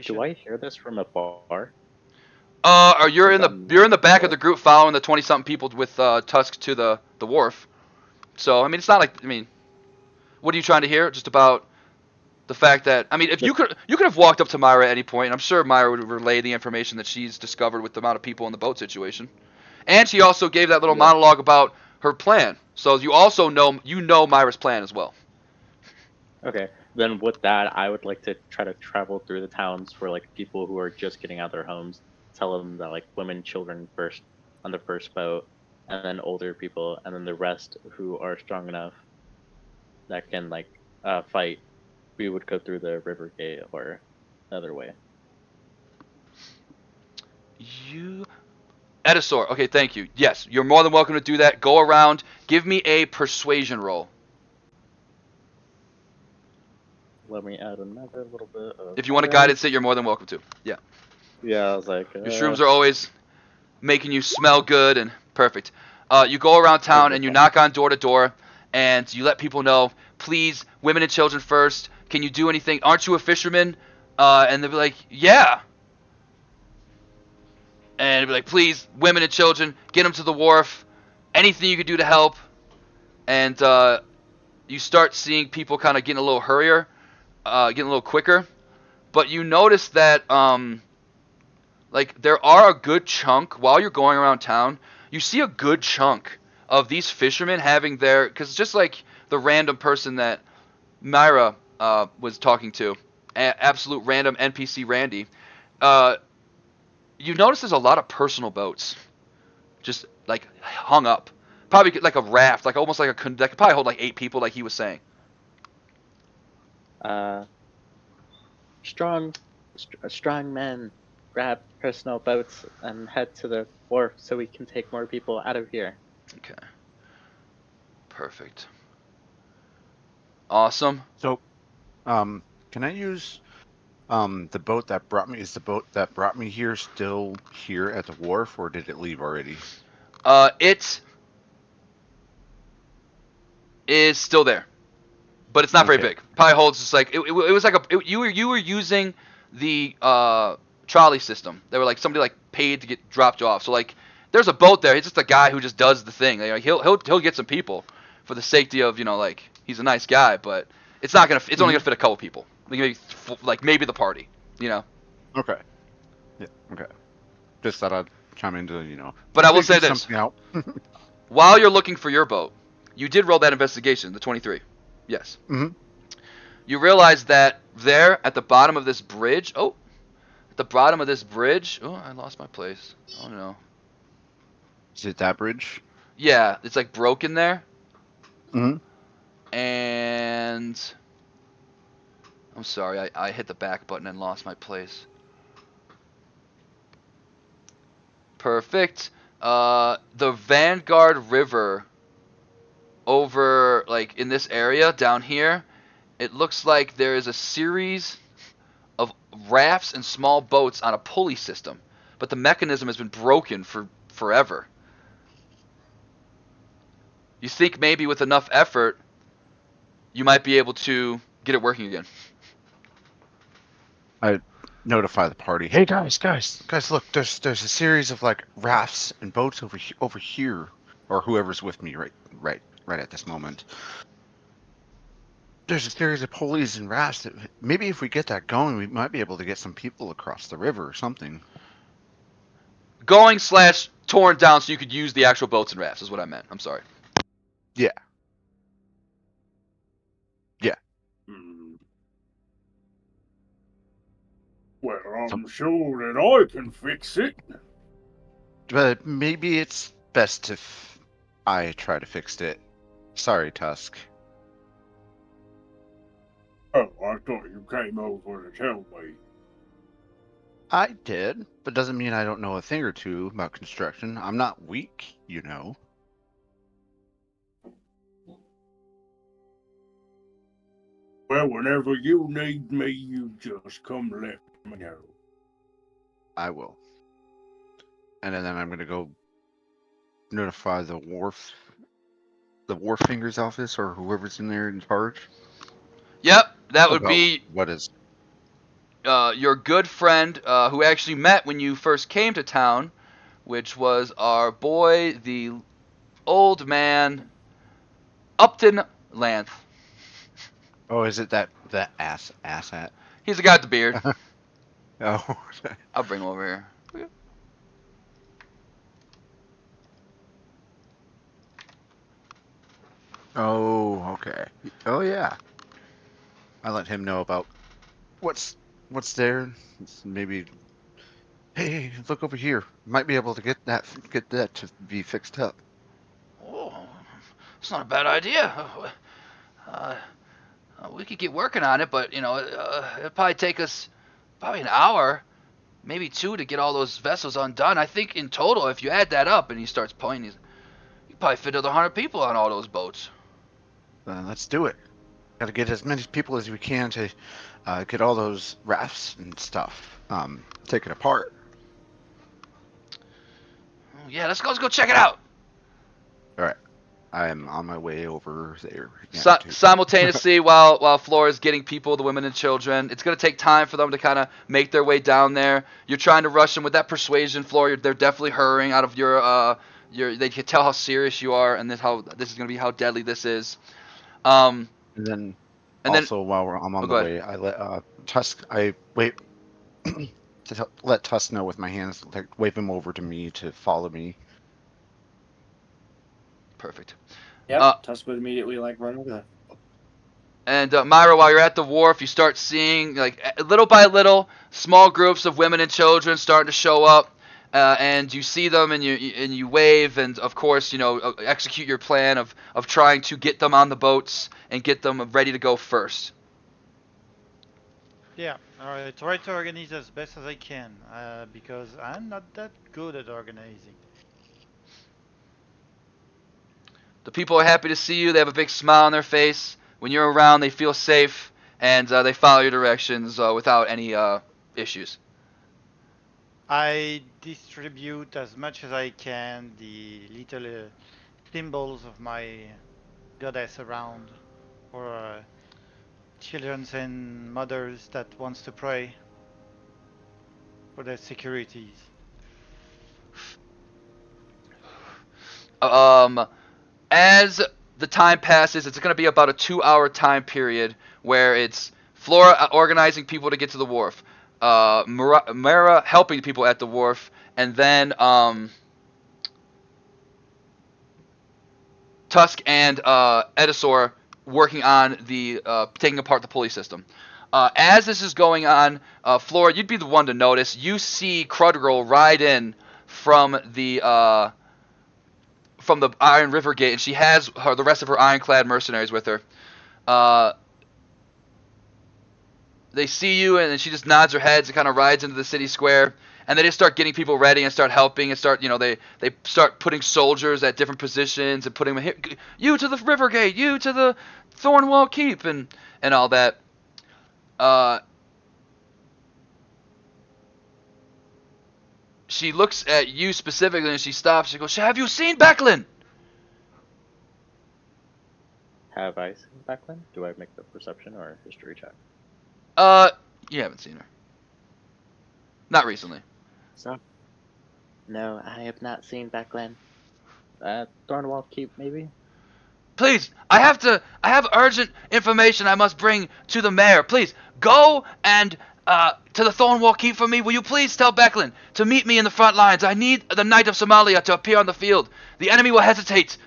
Do situation. I hear this from afar? You're in the back of the group following the 20-something people with Tusk to the wharf. So, I mean, it's not like, I mean, what are you trying to hear? Just about the fact that, I mean, if you could have walked up to Myra at any point, and I'm sure Myra would relay the information that she's discovered with the amount of people in the boat situation. And she also gave that little monologue about her plan. So you also know Myra's plan as well. Okay, then with that, I would like to try to travel through the towns for like people who are just getting out of their homes, tell them that like women, children first on the first boat, and then older people, and then the rest who are strong enough that can like fight. We would go through the river gate or the other way. You Edisor. Okay, thank you. Yes, you're more than welcome to do that. Go around. Give me a persuasion roll. – Let me add another little bit of If you want to orange. guidance it, you're more than welcome to. Yeah. Yeah, I was like, Your shrooms are always making you smell good and perfect. You go around town and you knock on door to door and you let people know, please, women and children first. Can you do anything? Aren't you a fisherman? And they'll be like, yeah. And they'll be like, please, women and children, get them to the wharf. Anything you can do to help. And you start seeing people kind of getting a little hurrier, getting a little quicker. But you notice that like there are a good chunk while you're going around town. You see a good chunk of these fishermen having their, because just like the random person that Myra was talking to, absolute random NPC Randy. You notice there's a lot of personal boats, just like hung up, probably like a raft, like almost like that could probably hold like 8 people, like he was saying. Strong men grab personal boats and head to the wharf so we can take more people out of here. Okay. Perfect. Awesome. So, can I use the boat that brought me? Is the boat that brought me here still here at the wharf, or did it leave already? It is still there, but it's not very Okay. big. Probably holds just like it was like you were using the trolley system. They were like somebody like paid to get dropped off. So like there's a boat there. He's just a guy who just does the thing. Like, he'll get some people for the safety of, like he's a nice guy, but it's not gonna. It's only gonna fit a couple people. Maybe the party. Okay. Yeah. Okay. Just thought I'd chime into But I will say figure this: something out. while you're looking for your boat, you did roll that investigation, the 23. Yes. Mhm. You realize that there at the bottom of this bridge. Oh, at the bottom of this bridge. Oh, I lost my place. Oh no. Is it that bridge? Yeah, it's like broken there. Mhm. And I'm sorry, I hit the back button and lost my place. Perfect. The Vanguard River over, like, in this area down here, it looks like there is a series of rafts and small boats on a pulley system, but the mechanism has been broken for forever. You think maybe with enough effort, you might be able to get it working again. I notify the party. Hey guys, look! There's a series of like rafts and boats over here, or whoever's with me right at this moment. There's a series of pulleys and rafts that maybe if we get that going, we might be able to get some people across the river or something. Going / torn down so you could use the actual boats and rafts is what I meant. I'm sorry. Yeah. Hmm. Well, I'm sure that I can fix it. But maybe it's best if I try to fix it. Sorry, Tusk. Oh, I thought you came over to tell me. I did, but doesn't mean I don't know a thing or two about construction. I'm not weak, Well, whenever you need me, you just come let me know. I will. And then I'm gonna go notify the wharf finger's office or whoever's in there in charge. Yep, that would about be what is. your good friend who actually met when you first came to town, which was our boy, the old man, Upton Lance. Oh, is it that ass hat? He's the guy with the beard. Oh. I'll bring him over here. Oh, okay. Oh yeah. I let him know about what's there. Maybe. Hey, look over here. Might be able to get that to be fixed up. Oh, it's not a bad idea. Uh, we could get working on it, but it'd probably take us probably an hour, maybe 2 to get all those vessels undone. I think in total, if you add that up, and he starts pointing, you probably fit another 100 people on all those boats. Then let's do it. Got to get as many people as we can to get all those rafts and stuff taken apart. Oh, yeah, let's go check it out. All right, I'm on my way over there. Simultaneously, while Flora's getting people, the women and children, it's going to take time for them to kind of make their way down there. You're trying to rush them with that persuasion, Flora. They're definitely hurrying out of your. They can tell how serious you are, and how this is going to be how deadly this is. And then And while I'm on Oh, the go ahead. way, I let Tusk. I wait to let Tusk know with my hands, like wave him over to me to follow me. Perfect. Yep. Tusk would immediately like run over there. And Myra, while you're at the wharf, you start seeing, like, little by little, small groups of women and children starting to show up, and you see them, and you wave, and of course, execute your plan of trying to get them on the boats and get them ready to go first. Yeah, I try to organize as best as I can, because I'm not that good at organizing. The people are happy to see you. They have a big smile on their face. When you're around, they feel safe, and they follow your directions without any issues. I distribute as much as I can the little symbols of my goddess around for children and mothers that wants to pray for their securities. As the time passes, it's going to be about a 2-hour time period where it's Flora organizing people to get to the wharf, Mara helping people at the wharf, and then Tusk and Edisor working on the taking apart the pulley system. As this is going on, Flora, you'd be the one to notice. You see Crudgirl ride in from the Iron River Gate, and she has the rest of her ironclad mercenaries with her. They see you, and then she just nods her head and kind of rides into the city square, and they just start getting people ready and start helping and start, they start putting soldiers at different positions and putting them here, you to the River Gate, you to the Thornwall Keep, and all that. She looks at you specifically, and she stops. She goes, "Have you seen Becklin?" Have I seen Becklin? Do I make the perception or history check? You haven't seen her. Not recently. So, no, I have not seen Becklin. Thornwall Keep, maybe? Please, I have urgent information I must bring to the mayor. Please, go and, to the Thornwall Keep for me. Will you please tell Becklin to meet me in the front lines? I need the Knight of Somalia to appear on the field. The enemy will hesitate.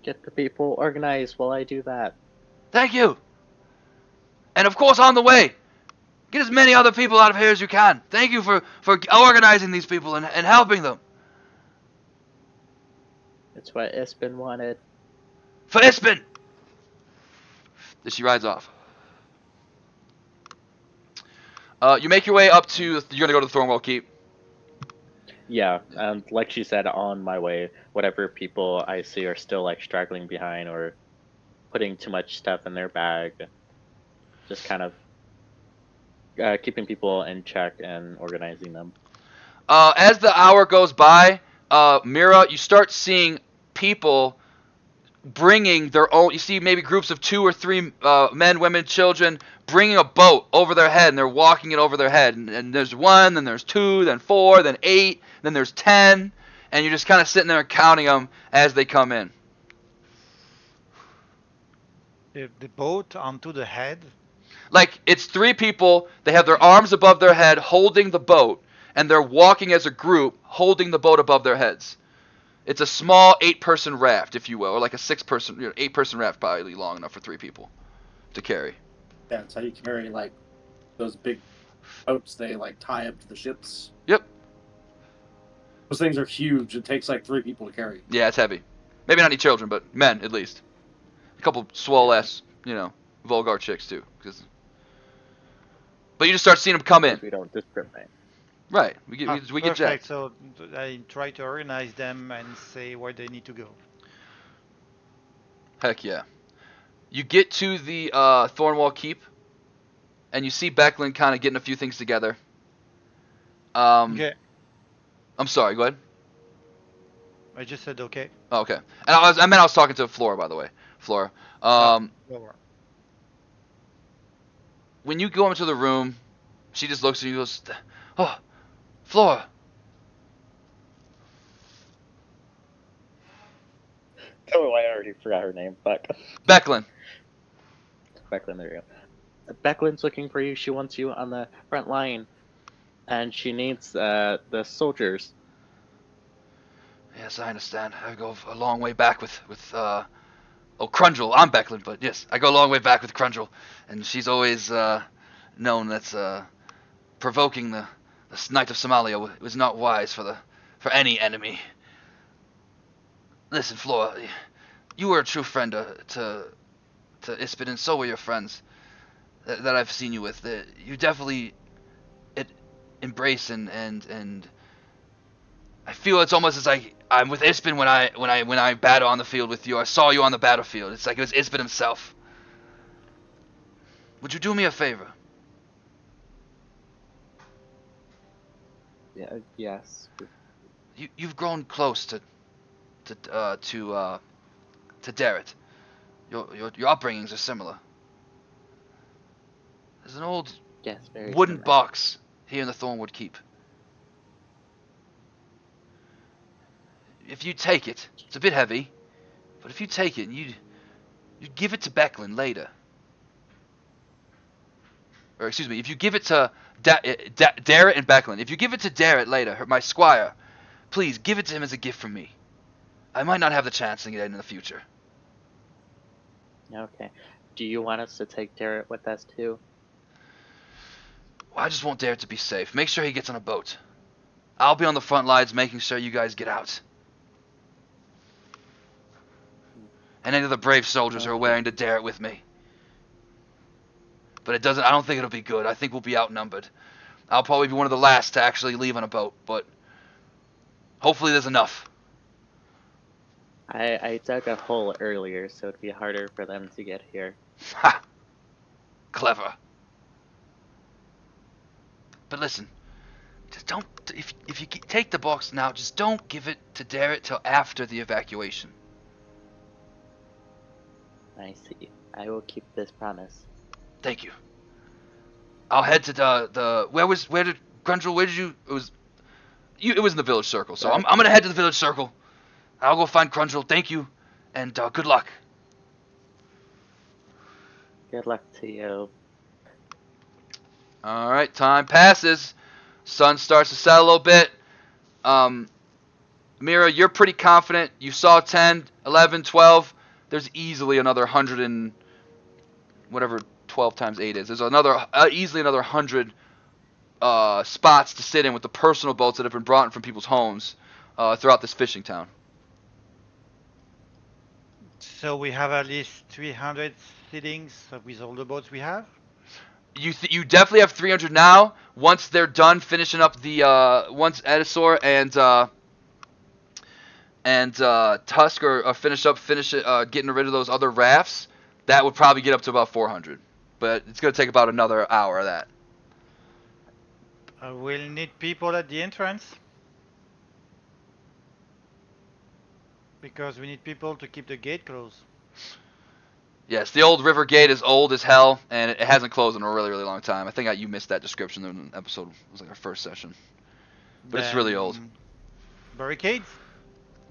Get the people organized while I do that. Thank you. And of course, on the way, get as many other people out of here as you can. Thank you for organizing these people and helping them. It's what Ispin wanted. For Ispin! Then she rides off. You make your way up to... You're going to go to the Thornwall Keep. Yeah, and like she said, on my way, whatever people I see are still like straggling behind or putting too much stuff in their bag, just kind of keeping people in check and organizing them. As the hour goes by, Mira, you start seeing people bringing their own. You see maybe groups of 2 or 3 men, women, children bringing a boat over their head, and they're walking it over their head. And there's 1, then there's 2, then 4, then 8, then there's 10, and you're just kind of sitting there and counting them as they come in. The boat onto the head. Like, it's 3 people. They have their arms above their head holding the boat, and they're walking as a group holding the boat above their heads. It's a small 8-person raft, if you will, or like a 6-person, 8-person raft, probably long enough for 3 people to carry. Yeah, that's how you carry, like, those big boats they, like, tie up to the ships. Yep. Those things are huge. It takes, like, 3 people to carry. Yeah, it's heavy. Maybe not any children, but men, at least. A couple swole-ass, Volgar chicks, too. But you just start seeing them come in. We don't discriminate. Right. We get Perfect. jacked. So I try to organize them and say where they need to go. Heck yeah. You get to the Thornwall Keep, and you see Becklin kind of getting a few things together. Okay. I'm sorry. Go ahead. I just said okay. Oh, okay. And I was talking to Flora, by the way. Flora. Over. When you go into the room, she just looks at you and goes, "Oh, Flora." Oh, I already forgot her name. Fuck. Becklin. Becklin, there you go. Becklin's looking for you. She wants you on the front line, and she needs the soldiers. Yes, I understand. I go a long way back with Crundle. I'm Becklin, but yes, I go a long way back with Crundle, and she's always known that's provoking the Knight of Somalia was not wise for any enemy. Listen, Flora, you were a true friend to Ispin, and so were your friends that I've seen you with. You definitely embrace and I feel it's almost as like I'm with Ispin when I battle on the field with you. I saw you on the battlefield. It's like it was Ispin himself. Would you do me a favor? Yeah. Yes. You've grown close to Darrett. Your upbringings are similar. There's an old Yes. Very wooden similar. box here in the Thornwood Keep. If you take it, it's a bit heavy, but if you take it and you'd give it to Becklin later, or excuse me, if you give it to Darrett and Becklin, if you give it to Darrett later, my squire, please give it to him as a gift from me. I might not have the chance to get it in the future. Okay. Do you want us to take Darrett with us too? I just want Darrett to be safe. Make sure he gets on a boat. I'll be on the front lines making sure you guys get out. And any of the brave soldiers are wearing to Darrett with me. But I don't think it'll be good. I think we'll be outnumbered. I'll probably be one of the last to actually leave on a boat, but hopefully there's enough. I dug a hole earlier, so it'd be harder for them to get here. Ha! Clever. But listen, just don't. If you take the box now, just don't give it to Darrett till after the evacuation. I see. I will keep this promise. Thank you. I'll head to the where did Grungel? Where did you? It was in the village circle. So I'm gonna head to the village circle. I'll go find Crundle. Thank you, and good luck. Good luck to you. All right, time passes. Sun starts to set a little bit. Mira, you're pretty confident. You saw 10, 11, 12. There's easily another 100 and whatever 12 times 8 is. There's easily another 100 spots to sit in with the personal boats that have been brought in from people's homes throughout this fishing town. So we have at least 300 sittings with all the boats we have. You definitely have 300 now. Once they're done finishing up once Edisor and Tusk are getting rid of those other rafts, that would probably get up to about 400. But it's going to take about another hour of that. We'll need people at the entrance. Because we need people to keep the gate closed. Yes, the old river gate is old as hell, and it hasn't closed in a really, really long time. I think you missed that description in an episode. It was like our first session. But it's really old. Barricades?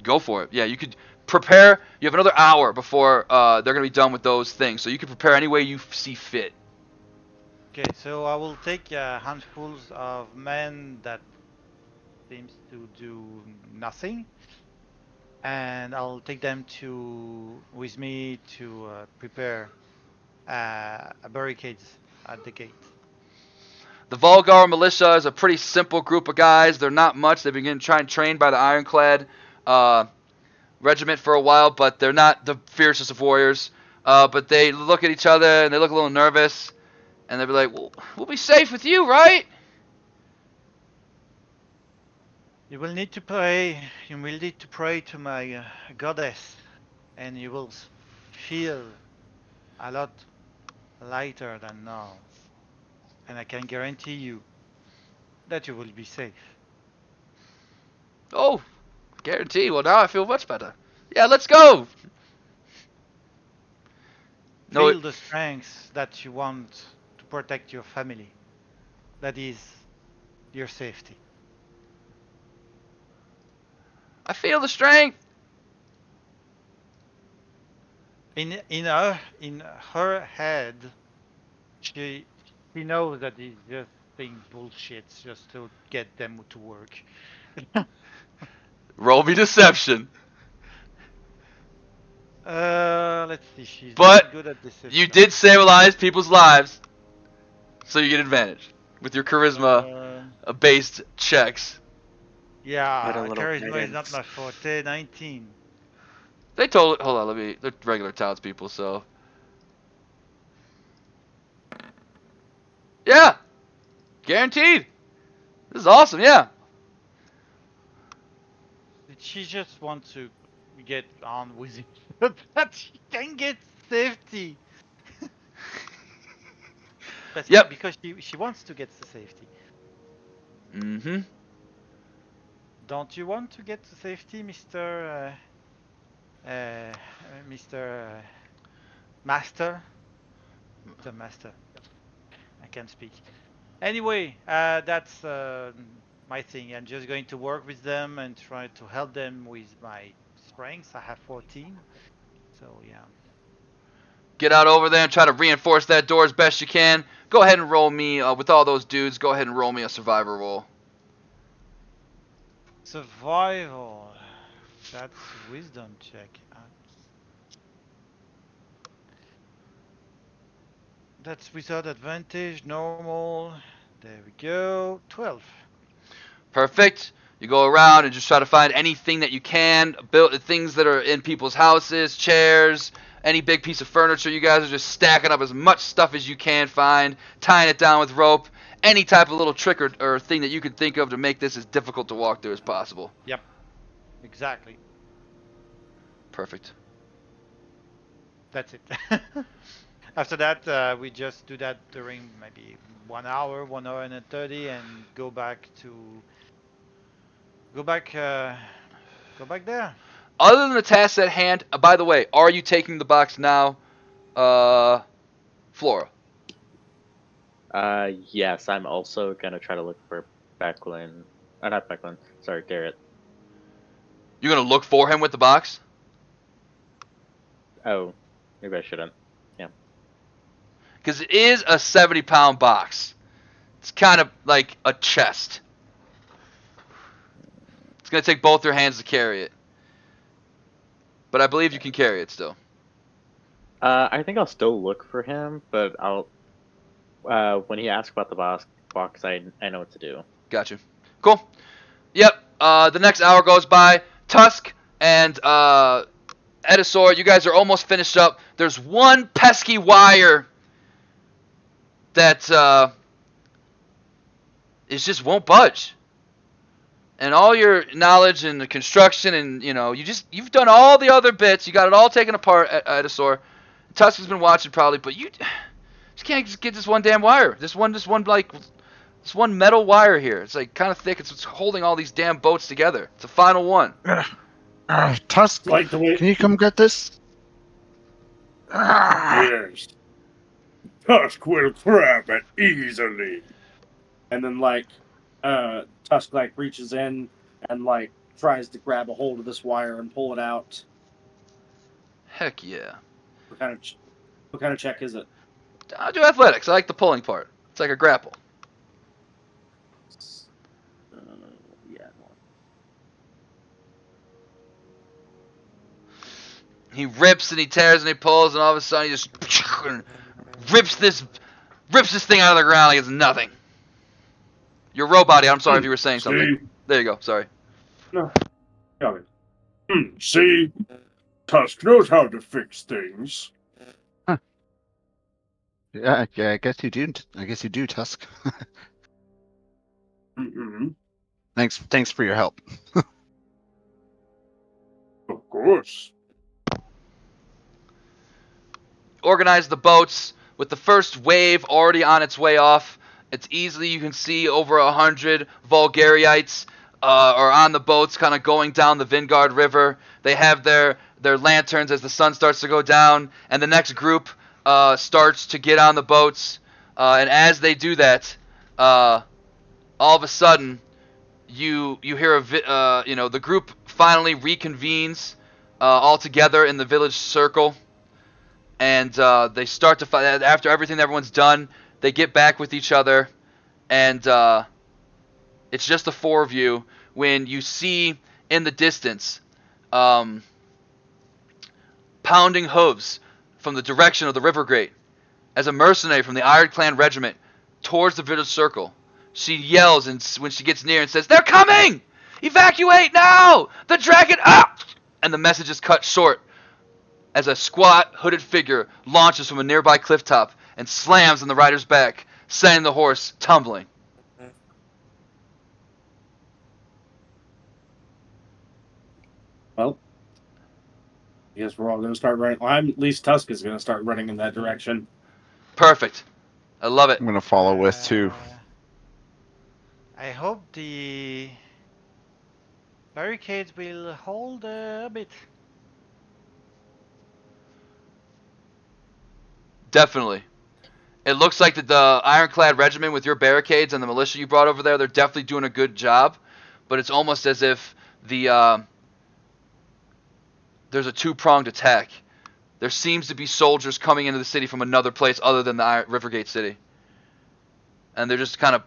Go for it. Yeah, you could prepare. You have another hour before they're going to be done with those things. So you can prepare any way you see fit. Okay, so I will take handfuls of men that seems to do nothing. And I'll take them with me to prepare barricades at the gate. The Volgar militia is a pretty simple group of guys. They're not much. They've been trained by the Ironclad regiment for a while, but they're not the fiercest of warriors. But they look at each other and they look a little nervous. And they'll be like, well, we'll be safe with you, right? You will need to pray. You will need to pray to my goddess, and you will feel a lot lighter than now. And I can guarantee you that you will be safe. Oh, guarantee. Well, now I feel much better. Yeah, let's go. No, Feel the strength that you want to protect your family. That is your safety. I feel the strength. In her head, she knows that he's just saying bullshit just to get them to work. Roll me deception. Let's see. She's But not good at you deception. did stabilize people's lives, so you get advantage with your charisma based checks. Had a Yeah, little charisma is not guidance. my forte. 19. They told. Hold on, they're regular townspeople, so. Yeah, guaranteed. This is awesome. Yeah. Did she just want to get on with it? So that she can get safety. Yep. Because she wants to get the safety. Mm-hmm. Don't you want to get to safety, Mr. Master? The Master. I can't speak. Anyway, that's my thing. I'm just going to work with them and try to help them with my strengths. I have 14. So, yeah. Get out over there and try to reinforce that door as best you can. Go ahead and roll me with all those dudes. Go ahead and roll me a survivor roll. Survival. That's wisdom check. That's without advantage, normal. There we go. 12. Perfect. You go around and just try to find anything that you can, build things that are in people's houses, chairs, any big piece of furniture. You guys are just stacking up as much stuff as you can find, tying it down with rope, any type of little trick or thing that you could think of to make this as difficult to walk through as possible. Yep. Exactly. Perfect. That's it. After that, we just do that during maybe 1 hour and 30, and go back go back there. Other than the tasks at hand, by the way, are you taking the box now, Flora? Yes, I'm also gonna try to look for Becklin. Not Becklin. Sorry, Garrett. You're gonna look for him with the box? Oh, maybe I shouldn't. Because it is a 70-pound box. It's kind of like a chest. It's going to take both your hands to carry it. But I believe you can carry it still. I think I'll still look for him, but I'll. When he asks about the box, I know what to do. Gotcha. Cool. Yep. The next hour goes by. Tusk and Edisor, you guys are almost finished up. There's one pesky wire that it just won't budge. And all your knowledge and the construction and you've done all the other bits. You got it all taken apart at Edisor. Tusk has been watching probably, but you just can't just get this one damn wire. This one metal wire here. It's like kind of thick. It's holding all these damn boats together. It's the final one. Tusk, Like the way. can you come get this? Yes. Tusk will grab it easily. And then Tusk reaches in and tries to grab a hold of this wire and pull it out. Heck yeah. What kind of check is it? I'll do athletics. I like the pulling part. It's like a grapple. Yeah. He rips and he tears and he pulls and all of a sudden he just rips this thing out of the ground like it's nothing. You're robot. I'm sorry if you were saying something. See? There you go. Sorry. No. Got it. See? Tusk knows how to fix things. Yeah, I guess you do. I guess you do, Tusk. Mm-mm. Thanks for your help. Of course. Organize the boats with the first wave already on its way off. It's easily, you can see over 100 Vulgariites are on the boats, kind of going down the Vingard River. They have their lanterns as the sun starts to go down, and the next group starts to get on the boats. And as they do that, all of a sudden, you hear the group finally reconvenes all together in the village circle, and they start to fight. After everything everyone's done, they get back with each other, and it's just the four of you when you see in the distance um, pounding hooves from the direction of the river grate as a mercenary from the Iron Clan regiment towards the village circle. She yells, and when she gets near and says, "They're coming! Evacuate now! The dragon up!" And the message is cut short as a squat, hooded figure launches from a nearby cliff top and slams on the rider's back, sending the horse tumbling. Well, I guess we're all going to start running. Well, at least Tusk is going to start running in that direction. Perfect. I love it. I'm gonna follow with too. I hope the barricades will hold a bit. Definitely. It looks like the Ironclad Regiment with your barricades and the militia you brought over there, they're definitely doing a good job. But it's almost as if there's a two-pronged attack. There seems to be soldiers coming into the city from another place other than the Rivergate city. And they're just kind of,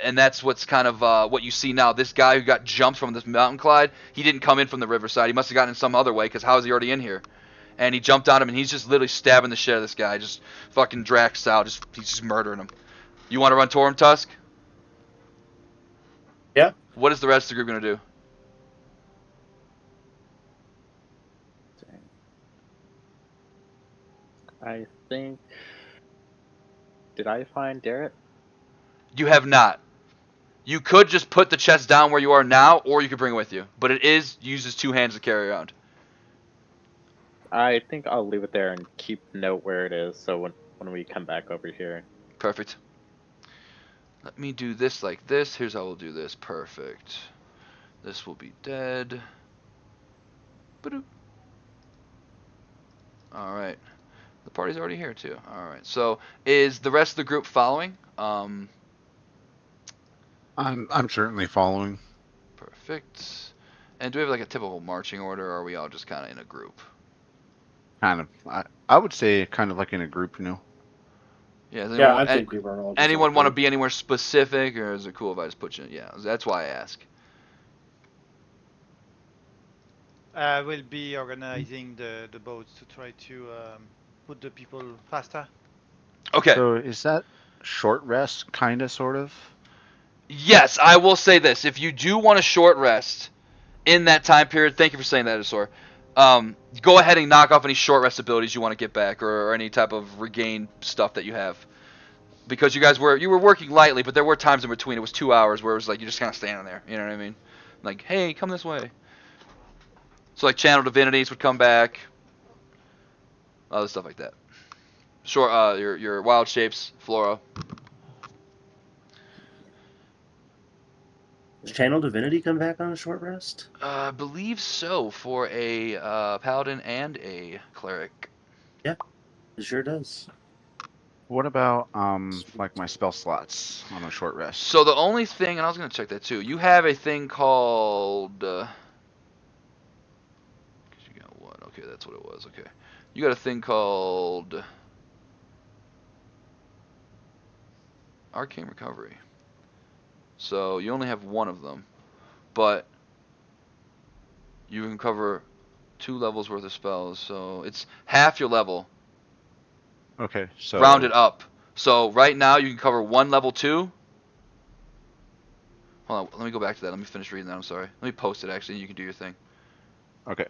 and that's what's kind of what you see now. This guy who got jumped from this mountain glide, he didn't come in from the riverside. He must have gotten in some other way, because how is he already in here? And he jumped on him, and he's just literally stabbing the shit out of this guy. Just fucking Drax style. He's just murdering him. You want to run toward him, Tusk? Yeah. What is the rest of the group going to do? I think. Did I find Darrett? You have not. You could just put the chest down where you are now, or you could bring it with you. But it uses two hands to carry around. I think I'll leave it there and keep note where it is, so when we come back over here. Perfect. Let me do this like this. Here's how we'll do this. Perfect. This will be dead. Ba-doop. Alright. The party's already here too. Alright. So is the rest of the group following? I'm certainly following. Perfect. And do we have like a typical marching order, or are we all just kind of in a group? Kind of. I would say kind of like in a group, you know. Yeah. Yeah, I think we were all just Anyone want to okay. be anywhere specific, or is it cool if I just put you in? Yeah, that's why I ask. We'll be organizing the boats to try to put the people faster. Okay. So is that short rest, kind of, sort of? Yes, I will say this. If you do want a short rest in that time period, thank you for saying that, Asor. Go ahead and knock off any short rest abilities you want to get back, or any type of regain stuff that you have. Because you guys were working lightly, but there were times in between. It was 2 hours where it was like you're just kind of standing there. You know what I mean? Like, hey, come this way. So like channel divinities would come back. Other stuff like that. Sure. Your wild shapes, flora. Does Channel Divinity come back on a short rest? I believe so for a paladin and a cleric. Yeah, it sure does. What about like my spell slots on a short rest? So the only thing, and I was gonna check that too. You have a thing called. 'Cause you got what? Okay, that's what it was. Okay, you got a thing called Arcane Recovery. So you only have one of them, but you can cover 2 levels worth of spells. So it's half your level. Okay, so Rounded up. So right now you can cover 1 level 2. Hold on, let me go back to that. Let me finish reading that. I'm sorry. Let me post it actually. You can do your thing. Okay.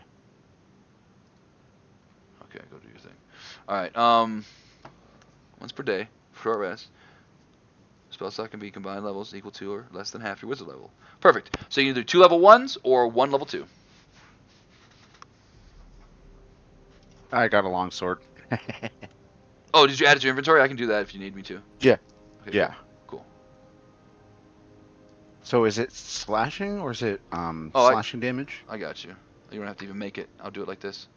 Okay, go do your thing. All right. once per day, short rest. Spell slot can be combined levels equal to or less than half your wizard level. Perfect. So you can do 2 level 1s or 1 level 2. I got a long sword. Oh, did you add it to your inventory? I can do that if you need me to. Yeah. Okay, Yeah. Cool. So is it slashing or is it Oh, slashing damage? I got you. You don't have to even make it. I'll do it like this.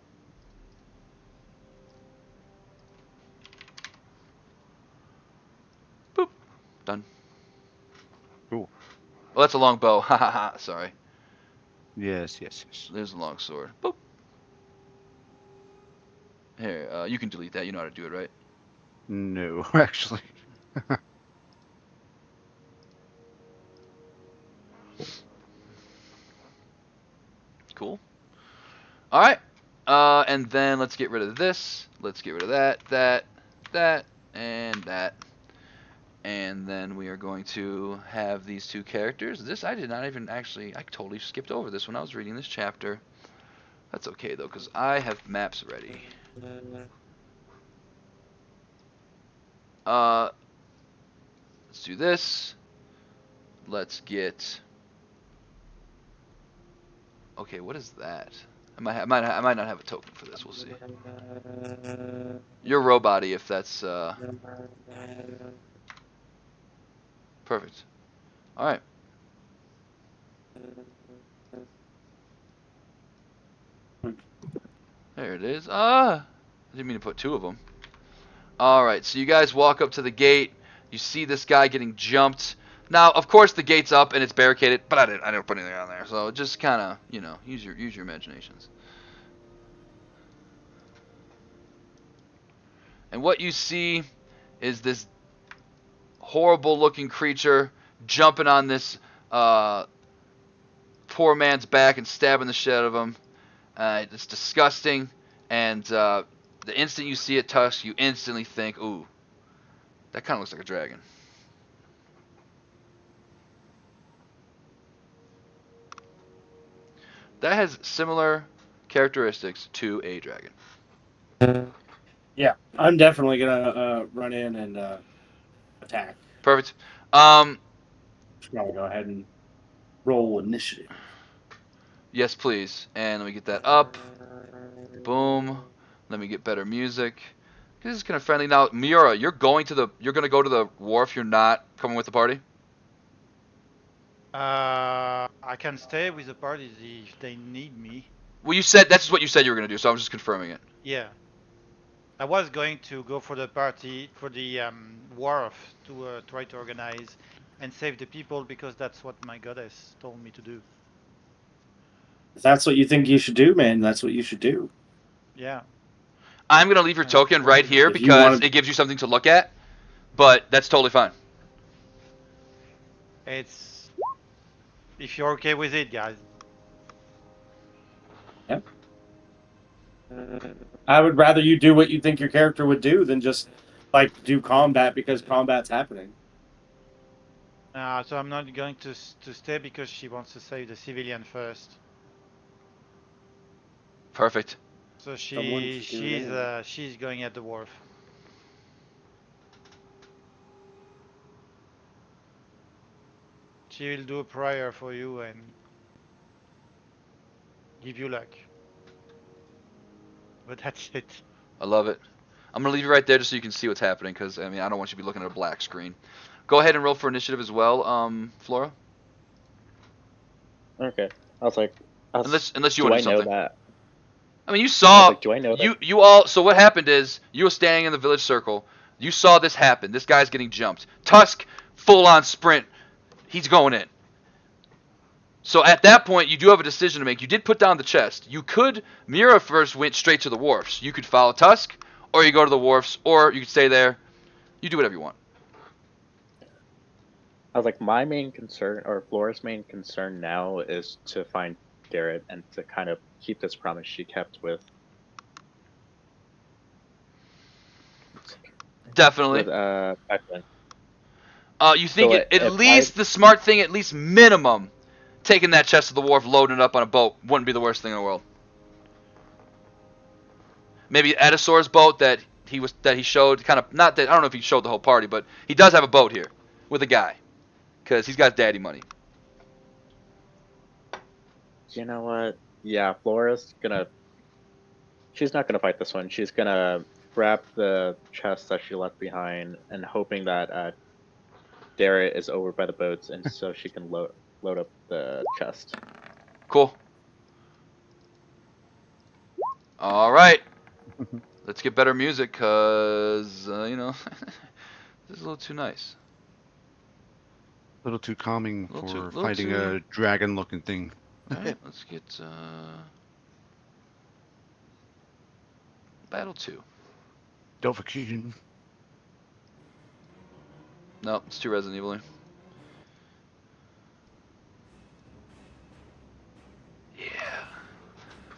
Boop. Done. Cool. Well, that's a long bow. Ha ha ha. Sorry. Yes, yes, yes. There's a long sword. Boop. Here, you can delete that. You know how to do it, right? No, actually. Cool. All right. And then let's get rid of this. Let's get rid of that, and that. And then we are going to have these 2 characters. This I did not even actually. I totally skipped over this when I was reading this chapter. That's okay though, because I have maps ready. Let's do this. Let's get. Okay, what is that? I might not have a token for this. We'll see. You're robot-y if that's perfect. All right. There it is. I didn't mean to put 2 of them. All right. So you guys walk up to the gate. You see this guy getting jumped. Now, of course, the gate's up and it's barricaded, but I didn't put anything on there. So just kind of, use your imaginations. And what you see is this horrible-looking creature jumping on this poor man's back and stabbing the shit out of him. It's disgusting. And the instant you see it, Tusk, you instantly think, ooh, that kind of looks like a dragon. That has similar characteristics to a dragon. Yeah, I'm definitely gonna run in and attack. Perfect. Just gonna go ahead and roll initiative. Yes, please. And let me get that up. Boom. Let me get better music. This is kind of friendly. Now, Miura, you're gonna go to the wharf. You're not coming with the party. I can stay with the party if they need me. Well, you said that's what you said you were gonna do, so I'm just confirming it. Yeah. I was going to go for the party, for the wharf, to try to organize and save the people because that's what my goddess told me to do. If that's what you think you should do, man, that's what you should do. Yeah. I'm gonna leave your token right here If you because wanna- it gives you something to look at, but that's totally fine. It's if you're okay with it, guys. Yeah. I would rather you do what you think your character would do than just do combat because combat's happening. So I'm not going to stay because she wants to save the civilian first. Perfect. So Someone should do it. she's going at the wharf. She will do a prayer for you and give you luck. But that's it. I love it. I'm gonna leave you right there just so you can see what's happening, because I don't want you to be looking at a black screen. Go ahead and roll for initiative as well, Flora. Okay. I was like, Unless you do want I to do know something. that? I mean, you I was saw like, do I know that? you all. So what happened is you were standing in the village circle. You saw this happen. This guy's getting jumped. Tusk, full on sprint. He's going in. So at that point, you do have a decision to make. You did put down the chest. You could. Mira first went straight to the wharfs. You could follow Tusk, or you go to the wharfs, or you could stay there. You do whatever you want. I was like, my main concern, or Flora's main concern now, is to find Garrett and to kind of keep this promise she kept with Definitely. Becklin. You think So at if least the smart thing, at least minimum, taking that chest to the wharf, loading it up on a boat, wouldn't be the worst thing in the world. Maybe Edisor's boat that he showed kind of not that I don't know if he showed the whole party, but he does have a boat here with a guy because he's got daddy money. You know what? Yeah, Flora's gonna. She's not gonna fight this one. She's gonna grab the chest that she left behind and hoping that Darrett is over by the boats, and so she can load up the chest. Cool. All right. Let's get better music, cause you know this is a little too nice. A little too calming Little for too- little fighting too- a dragon-looking thing. All right, let's get Battle 2. Dovahkiin. No, it's too Resident Evil. Yeah.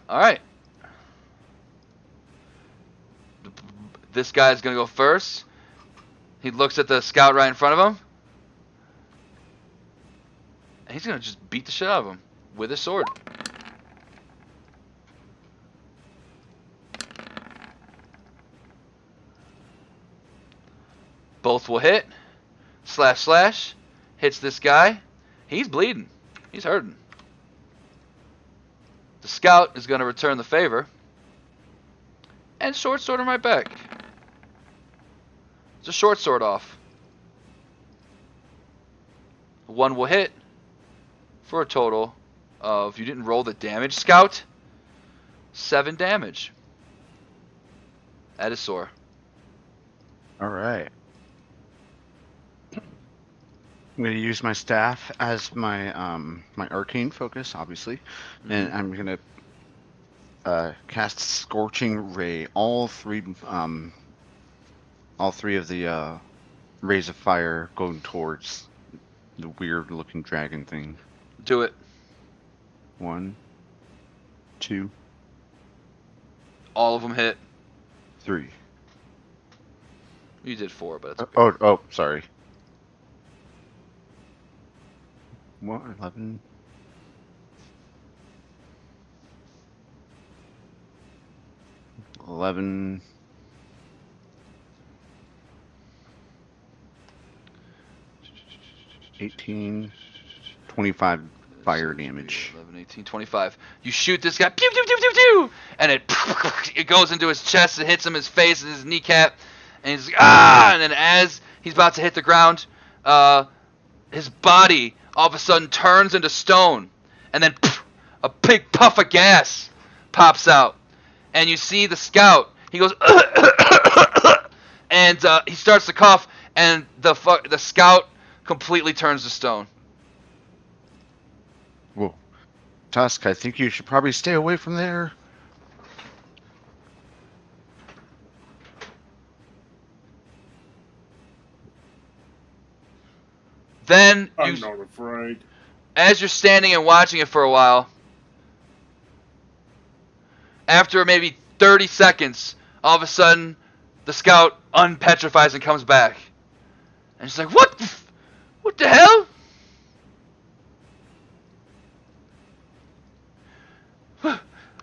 All right. This guy's gonna go first. He looks at the scout right in front of him, and he's gonna just beat the shit out of him with his sword. Both will hit. Slash slash. Hits this guy. He's bleeding. He's hurting. The scout is going to return the favor. And short sword him right back. It's a short sword off. One will hit. For a total of, you didn't roll the damage, scout? 7 damage. That is sore. All right. I'm going to use my staff as my my arcane focus, obviously, and I'm going to cast Scorching Ray. All three of the rays of fire going towards the weird-looking dragon thing. Do it. 1, 2, All of them hit. 3. You did 4, but it's okay. Oh, sorry. 1, 11. 11. 18. 25 fire damage. 11, 18, 25. You shoot this guy, pew, pew, pew, pew, pew, and it goes into his chest and hits him in his face and his kneecap, and he's like, ah! And then as he's about to hit the ground, his body all of a sudden turns into stone, and then a big puff of gas pops out, and you see the scout. He goes, and he starts to cough, and the scout completely turns to stone. Whoa. Tusk, I think you should probably stay away from there. Then I'm not afraid. as you're standing and watching it for a while, after maybe 30 seconds, all of a sudden, the scout unpetrifies and comes back. And she's like, what the hell?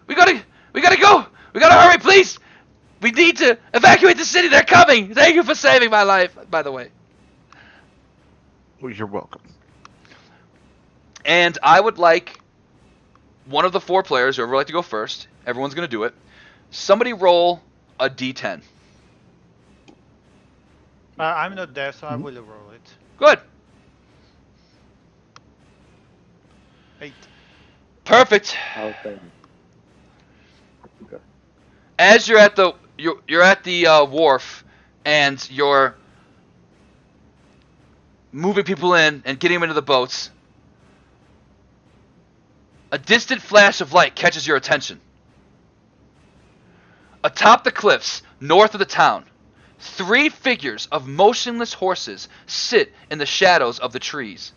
We gotta go! We gotta hurry, please! We need to evacuate the city, they're coming! Thank you for saving my life, by the way. Well, you're welcome. And I would like one of the 4 players, whoever would like to go first, everyone's going to do it, somebody roll a d10. I'm not there, so I will roll it. Good. 8. Perfect. Okay. As you're at the wharf and you're moving people in and getting them into the boats, a distant flash of light catches your attention. Atop the cliffs, north of the town, 3 figures of motionless horses sit in the shadows of the trees.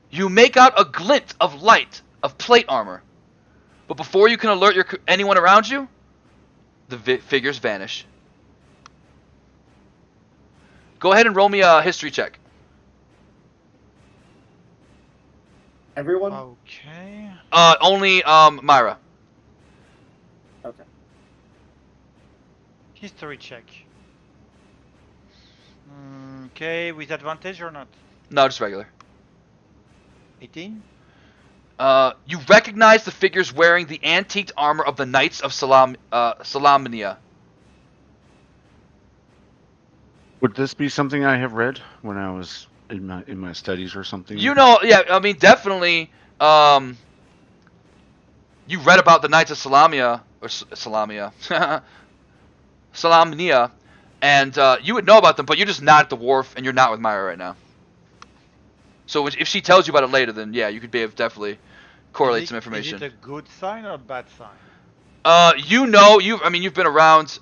You make out a glint of light of plate armor, but before you can alert anyone around you, the figures vanish. Go ahead and roll me a history check. Everyone? Okay. Only Myra. Okay. History check. Okay, with advantage or not? No, just regular. 18? You recognize the figures wearing the antiqued armor of the Knights of Salamnia. Would this be something I have read when I was in my studies or something? You know, yeah, I mean, definitely. You read about the Knights of Salamnia or Salamnia, and you would know about them, but you're just not at the wharf, and you're not with Myra right now. So if she tells you about it later, then yeah, you could be able to definitely correlate some information. Is it a good sign or a bad sign? You've been around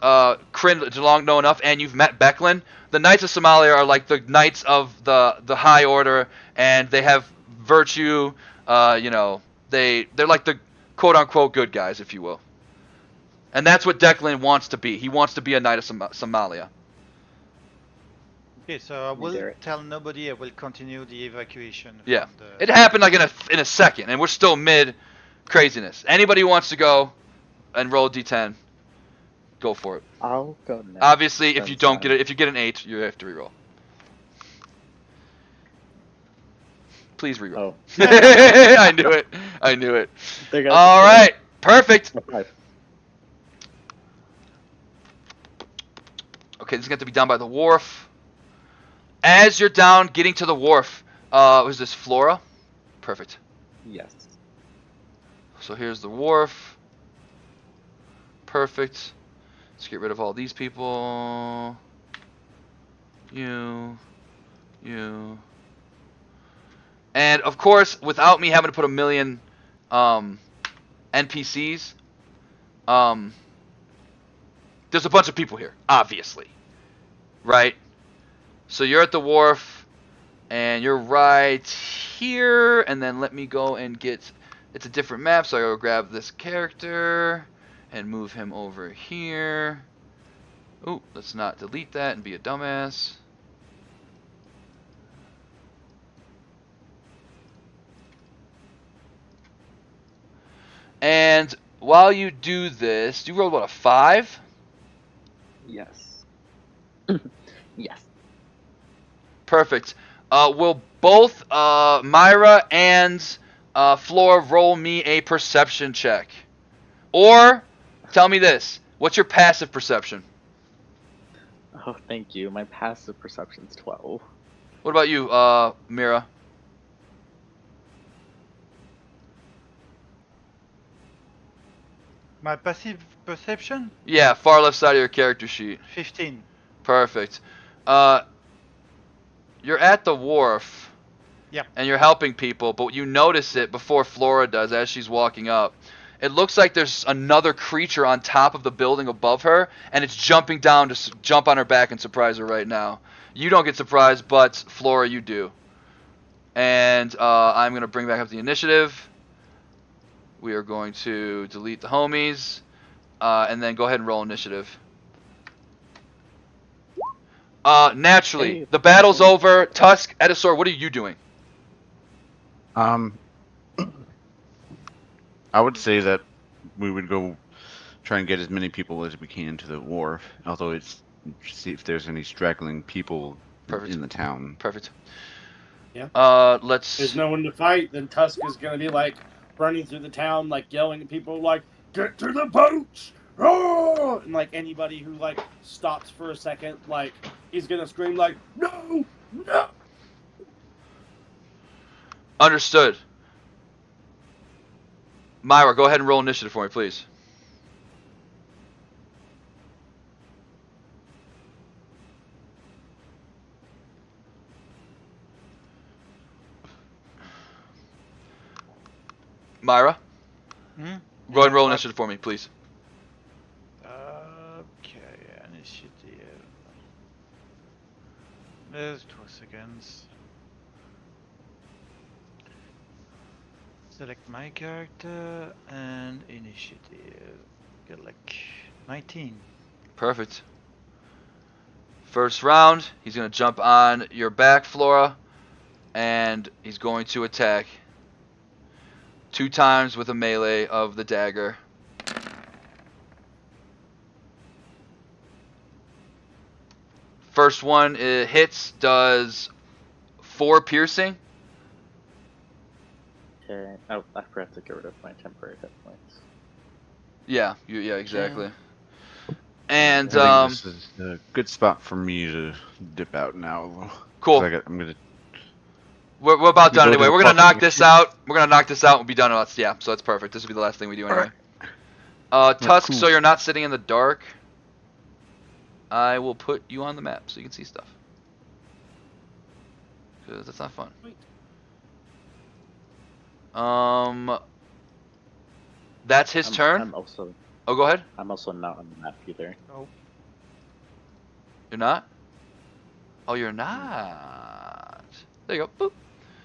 Kryn long enough, and you've met Becklin. The Knights of Somalia are like the knights of the High Order, and they have virtue. They're like the quote unquote good guys, if you will. And that's what Declan wants to be. He wants to be a knight of Somalia. Okay, so I will Derek. tell nobody. I will continue the evacuation. Yeah, from the... it happened like in a second, and we're still mid craziness. Anybody who wants to go and roll a d10, go for it. I'll go next. Obviously, if you since don't get I'm- it, if you get an 8, you have to reroll. Please reroll. Oh. I knew it. I knew it. There goes All the right, perfect. Oh, 5. Okay, this is going to be down by the wharf. As you're down, getting to the wharf, was this Flora? Perfect. Yes. So here's the wharf. Perfect. Let's get rid of all these people. You. And of course, without me having to put a million NPCs, there's a bunch of people here, obviously. Right? So you're at the wharf, and you're right here, and then let me go and get, it's a different map, so I go grab this character, and move him over here. Ooh, let's not delete that and be a dumbass. And while you do this, you rolled what, a 5? Yes. Yes. Perfect. Will both Myra and Flora roll me a perception check? Or, tell me this, what's your passive perception? Oh, thank you. My passive perception's 12. What about you, Mira? My passive perception? Yeah, far left side of your character sheet. 15. Perfect. You're at the wharf. Yep. And you're helping people, but you notice it before Flora does as she's walking up. It looks like there's another creature on top of the building above her, and it's jumping down to jump on her back and surprise her right now. You don't get surprised, but Flora, you do. And I'm going to bring back up the initiative. We are going to delete the homies, and then go ahead and roll initiative. Naturally, Hey. the battle's over. Tusk, Edisor, what are you doing? I would say that we would go try and get as many people as we can to the wharf. Although it's see if there's any straggling people Perfect. in the town. Perfect. Yeah. Let's. There's no one to fight, then Tusk is gonna be like running through the town, like yelling at people, like "Get to the boats!" Oh! And like anybody who like stops for a second, like he's gonna scream like "No, no!" Understood. Myra, go ahead and roll initiative for me, please. Myra, Hmm? go ahead and roll initiative for me, please. Okay, initiative. There's 2 seconds. Select my character and initiative. Get like 19. Perfect. First round, he's going to jump on your back, Flora, and he's going to attack 2 times with a melee of the dagger. First one it hits, does 4 piercing. Okay. Oh, I forgot to get rid of my temporary hit points. Yeah, yeah, exactly. And I think this is a good spot for me to dip out now. cool. I'm gonna. We're about done go to anyway. the We're gonna park knock and this shoot. out. We're gonna knock this out and be done. Yeah, so that's perfect. This will be the last thing we do anyway. Tusk, cool. so you're not sitting in the dark. I will put you on the map so you can see stuff. Because that's not fun. That's his turn. I'm also. Oh, go ahead. I'm also not on the map either. Oh. You're not? Oh, you're not. There you go. Boop.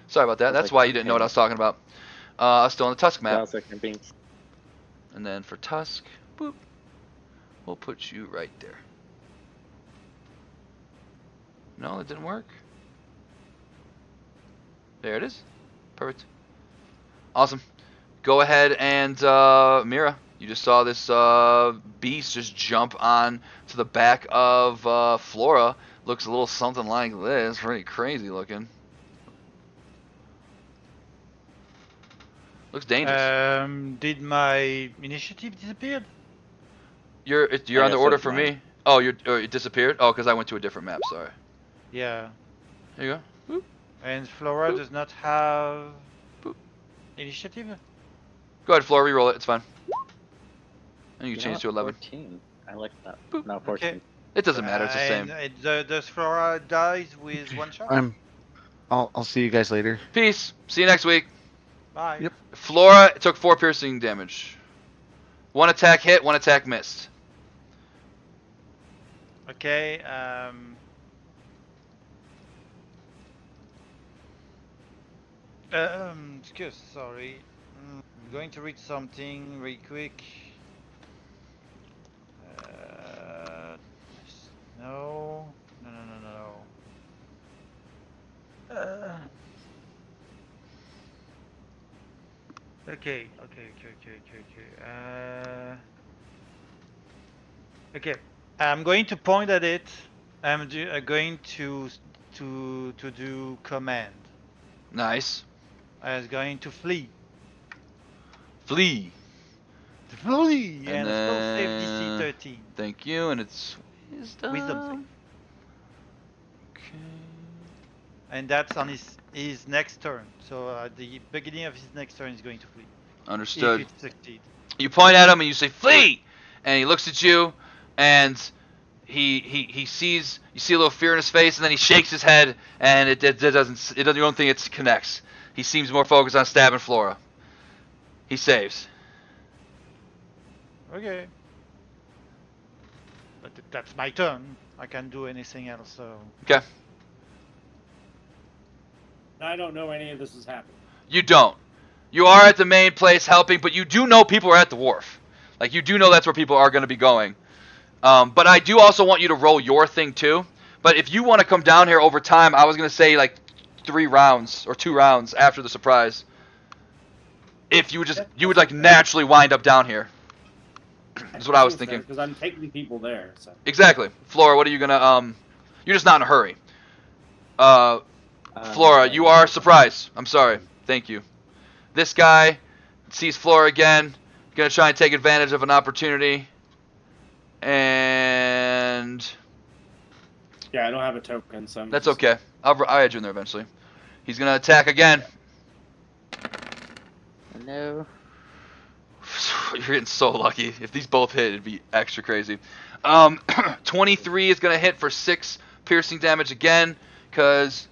Sorry about that. I was That's like, why you didn't know what I was talking about. I was still on the Tusk I map. was like, I'm being. And then for Tusk, boop, we'll put you right there. No, that didn't work. There it is. Perfect. Awesome. Go ahead and, Mira, you just saw this beast just jump on to the back of Flora. Looks a little something like this. Pretty crazy looking. Looks dangerous. Did my initiative disappear? You're I on the guess order that's for mine. me. Oh, it disappeared. Oh, because I went to a different map. Sorry. Yeah. There you go. Boop. And Flora Boop. does not have Boop. initiative? Go ahead, Flora. Reroll it. It's fine. And you You can know change it to what? 11. 14. I like that. Boop. No, 14. Okay. It doesn't matter. It's the same. And does Flora dies with one shot? I'll see you guys later. Peace. See you next week. Bye. Yep. Flora took 4 piercing damage. 1 attack hit, 1 attack missed. Okay. Sorry. I'm going to read something really quick. No. Okay. Okay. I'm going to point at it. I'm going to do command. Nice. I'm going to flee. Flee. Flee. And And spell save then- DC 13. Thank you, and it's wisdom. Wisdom Okay. And that's on his next turn. So at the beginning of his next turn, he's going to flee. Understood. If it succeeds. You point at him and you say flee, and he looks at you, and he sees, you see a little fear in his face, and then he shakes his head, and it doesn't you don't think it connects. He seems more focused on stabbing Flora. He saves. Okay. But that's my turn. I can't do anything else. So. Okay. I don't know any of this has happened. You don't. You are at the main place helping, but you do know people are at the wharf. Like, you do know that's where people are going to be going. But I do also want you to roll your thing, too. But if you want to come down here over time, I was going to say, like, 3 rounds or 2 rounds after the surprise. If you would just, you would, like, naturally wind up down here. That's what I was thinking. Because I'm taking people there. So. Exactly. Flora, what are you going to, you're just not in a hurry. Flora, you are surprised. I'm sorry. Thank you. This guy sees Flora again. Gonna try and take advantage of an opportunity. And Yeah, I don't have a token, so. that's okay. I'll add you in there eventually. He's gonna attack again. No. You're getting so lucky. If these both hit, it'd be extra crazy. 23 is gonna hit for 6 piercing damage again, cause.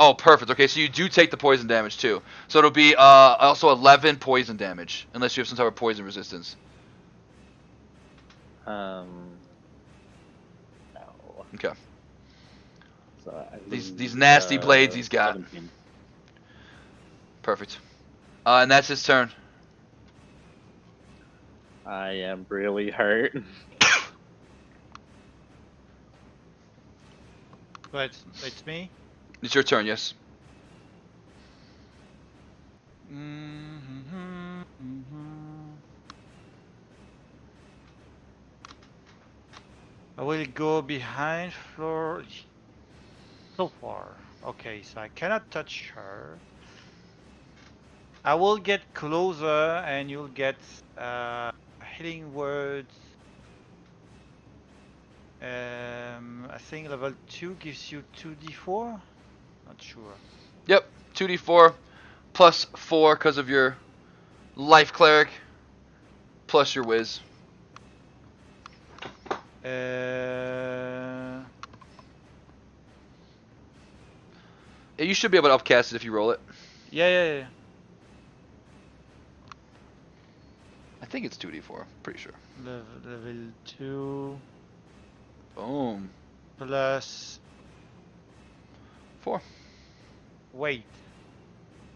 Oh, perfect. Okay, so you do take the poison damage too. So it'll be also 11 poison damage, unless you have some type of poison resistance. No. Okay. So I These lose, nasty blades he's got. 17. Perfect. And that's his turn. I am really hurt. But it's me. It's your turn, yes. will go behind Flor. So far. Okay, so I cannot touch her. I will get closer and you'll get healing words. I think level 2 gives you 2d4? Not sure. Yep, 2d4 plus 4 because of your life cleric plus your whiz. You should be able to upcast it if you roll it. Yeah. I think it's 2d4, pretty sure. Level 2 Boom. plus 4. wait.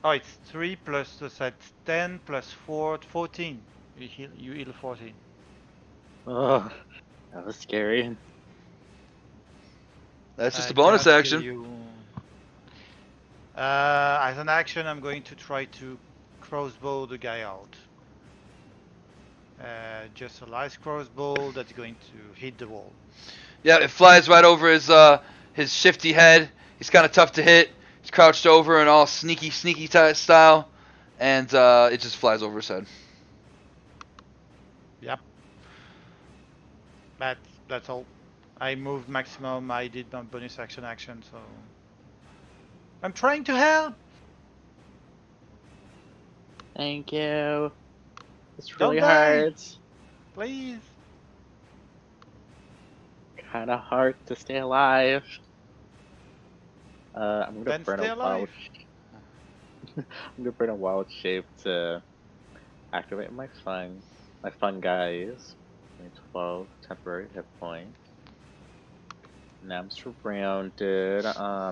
Oh, it's 3 plus so that's 10 plus 4, 14. You heal 14. Oh, that was scary. That's just I a bonus cannot heal action. you. As an action, I'm going to try to crossbow the guy out. Just a light crossbow that's going to hit the wall. Yeah, it flies right over his shifty head. He's kind of tough to hit. He's crouched over in all sneaky style, and it just flies over his head. Yep. That's all. I moved maximum. I did my bonus action, so I'm trying to help. Thank you. It's Don't really die. hard. Please. Kind of hard to stay alive. I'm gonna Then burn stay a alive. I'm gonna burn a wild shape to activate my fun guys. 12 temporary hit points. Now I'm surrounded.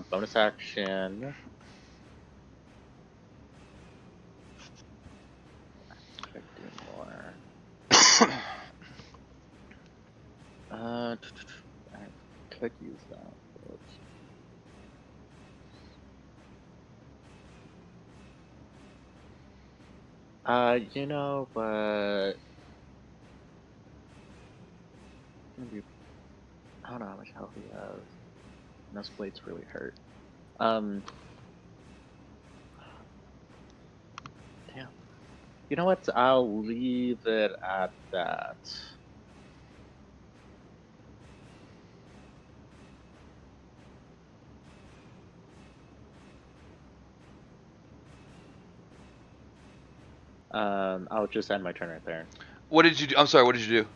Bonus action. I do more. I could use that. You know, but maybe I don't know how much health he has. And those blades really hurt. Damn. You know what? I'll leave it at that. I'll just end my turn right there. What did you do? I'm sorry, what did you do?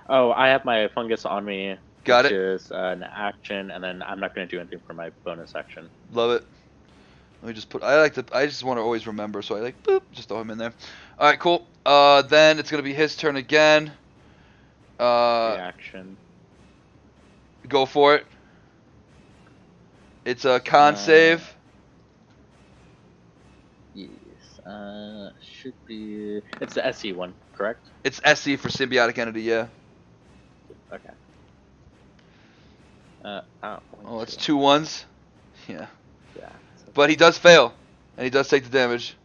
Oh, I have my fungus on me. Got which it. is an action, and then I'm not going to do anything for my bonus action. Love it. Let me just put. I just want to always remember, so I like boop, just throw him in there. All right, cool. Then it's gonna be his turn again. Reaction. Go for it. It's a con save. Yes. Should be. It's the SE one, correct? It's SC for symbiotic entity, yeah. Okay. Oh, it's 2 1s. Yeah. Yeah. But he does fail, and he does take the damage.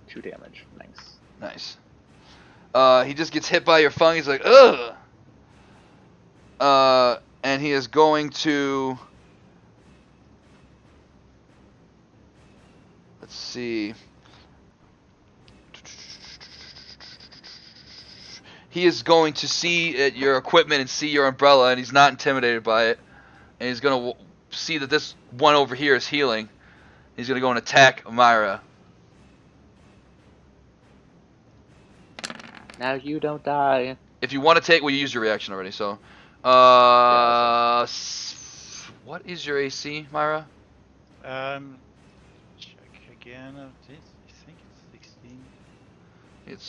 2 damage. Nice. Nice. He just gets hit by your fung. He's like, ugh. And he is going to. Let's see. He is going to see at your equipment and see your umbrella, and he's not intimidated by it. And he's going to see that this one over here is healing. He's going to go and attack Myra. Now you don't die. If you want to take, well, you used your reaction already, so. What is your AC, Myra? Check again of this. I think it's 16.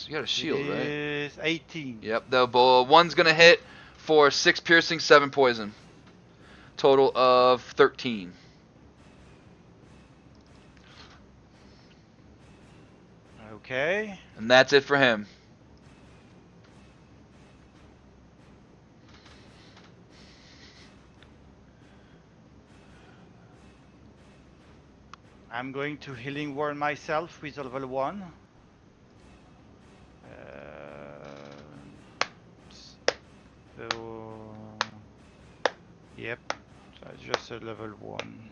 You got a shield, right? It is 18. Yep. The one's gonna hit for 6 piercing, 7 poison. Total of 13. Okay. And that's it for him. I'm going to healing word myself with level 1. Yep. So it's just a level 1.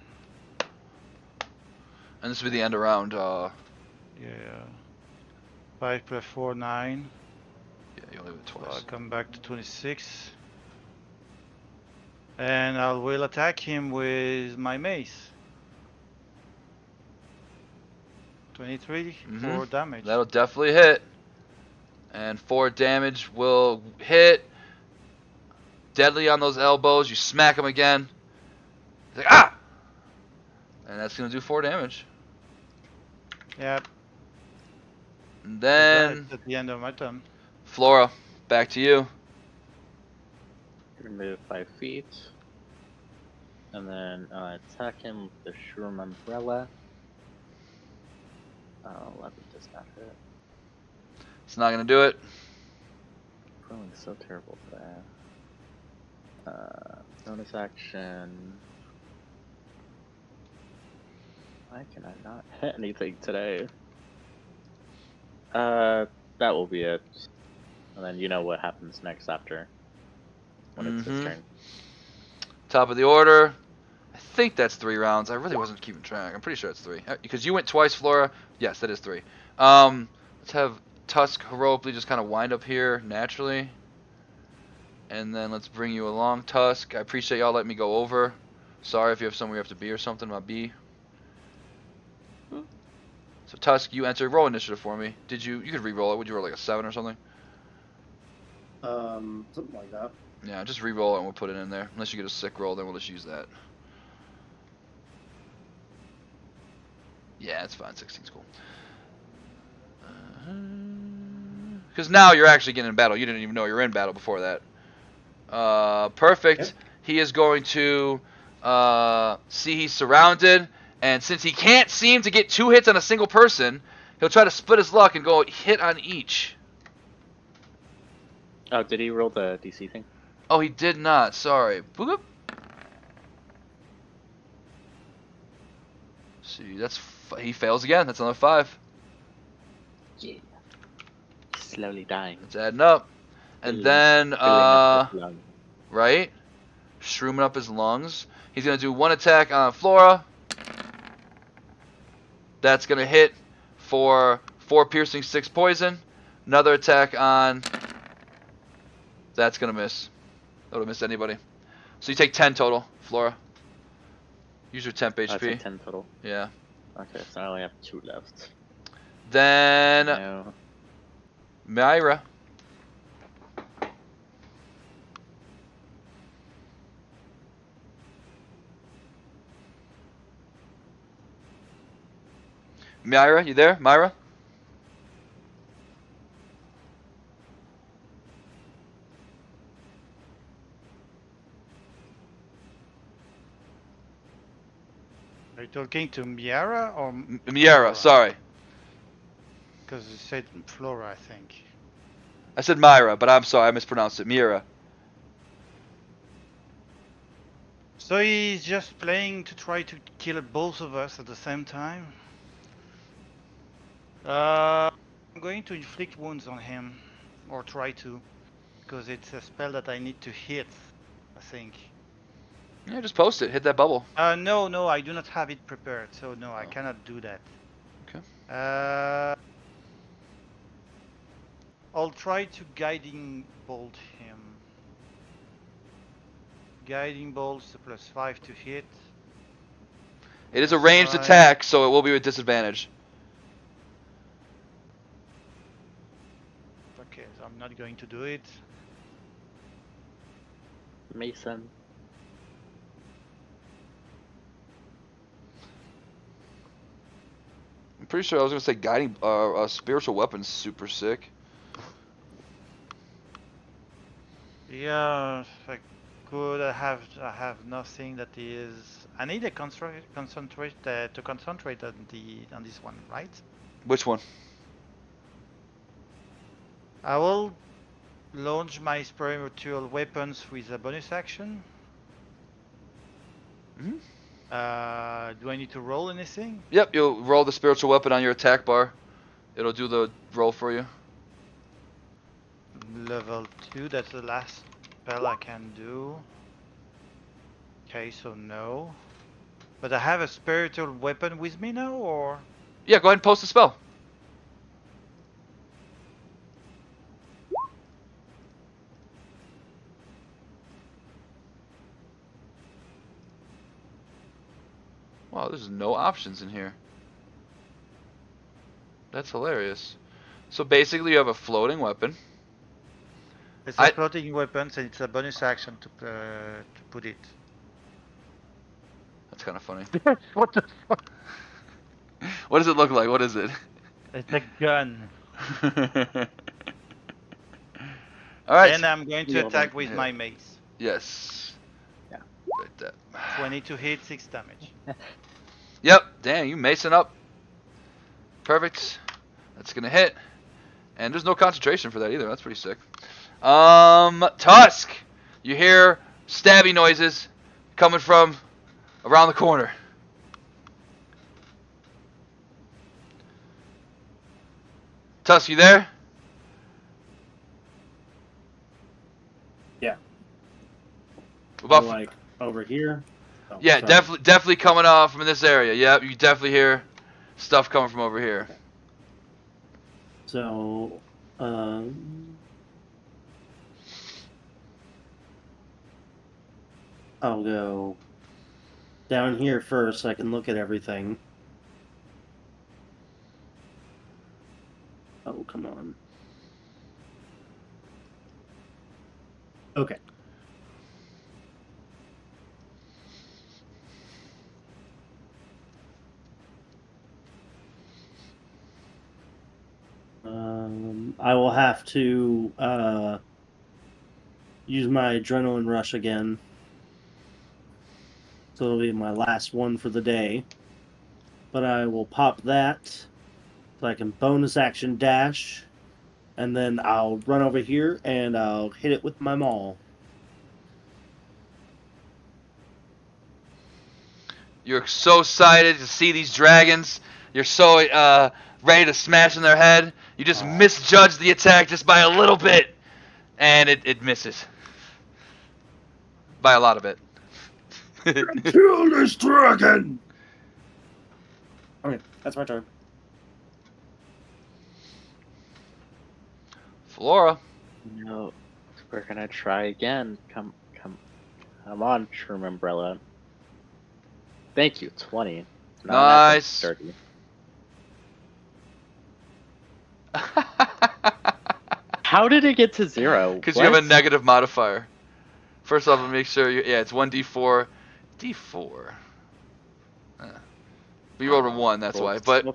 And this will be the end of round. Yeah. 5 plus 4, 9. Yeah, you only went So twice. I'll come back to 26. And I will attack him with my mace. 23 for damage. That'll definitely hit. And 4 damage will hit. Deadly on those elbows. You smack him again. He's like, ah! And that's going to do 4 damage. Yep. And With that, then, it's at the end of my turn. Flora, back to you. Gonna move 5 feet. And then attack him with the Shroom Umbrella. Oh, 11 does not hit. It's not going to do it. I'm feeling so terrible for that. Bonus action. Why can I not hit anything today? That will be it. And then you know what happens next after. When it's his turn. Top of the order. I think that's 3 rounds. I really wasn't keeping track. I'm pretty sure it's 3. Because you went twice, Flora. Yes, that is 3. Let's have Tusk heroically just kind of wind up here naturally. And then let's bring you along, Tusk. I appreciate y'all letting me go over. Sorry if you have somewhere you have to be or something. My B. So Tusk, you enter. Roll initiative for me. Did you? You could re-roll it. Would you roll like a 7 or something? Something like that. Yeah, just re-roll it and we'll put it in there. Unless you get a sick roll, then we'll just use that. Yeah, it's fine. 16's cool. Because now you're actually getting in battle. You didn't even know you were in battle before that. Perfect. Yep. He is going to see he's surrounded. And since he can't seem to get 2 hits on a single person, he'll try to split his luck and go hit on each. Oh, did he roll the DC thing? Oh, he did not. Sorry. Boop. See, he fails again. That's another 5. Yeah. Slowly dying. It's adding up. And then, right? Shrooming up his lungs. He's going to do 1 attack on Flora. That's going to hit for 4 piercing, 6 poison. Another attack on... That's going to miss. That would have missed anybody. So you take 10 total, Flora. Use your temp HP. I take 10 total. Yeah. Okay, so I only have 2 left. Then... No. Myra. Myra, you there? Myra? Are you talking to Miara or Myra, sorry. Because you said Flora, I think. I said Myra, but I'm sorry, I mispronounced it. Myra. So he's just playing to try to kill both of us at the same time. I'm going to inflict wounds on him, or try to, because it's a spell that I need to hit, I think. Yeah, just post it. Hit that bubble. No, I do not have it prepared, so no, I cannot do that. Okay. I'll try to guiding bolt him. Guiding bolts +5 to hit. It is a ranged Fine. attack, so it will be with disadvantage. Okay, so I'm not going to do it. Mason. I'm pretty sure I was gonna say guiding spiritual weapon's super sick. Yeah, if I could. I have nothing that is. I need a concentrate to concentrate on this one, right? Which one? I will launch my spiritual weapons with a bonus action. Mhm. Do I need to roll anything? Yep, you'll roll the spiritual weapon on your attack bar. It'll do the roll for you. Level 2, that's the last spell I can do. Okay, so no. But I have a spiritual weapon with me now, or? Yeah, go ahead and post a spell. Wow, there's no options in here. That's hilarious. So basically, you have a floating weapon. It's a floating weapon, so it's a bonus action to put it. That's kind of funny. What the fuck? What does it look like? What is it? It's a gun. All right. And I'm going to Wield attack it. with Yeah. my mace. Yes. Yeah. Right there. 20 to hit, 6 damage. Yep. Dang, you macing up. Perfect. That's gonna hit. And there's no concentration for that either. That's pretty sick. Tusk. You hear stabby noises coming from around the corner. Tusk, you there? Yeah. About Like over here. Oh, yeah, sorry. definitely coming off from this area. Yep, you definitely hear stuff coming from over here. So, I'll go down here first so I can look at everything. Oh, come on. Okay. I will have to use my adrenaline rush again. So it'll be my last one for the day. But I will pop that so I can bonus action dash. And then I'll run over here and I'll hit it with my maul. You're so excited to see these dragons. You're so ready to smash in their head. You just misjudge the attack just by a little bit. And it misses. By a lot of it. Kill this dragon! Okay, that's my turn. Flora. No, we're gonna try again. Come on, Shroom Umbrella. Thank you, 20. Not Nice. 30. How did it get to 0? Because you have a negative modifier. First off, make sure yeah, it's 1d4. D4. You rolled a 1, that's why. But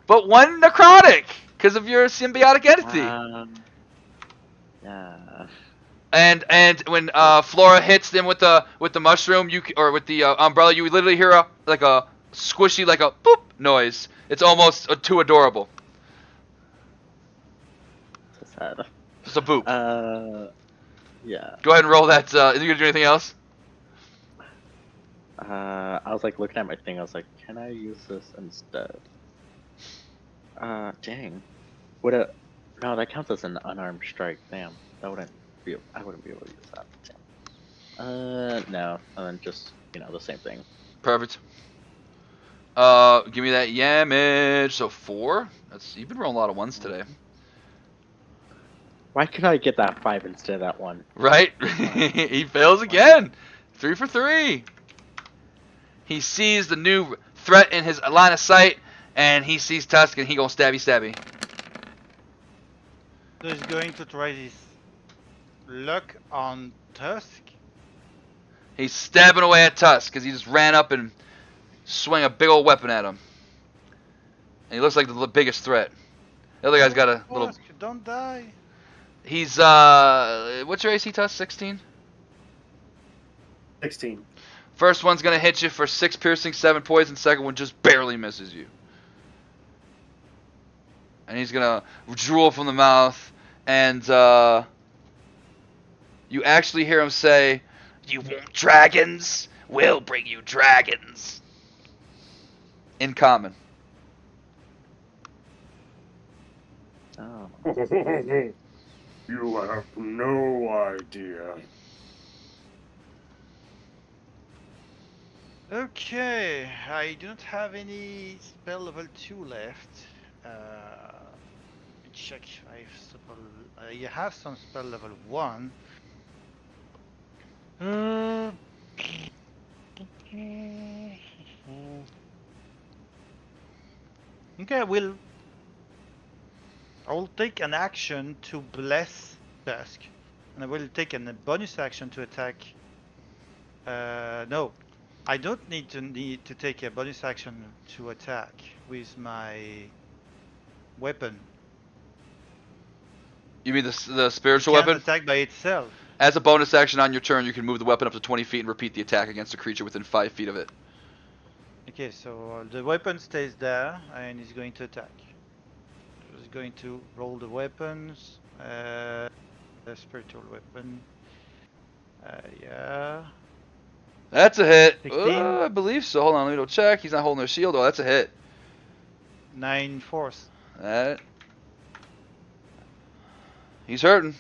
but 1 necrotic because of your symbiotic entity. Yeah. And when Flora hits them with the mushroom, or with the umbrella, you literally hear a squishy, like a boop noise. It's almost too adorable. So sad. Just a boop. Yeah. Go ahead and roll that. Are you gonna do anything else? I was like looking at my thing. I was like, can I use this instead? Dang. No, that counts as an unarmed strike. Damn. I wouldn't be able to use that. Damn. No. And then just, the same thing. Perfect. Give me that damage. So 4. You've been rolling a lot of 1s today. Why could I get that 5 instead of that 1? Right? He fails again. 3 for 3. He sees the new threat in his line of sight, and he sees Tusk, and he gonna stabby. So he's going to try this luck on Tusk. He's stabbing away at Tusk because he just ran up and swung a big old weapon at him. And he looks like the biggest threat. The other guy's got a little. Tusk, don't die. He's what's your AC, Tusk? 16. 16. First one's gonna hit you for 6 piercing, 7 poison. Second one just barely misses you. And he's gonna drool from the mouth, and you actually hear him say, "You want dragons? We'll bring you dragons." In common. Oh. You have no idea. Okay, I do not have any spell level 2 left. Let me check if I have you have some spell level 1. Uh, okay, I will take an action to bless Dusk, and I will take a bonus action to attack. No, I don't need to take a bonus action to attack with my weapon. You mean the It spiritual can weapon? attack by itself. As a bonus action on your turn, you can move the weapon up to 20 feet and repeat the attack against a creature within 5 feet of it. Okay, so the weapon stays there and is going to attack. It's going to roll the weapons. The spiritual weapon. Yeah. That's a hit. 16. I believe so. Hold on, let me double check. He's not holding a shield. Oh, that's a hit. 9 force. That. He's hurting.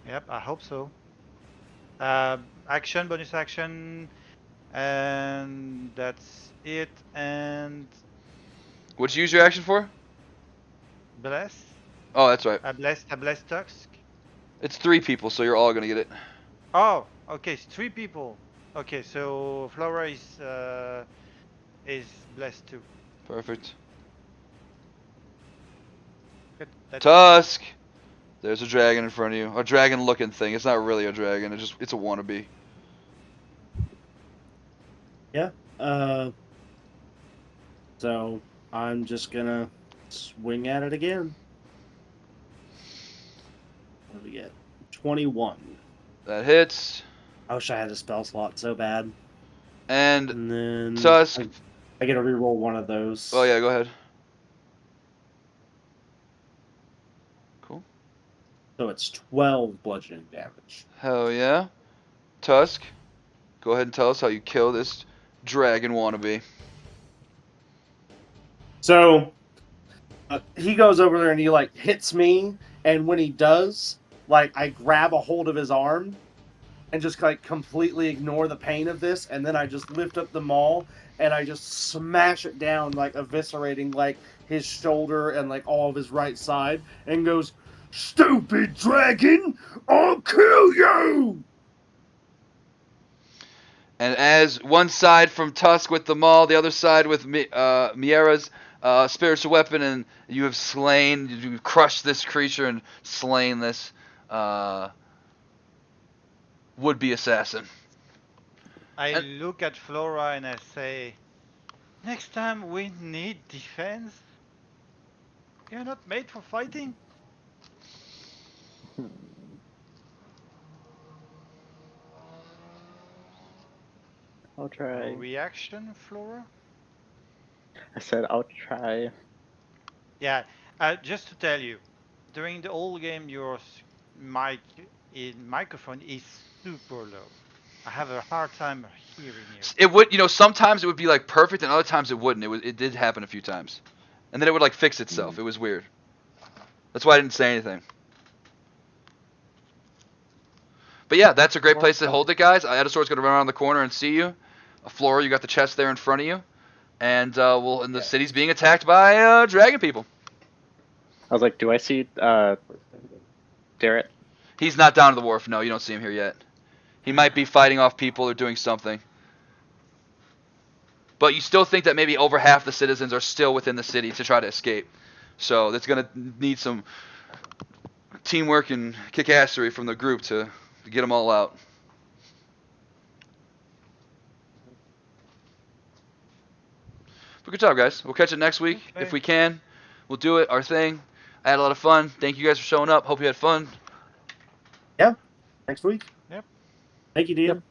Yep, I hope so. Action, bonus action, and that's it. And What'd you use your action for? bless. Oh, that's right. I bless Tusk. It's 3 people, so you're all gonna get it. Oh, okay, it's 3 people. Okay, so Flora is blessed too. Perfect. Good. That's Tusk! There's a dragon in front of you. A dragon-looking thing. It's not really a dragon. It's a wannabe. Yeah. So I'm just gonna swing at it again. What do we get? 21. That hits. I wish I had a spell slot so bad. And And then Tusk. I get to reroll one of those. Oh yeah, go ahead. Cool. So it's 12 bludgeoning damage. Hell yeah. Tusk, go ahead and tell us how you kill this dragon wannabe. So he goes over there and he like hits me, and when he does, like I grab a hold of his arm and just like completely ignore the pain of this, and then I just lift up the maul and I just smash it down, like eviscerating like his shoulder and like all of his right side, and goes, "Stupid dragon, I'll kill you!" And as one side from Tusk with the maul, the other side with Miera's spiritual weapon, and you have you've crushed this creature and slain this would-be assassin. I look at Flora and I say, next time we need defense. You're not made for fighting. I'll try. Reaction, Flora? I said I'll try. Yeah, just to tell you, during the whole game, your microphone is super low. I have a hard time hearing you. It would, sometimes it would be like perfect, and other times it wouldn't. It did happen a few times, and then it would like fix itself. It was weird. That's why I didn't say anything. But yeah, that's a great place to hold it, guys. Edisord's gonna run around the corner and see you. Flora, you got the chest there in front of you, and the city's being attacked by dragon people. I was like, do I see Darrett? He's not down to the wharf. No, you don't see him here yet. He might be fighting off people or doing something. But you still think that maybe over half the citizens are still within the city to try to escape. So that's going to need some teamwork and kickassery from the group to get them all out. But good job, guys. We'll catch it next week if we can. We'll do it, our thing. I had a lot of fun. Thank you guys for showing up. Hope you had fun. Yeah, next week. Yep. Thank you, DM. Yep.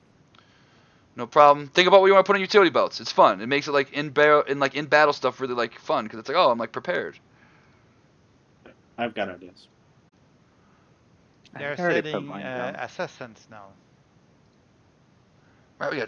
No problem. Think about what you want to put on utility belts. It's fun. It makes it like in battle stuff really like fun because it's like, oh, I'm like prepared. I've got ideas. They're I already put setting mine down. assassins now. Right, we got